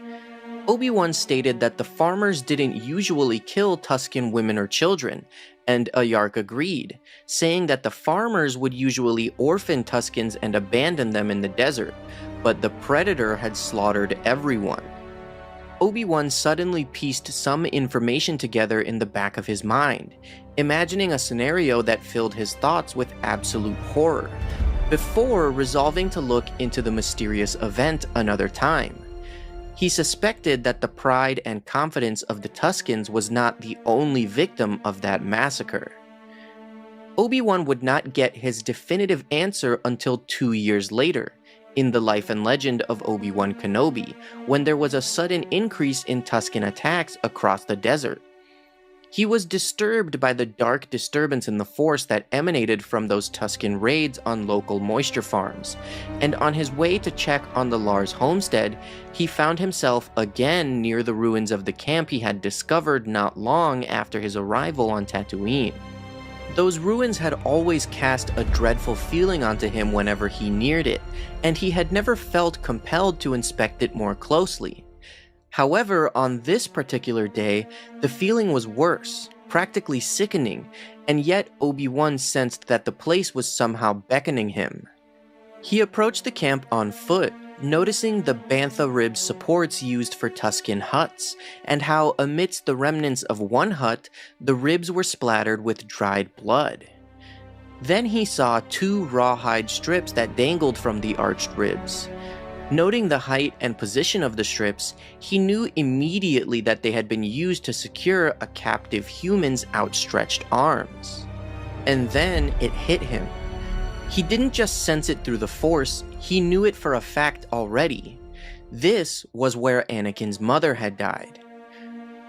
Obi-Wan stated that the farmers didn't usually kill Tusken women or children, and Ayark agreed, saying that the farmers would usually orphan Tuskens and abandon them in the desert, but the predator had slaughtered everyone. Obi-Wan suddenly pieced some information together in the back of his mind, imagining a scenario that filled his thoughts with absolute horror, before resolving to look into the mysterious event another time. He suspected that the pride and confidence of the Tuskens was not the only victim of that massacre. Obi-Wan would not get his definitive answer until 2 years later, in the life and legend of Obi-Wan Kenobi, when there was a sudden increase in Tusken attacks across the desert. He was disturbed by the dark disturbance in the Force that emanated from those Tusken raids on local moisture farms, and on his way to check on the Lars homestead, he found himself again near the ruins of the camp he had discovered not long after his arrival on Tatooine. Those ruins had always cast a dreadful feeling onto him whenever he neared it, and he had never felt compelled to inspect it more closely. However, on this particular day, the feeling was worse, practically sickening, and yet Obi-Wan sensed that the place was somehow beckoning him. He approached the camp on foot, noticing the bantha rib supports used for Tusken huts, and how amidst the remnants of one hut, the ribs were splattered with dried blood. Then he saw 2 rawhide strips that dangled from the arched ribs. Noting the height and position of the strips, he knew immediately that they had been used to secure a captive human's outstretched arms. And then it hit him. He didn't just sense it through the Force, he knew it for a fact already. This was where Anakin's mother had died.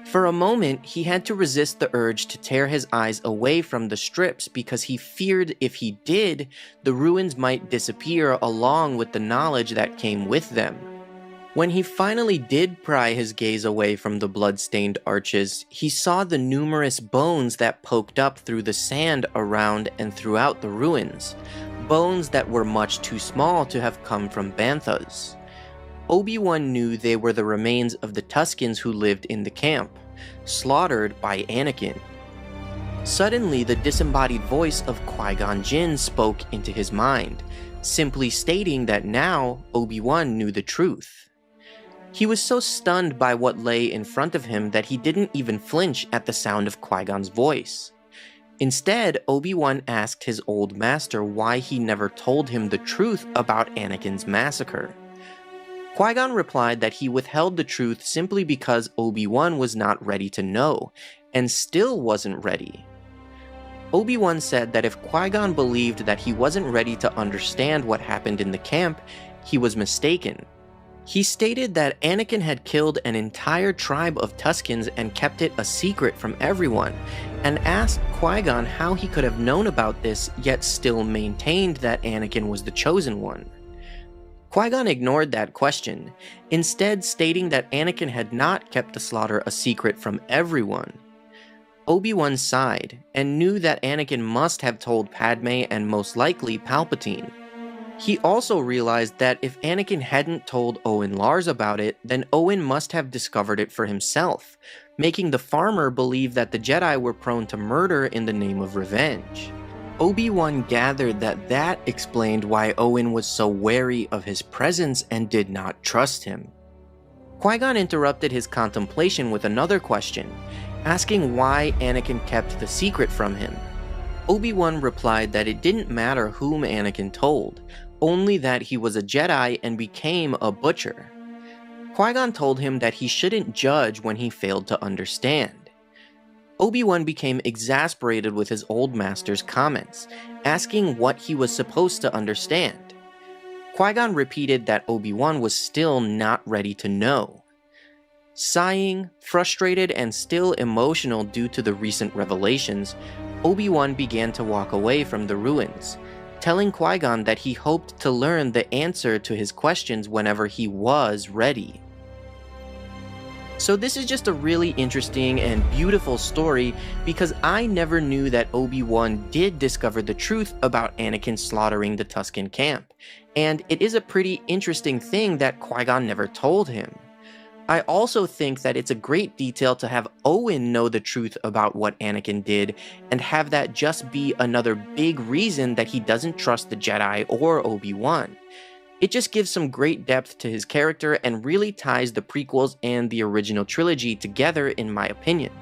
For a moment, he had to resist the urge to tear his eyes away from the strips because he feared if he did, the ruins might disappear along with the knowledge that came with them. When he finally did pry his gaze away from the blood-stained arches, he saw the numerous bones that poked up through the sand around and throughout the ruins, bones that were much too small to have come from banthas. Obi-Wan knew they were the remains of the Tuskens who lived in the camp, slaughtered by Anakin. Suddenly, the disembodied voice of Qui-Gon Jinn spoke into his mind, simply stating that now Obi-Wan knew the truth. He was so stunned by what lay in front of him that he didn't even flinch at the sound of Qui-Gon's voice. Instead, Obi-Wan asked his old master why he never told him the truth about Anakin's massacre. Qui-Gon replied that he withheld the truth simply because Obi-Wan was not ready to know, and still wasn't ready. Obi-Wan said that if Qui-Gon believed that he wasn't ready to understand what happened in the camp, he was mistaken. He stated that Anakin had killed an entire tribe of Tuskens and kept it a secret from everyone, and asked Qui-Gon how he could have known about this yet still maintained that Anakin was the chosen one. Qui-Gon ignored that question, instead stating that Anakin had not kept the slaughter a secret from everyone. Obi-Wan sighed, and knew that Anakin must have told Padme and most likely Palpatine. He also realized that if Anakin hadn't told Owen Lars about it, then Owen must have discovered it for himself, making the farmer believe that the Jedi were prone to murder in the name of revenge. Obi-Wan gathered that that explained why Owen was so wary of his presence and did not trust him. Qui-Gon interrupted his contemplation with another question, asking why Anakin kept the secret from him. Obi-Wan replied that it didn't matter whom Anakin told, only that he was a Jedi and became a butcher. Qui-Gon told him that he shouldn't judge when he failed to understand. Obi-Wan became exasperated with his old master's comments, asking what he was supposed to understand. Qui-Gon repeated that Obi-Wan was still not ready to know. Sighing, frustrated and still emotional due to the recent revelations, Obi-Wan began to walk away from the ruins, telling Qui-Gon that he hoped to learn the answer to his questions whenever he was ready. So this is just a really interesting and beautiful story because I never knew that Obi-Wan did discover the truth about Anakin slaughtering the Tusken camp, and it is a pretty interesting thing that Qui-Gon never told him. I also think that it's a great detail to have Owen know the truth about what Anakin did, and have that just be another big reason that he doesn't trust the Jedi or Obi-Wan. It just gives some great depth to his character and really ties the prequels and the original trilogy together in my opinion.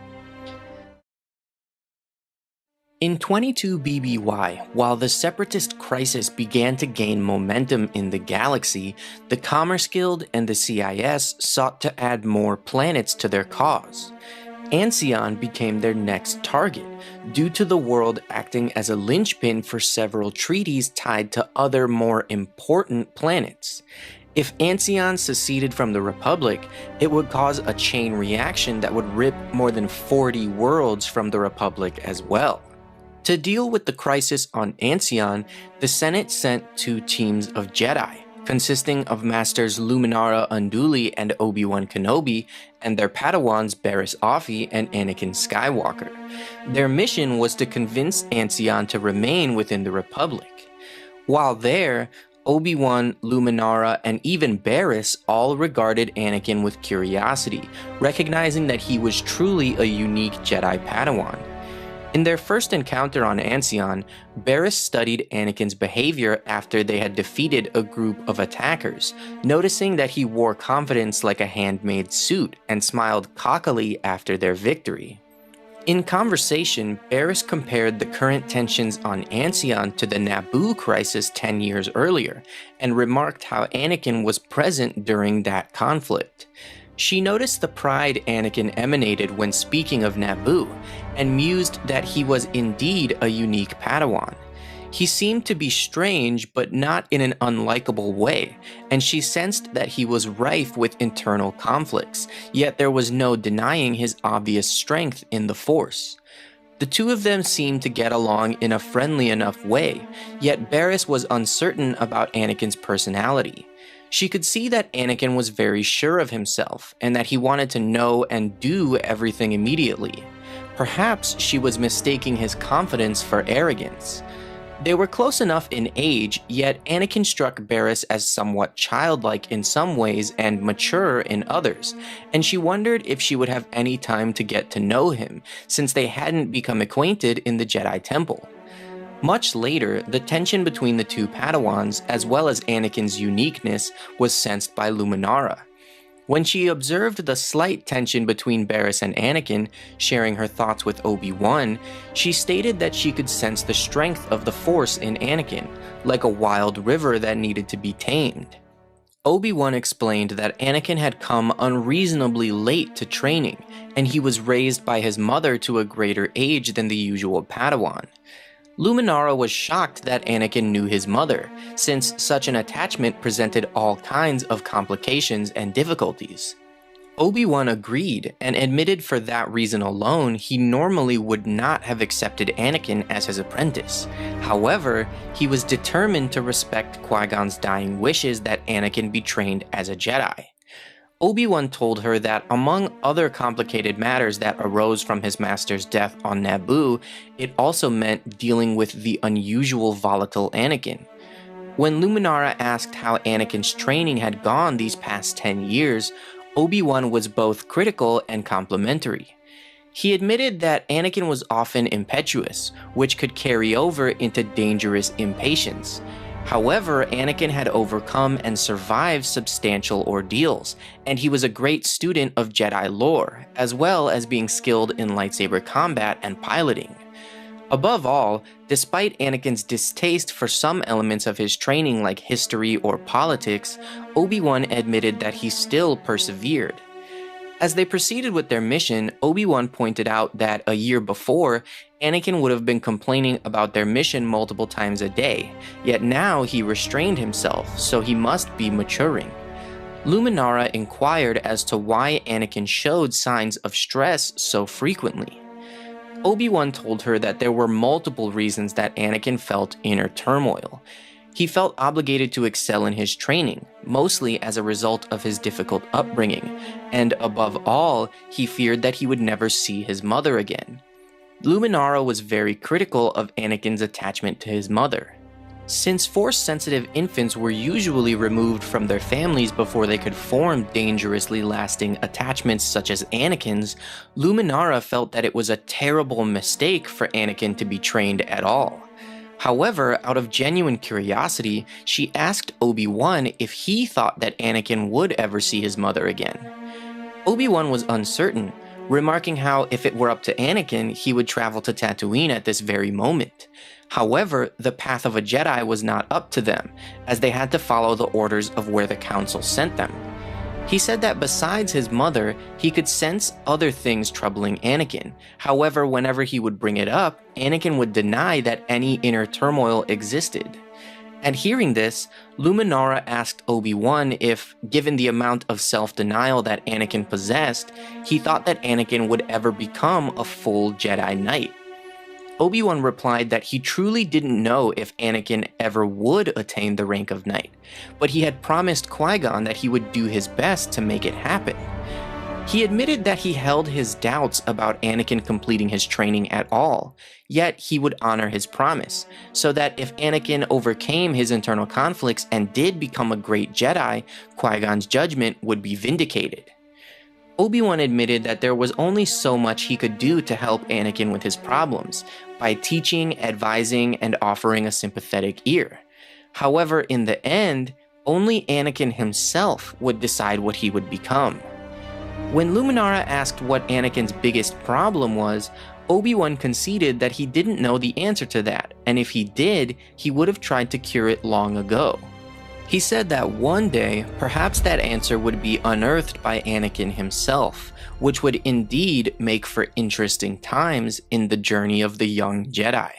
In 22 BBY, while the Separatist crisis began to gain momentum in the galaxy, the Commerce Guild and the CIS sought to add more planets to their cause. Ancyon became their next target, due to the world acting as a linchpin for several treaties tied to other more important planets. If Ancyon seceded from the Republic, it would cause a chain reaction that would rip more than 40 worlds from the Republic as well. To deal with the crisis on Ancyon, the Senate sent 2 teams of Jedi, consisting of Masters Luminara Unduli and Obi-Wan Kenobi, and their Padawans Barriss Offee and Anakin Skywalker. Their mission was to convince Ancyon to remain within the Republic. While there, Obi-Wan, Luminara, and even Barriss all regarded Anakin with curiosity, recognizing that he was truly a unique Jedi Padawan. In their first encounter on Ancyon, Barriss studied Anakin's behavior after they had defeated a group of attackers, noticing that he wore confidence like a handmade suit and smiled cockily after their victory. In conversation, Barriss compared the current tensions on Ancyon to the Naboo crisis 10 years earlier, and remarked how Anakin was present during that conflict. She noticed the pride Anakin emanated when speaking of Naboo, and mused that he was indeed a unique Padawan. He seemed to be strange, but not in an unlikable way, and she sensed that he was rife with internal conflicts, yet there was no denying his obvious strength in the Force. The two of them seemed to get along in a friendly enough way, yet Barriss was uncertain about Anakin's personality. She could see that Anakin was very sure of himself, and that he wanted to know and do everything immediately. Perhaps she was mistaking his confidence for arrogance. They were close enough in age, yet Anakin struck Barriss as somewhat childlike in some ways and mature in others, and she wondered if she would have any time to get to know him, since they hadn't become acquainted in the Jedi Temple. Much later, the tension between the two Padawans, as well as Anakin's uniqueness, was sensed by Luminara. When she observed the slight tension between Barriss and Anakin, sharing her thoughts with Obi-Wan, she stated that she could sense the strength of the Force in Anakin, like a wild river that needed to be tamed. Obi-Wan explained that Anakin had come unreasonably late to training, and he was raised by his mother to a greater age than the usual Padawan. Luminara was shocked that Anakin knew his mother, since such an attachment presented all kinds of complications and difficulties. Obi-Wan agreed, and admitted for that reason alone he normally would not have accepted Anakin as his apprentice. However, he was determined to respect Qui-Gon's dying wishes that Anakin be trained as a Jedi. Obi-Wan told her that among other complicated matters that arose from his master's death on Naboo, it also meant dealing with the unusual volatile Anakin. When Luminara asked how Anakin's training had gone these past 10 years, Obi-Wan was both critical and complimentary. He admitted that Anakin was often impetuous, which could carry over into dangerous impatience. However, Anakin had overcome and survived substantial ordeals, and he was a great student of Jedi lore, as well as being skilled in lightsaber combat and piloting. Above all, despite Anakin's distaste for some elements of his training like history or politics, Obi-Wan admitted that he still persevered. As they proceeded with their mission, Obi-Wan pointed out that a year before, Anakin would have been complaining about their mission multiple times a day, yet now he restrained himself, so he must be maturing. Luminara inquired as to why Anakin showed signs of stress so frequently. Obi-Wan told her that there were multiple reasons that Anakin felt inner turmoil. He felt obligated to excel in his training, mostly as a result of his difficult upbringing, and above all, he feared that he would never see his mother again. Luminara was very critical of Anakin's attachment to his mother. Since Force-sensitive infants were usually removed from their families before they could form dangerously lasting attachments such as Anakin's, Luminara felt that it was a terrible mistake for Anakin to be trained at all. However, out of genuine curiosity, she asked Obi-Wan if he thought that Anakin would ever see his mother again. Obi-Wan was uncertain, remarking how if it were up to Anakin, he would travel to Tatooine at this very moment. However, the path of a Jedi was not up to them, as they had to follow the orders of where the Council sent them. He said that besides his mother, he could sense other things troubling Anakin. However, whenever he would bring it up, Anakin would deny that any inner turmoil existed. And hearing this, Luminara asked Obi-Wan if, given the amount of self-denial that Anakin possessed, he thought that Anakin would ever become a full Jedi Knight. Obi-Wan replied that he truly didn't know if Anakin ever would attain the rank of Knight, but he had promised Qui-Gon that he would do his best to make it happen. He admitted that he held his doubts about Anakin completing his training at all, yet he would honor his promise, so that if Anakin overcame his internal conflicts and did become a great Jedi, Qui-Gon's judgment would be vindicated. Obi-Wan admitted that there was only so much he could do to help Anakin with his problems, by teaching, advising, and offering a sympathetic ear. However, in the end, only Anakin himself would decide what he would become. When Luminara asked what Anakin's biggest problem was, Obi-Wan conceded that he didn't know the answer to that, and if he did, he would have tried to cure it long ago. He said that one day, perhaps that answer would be unearthed by Anakin himself, which would indeed make for interesting times in the journey of the young Jedi.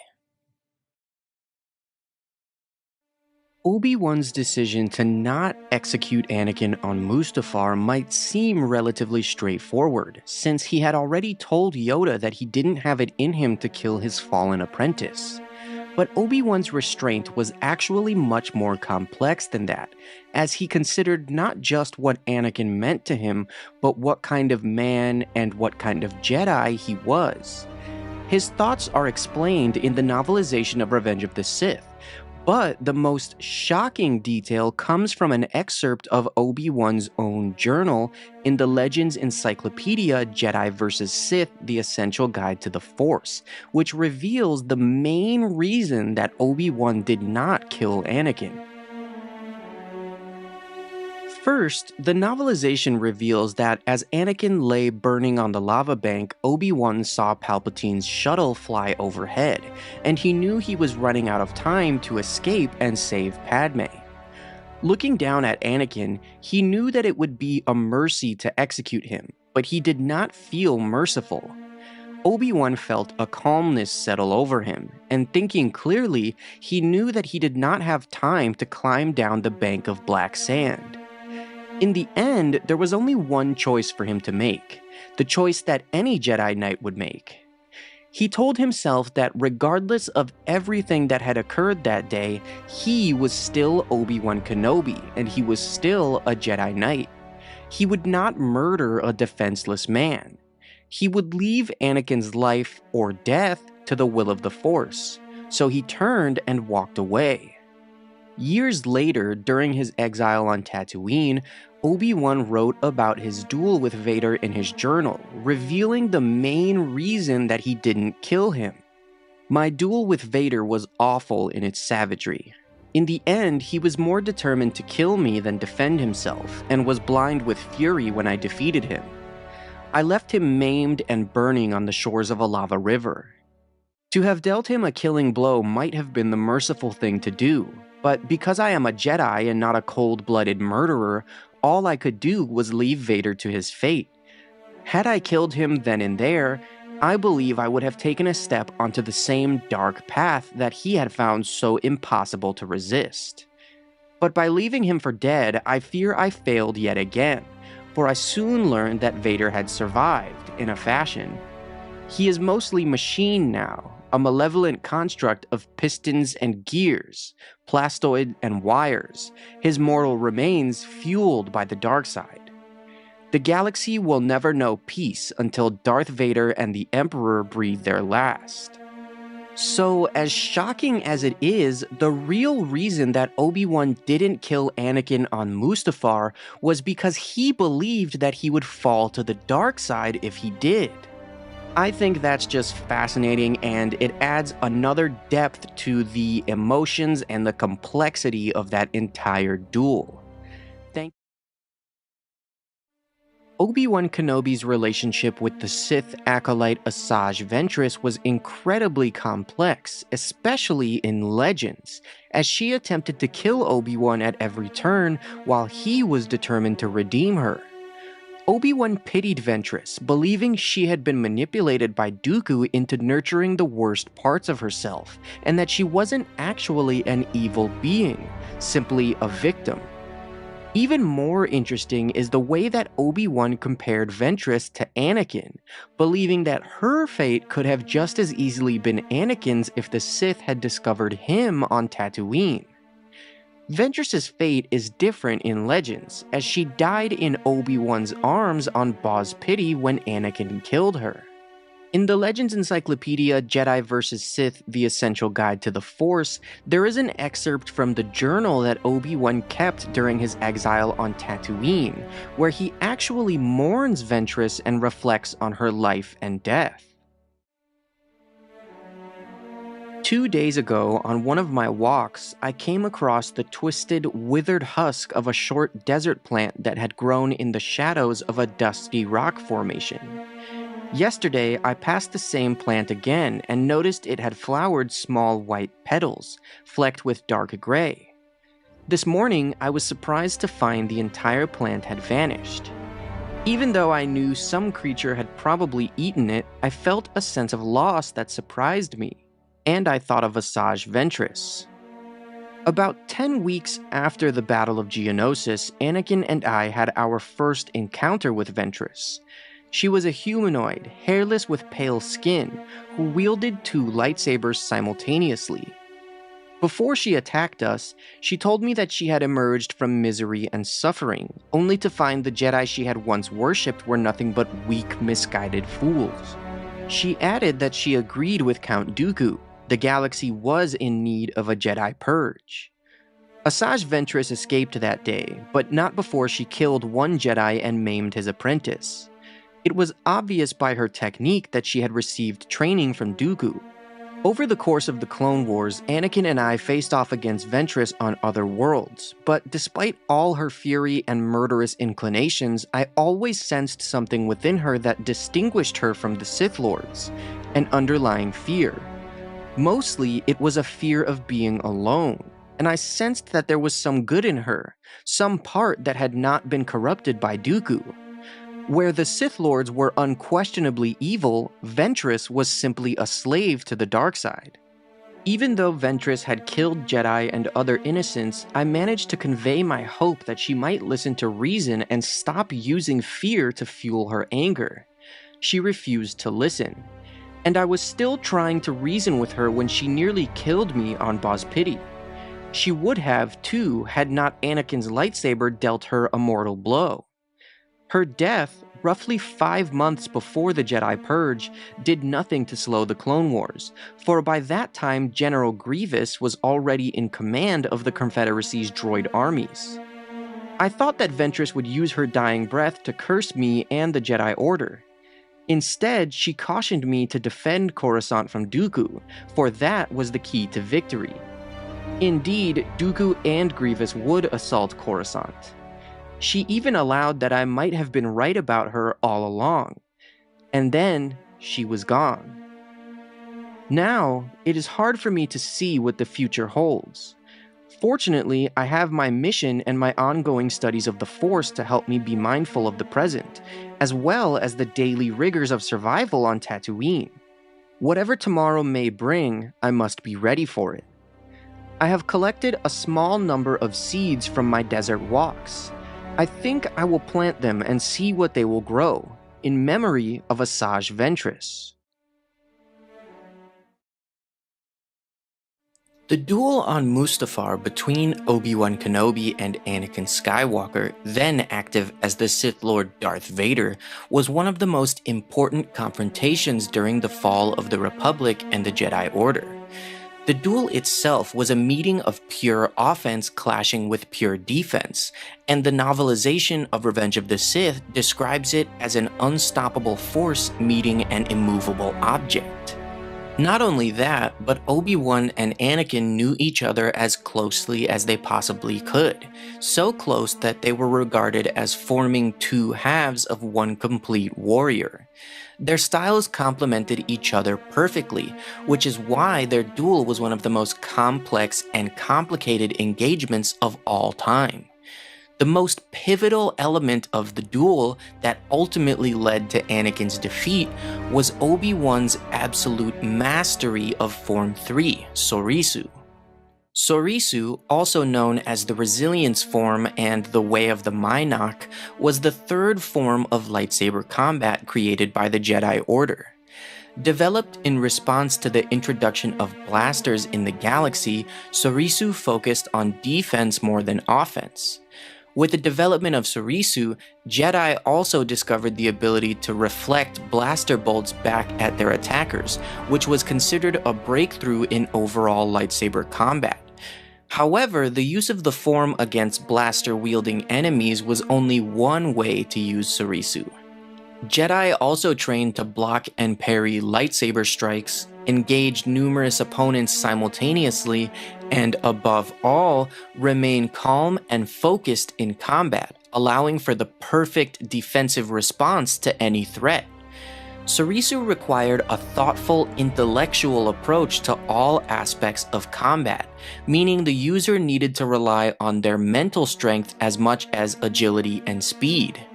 Obi-Wan's decision to not execute Anakin on Mustafar might seem relatively straightforward, since he had already told Yoda that he didn't have it in him to kill his fallen apprentice. But Obi-Wan's restraint was actually much more complex than that, as he considered not just what Anakin meant to him, but what kind of man and what kind of Jedi he was. His thoughts are explained in the novelization of Revenge of the Sith, but the most shocking detail comes from an excerpt of Obi-Wan's own journal in the Legends Encyclopedia Jedi vs. Sith: The Essential Guide to the Force, which reveals the main reason that Obi-Wan did not kill Anakin. First, the novelization reveals that as Anakin lay burning on the lava bank, Obi-Wan saw Palpatine's shuttle fly overhead, and he knew he was running out of time to escape and save Padme. Looking down at Anakin, he knew that it would be a mercy to execute him, but he did not feel merciful. Obi-Wan felt a calmness settle over him, and thinking clearly, he knew that he did not have time to climb down the bank of black sand. In the end, there was only one choice for him to make, the choice that any Jedi Knight would make. He told himself that regardless of everything that had occurred that day, he was still Obi-Wan Kenobi, and he was still a Jedi Knight. He would not murder a defenseless man. He would leave Anakin's life or death to the will of the Force, so he turned and walked away. Years later, during his exile on Tatooine, Obi-Wan wrote about his duel with Vader in his journal, revealing the main reason that he didn't kill him. "My duel with Vader was awful in its savagery. In the end, he was more determined to kill me than defend himself, and was blind with fury when I defeated him. I left him maimed and burning on the shores of a lava river. To have dealt him a killing blow might have been the merciful thing to do, but because I am a Jedi and not a cold-blooded murderer, all I could do was leave Vader to his fate. Had I killed him then and there, I believe I would have taken a step onto the same dark path that he had found so impossible to resist. But by leaving him for dead, I fear I failed yet again, for I soon learned that Vader had survived, in a fashion. He is mostly machine now, a malevolent construct of pistons and gears, plastoid and wires, his mortal remains fueled by the dark side. The galaxy will never know peace until Darth Vader and the Emperor breathe their last." So, as shocking as it is, the real reason that Obi-Wan didn't kill Anakin on Mustafar was because he believed that he would fall to the dark side if he did. I think that's just fascinating, and it adds another depth to the emotions and the complexity of that entire duel. Obi-Wan Kenobi's relationship with the Sith acolyte Asajj Ventress was incredibly complex, especially in Legends, as she attempted to kill Obi-Wan at every turn while he was determined to redeem her. Obi-Wan pitied Ventress, believing she had been manipulated by Dooku into nurturing the worst parts of herself, and that she wasn't actually an evil being, simply a victim. Even more interesting is the way that Obi-Wan compared Ventress to Anakin, believing that her fate could have just as easily been Anakin's if the Sith had discovered him on Tatooine. Ventress's fate is different in Legends, as she died in Obi-Wan's arms on Boz Pity when Anakin killed her. In the Legends Encyclopedia Jedi vs. Sith: The Essential Guide to the Force, there is an excerpt from the journal that Obi-Wan kept during his exile on Tatooine, where he actually mourns Ventress and reflects on her life and death. 2 days ago, on one of my walks, I came across the twisted, withered husk of a short desert plant that had grown in the shadows of a dusty rock formation. Yesterday, I passed the same plant again and noticed it had flowered small white petals, flecked with dark gray. This morning, I was surprised to find the entire plant had vanished. Even though I knew some creature had probably eaten it, I felt a sense of loss that surprised me, and I thought of Asajj Ventress. About 10 weeks after the Battle of Geonosis, Anakin and I had our first encounter with Ventress. She was a humanoid, hairless with pale skin, who wielded 2 lightsabers simultaneously. Before she attacked us, she told me that she had emerged from misery and suffering, only to find the Jedi she had once worshipped were nothing but weak, misguided fools. She added that she agreed with Count Dooku. The galaxy was in need of a Jedi purge. Asajj Ventress escaped that day, but not before she killed one Jedi and maimed his apprentice. It was obvious by her technique that she had received training from Dooku. Over the course of the Clone Wars, Anakin and I faced off against Ventress on other worlds, but despite all her fury and murderous inclinations, I always sensed something within her that distinguished her from the Sith Lords, an underlying fear. Mostly, it was a fear of being alone, and I sensed that there was some good in her, some part that had not been corrupted by Dooku. Where the Sith Lords were unquestionably evil, Ventress was simply a slave to the dark side. Even though Ventress had killed Jedi and other innocents, I managed to convey my hope that she might listen to reason and stop using fear to fuel her anger. She refused to listen. And I was still trying to reason with her when she nearly killed me on Boz Pity. She would have, too, had not Anakin's lightsaber dealt her a mortal blow. Her death, roughly 5 months before the Jedi Purge, did nothing to slow the Clone Wars, for by that time General Grievous was already in command of the Confederacy's droid armies. I thought that Ventress would use her dying breath to curse me and the Jedi Order. Instead, she cautioned me to defend Coruscant from Dooku, for that was the key to victory. Indeed, Dooku and Grievous would assault Coruscant. She even allowed that I might have been right about her all along. And then, she was gone. Now, it is hard for me to see what the future holds. Fortunately, I have my mission and my ongoing studies of the Force to help me be mindful of the present, as well as the daily rigors of survival on Tatooine. Whatever tomorrow may bring, I must be ready for it. I have collected a small number of seeds from my desert walks. I think I will plant them and see what they will grow, in memory of Asajj Ventress. The duel on Mustafar between Obi-Wan Kenobi and Anakin Skywalker, then active as the Sith Lord Darth Vader, was one of the most important confrontations during the fall of the Republic and the Jedi Order. The duel itself was a meeting of pure offense clashing with pure defense, and the novelization of Revenge of the Sith describes it as an unstoppable force meeting an immovable object. Not only that, but Obi-Wan and Anakin knew each other as closely as they possibly could, so close that they were regarded as forming two halves of one complete warrior. Their styles complemented each other perfectly, which is why their duel was one of the most complex and complicated engagements of all time. The most pivotal element of the duel that ultimately led to Anakin's defeat was Obi-Wan's absolute mastery of Form 3, Sorisu. Sorisu, also known as the Resilience form and the Way of the Mynock, was the third form of lightsaber combat created by the Jedi Order. Developed in response to the introduction of blasters in the galaxy, Sorisu focused on defense more than offense. With the development of Sorisu, Jedi also discovered the ability to reflect blaster bolts back at their attackers, which was considered a breakthrough in overall lightsaber combat. However, the use of the form against blaster-wielding enemies was only one way to use Sorisu. Jedi also trained to block and parry lightsaber strikes, engage numerous opponents simultaneously, and above all, remain calm and focused in combat, allowing for the perfect defensive response to any threat. Sorisu required a thoughtful, intellectual approach to all aspects of combat, meaning the user needed to rely on their mental strength as much as agility and speed.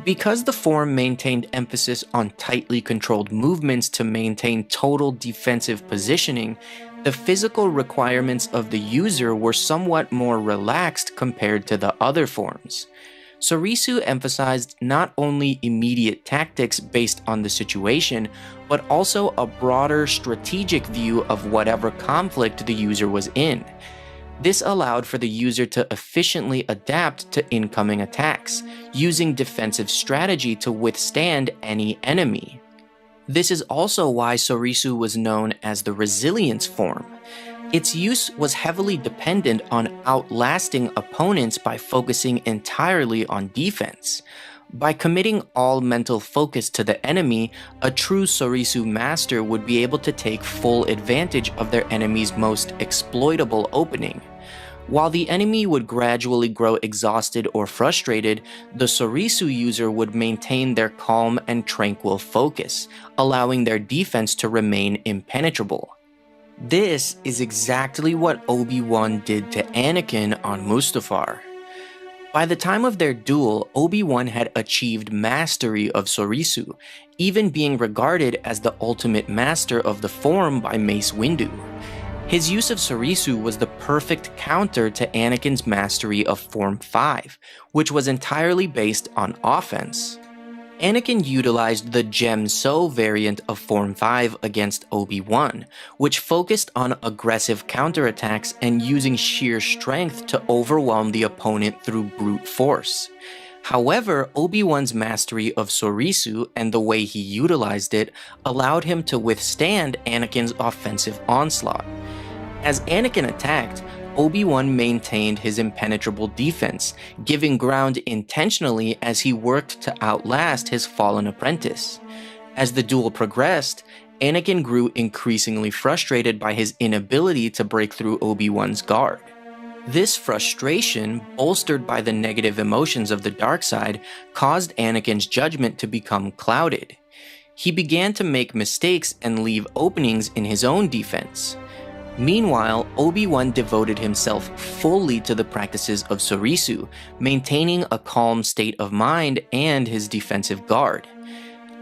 Because the form maintained emphasis on tightly controlled movements to maintain total defensive positioning, the physical requirements of the user were somewhat more relaxed compared to the other forms. Sorisu emphasized not only immediate tactics based on the situation, but also a broader strategic view of whatever conflict the user was in. This allowed for the user to efficiently adapt to incoming attacks, using defensive strategy to withstand any enemy. This is also why Sorisu was known as the Resilience form. Its use was heavily dependent on outlasting opponents by focusing entirely on defense. By committing all mental focus to the enemy, a true Sorisu master would be able to take full advantage of their enemy's most exploitable opening. While the enemy would gradually grow exhausted or frustrated, the Sorisu user would maintain their calm and tranquil focus, allowing their defense to remain impenetrable. This is exactly what Obi-Wan did to Anakin on Mustafar. By the time of their duel, Obi-Wan had achieved mastery of Sorisu, even being regarded as the ultimate master of the form by Mace Windu. His use of Sorisu was the perfect counter to Anakin's mastery of Form 5, which was entirely based on offense. Anakin utilized the Gem-So variant of Form 5 against Obi-Wan, which focused on aggressive counterattacks and using sheer strength to overwhelm the opponent through brute force. However, Obi-Wan's mastery of Sorisu and the way he utilized it allowed him to withstand Anakin's offensive onslaught. As Anakin attacked, Obi-Wan maintained his impenetrable defense, giving ground intentionally as he worked to outlast his fallen apprentice. As the duel progressed, Anakin grew increasingly frustrated by his inability to break through Obi-Wan's guard. This frustration, bolstered by the negative emotions of the dark side, caused Anakin's judgment to become clouded. He began to make mistakes and leave openings in his own defense. Meanwhile, Obi-Wan devoted himself fully to the practices of Sorisu, maintaining a calm state of mind and his defensive guard.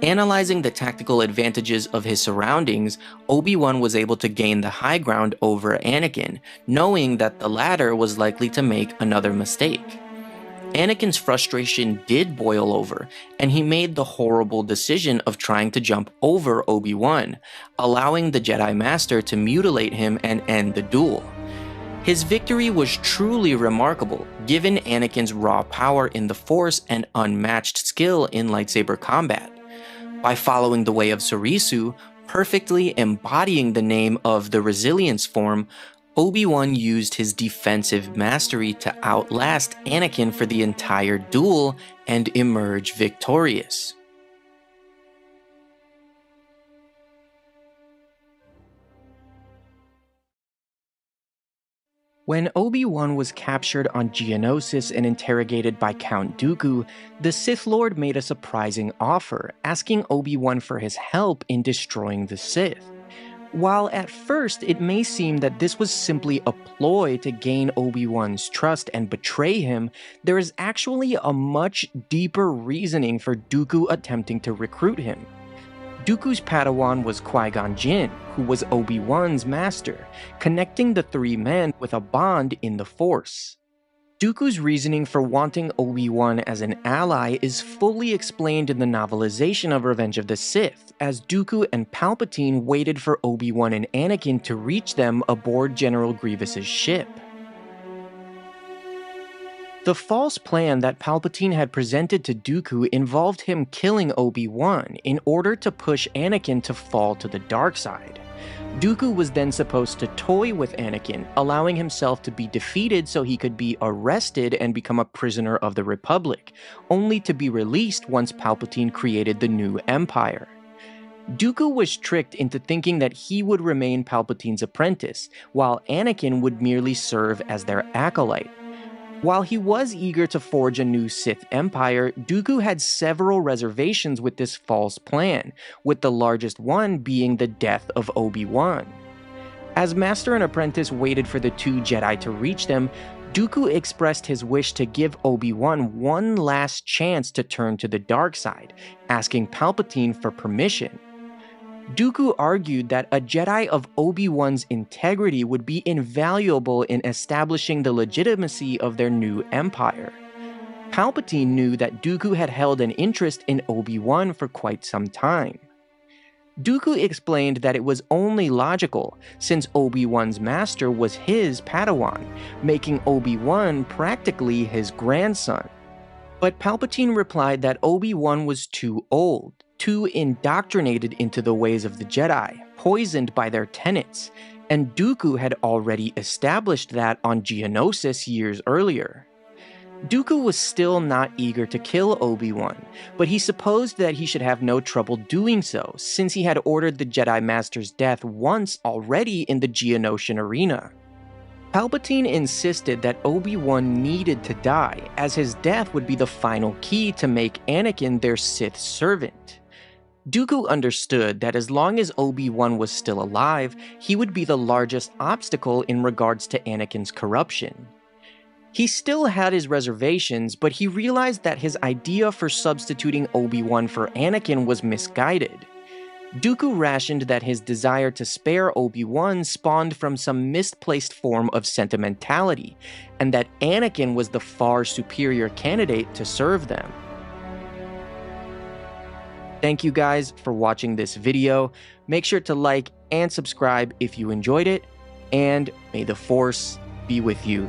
Analyzing the tactical advantages of his surroundings, Obi-Wan was able to gain the high ground over Anakin, knowing that the latter was likely to make another mistake. Anakin's frustration did boil over, and he made the horrible decision of trying to jump over Obi-Wan, allowing the Jedi Master to mutilate him and end the duel. His victory was truly remarkable, given Anakin's raw power in the Force and unmatched skill in lightsaber combat. By following the way of Sorisu, perfectly embodying the name of the Resilience form, Obi-Wan used his defensive mastery to outlast Anakin for the entire duel and emerge victorious. When Obi-Wan was captured on Geonosis and interrogated by Count Dooku, the Sith Lord made a surprising offer, asking Obi-Wan for his help in destroying the Sith. While at first it may seem that this was simply a ploy to gain Obi-Wan's trust and betray him, there is actually a much deeper reasoning for Dooku attempting to recruit him. Dooku's Padawan was Qui-Gon Jinn, who was Obi-Wan's master, connecting the three men with a bond in the Force. Dooku's reasoning for wanting Obi-Wan as an ally is fully explained in the novelization of Revenge of the Sith, as Dooku and Palpatine waited for Obi-Wan and Anakin to reach them aboard General Grievous's ship. The false plan that Palpatine had presented to Dooku involved him killing Obi-Wan in order to push Anakin to fall to the dark side. Dooku was then supposed to toy with Anakin, allowing himself to be defeated so he could be arrested and become a prisoner of the Republic, only to be released once Palpatine created the new Empire. Dooku was tricked into thinking that he would remain Palpatine's apprentice, while Anakin would merely serve as their acolyte. While he was eager to forge a new Sith empire, Dooku had several reservations with this false plan, with the largest one being the death of Obi-Wan. As Master and Apprentice waited for the two Jedi to reach them, Dooku expressed his wish to give Obi-Wan one last chance to turn to the dark side, asking Palpatine for permission. Dooku argued that a Jedi of Obi-Wan's integrity would be invaluable in establishing the legitimacy of their new empire. Palpatine knew that Dooku had held an interest in Obi-Wan for quite some time. Dooku explained that it was only logical, since Obi-Wan's master was his Padawan, making Obi-Wan practically his grandson. But Palpatine replied that Obi-Wan was too old, too indoctrinated into the ways of the Jedi, poisoned by their tenets, and Dooku had already established that on Geonosis years earlier. Dooku was still not eager to kill Obi-Wan, but he supposed that he should have no trouble doing so, since he had ordered the Jedi Master's death once already in the Geonosian arena. Palpatine insisted that Obi-Wan needed to die, as his death would be the final key to make Anakin their Sith servant. Dooku understood that as long as Obi-Wan was still alive, he would be the largest obstacle in regards to Anakin's corruption. He still had his reservations, but he realized that his idea for substituting Obi-Wan for Anakin was misguided. Dooku rationed that his desire to spare Obi-Wan spawned from some misplaced form of sentimentality, and that Anakin was the far superior candidate to serve them. Thank you guys for watching this video. Make sure to like and subscribe if you enjoyed it, and may the Force be with you.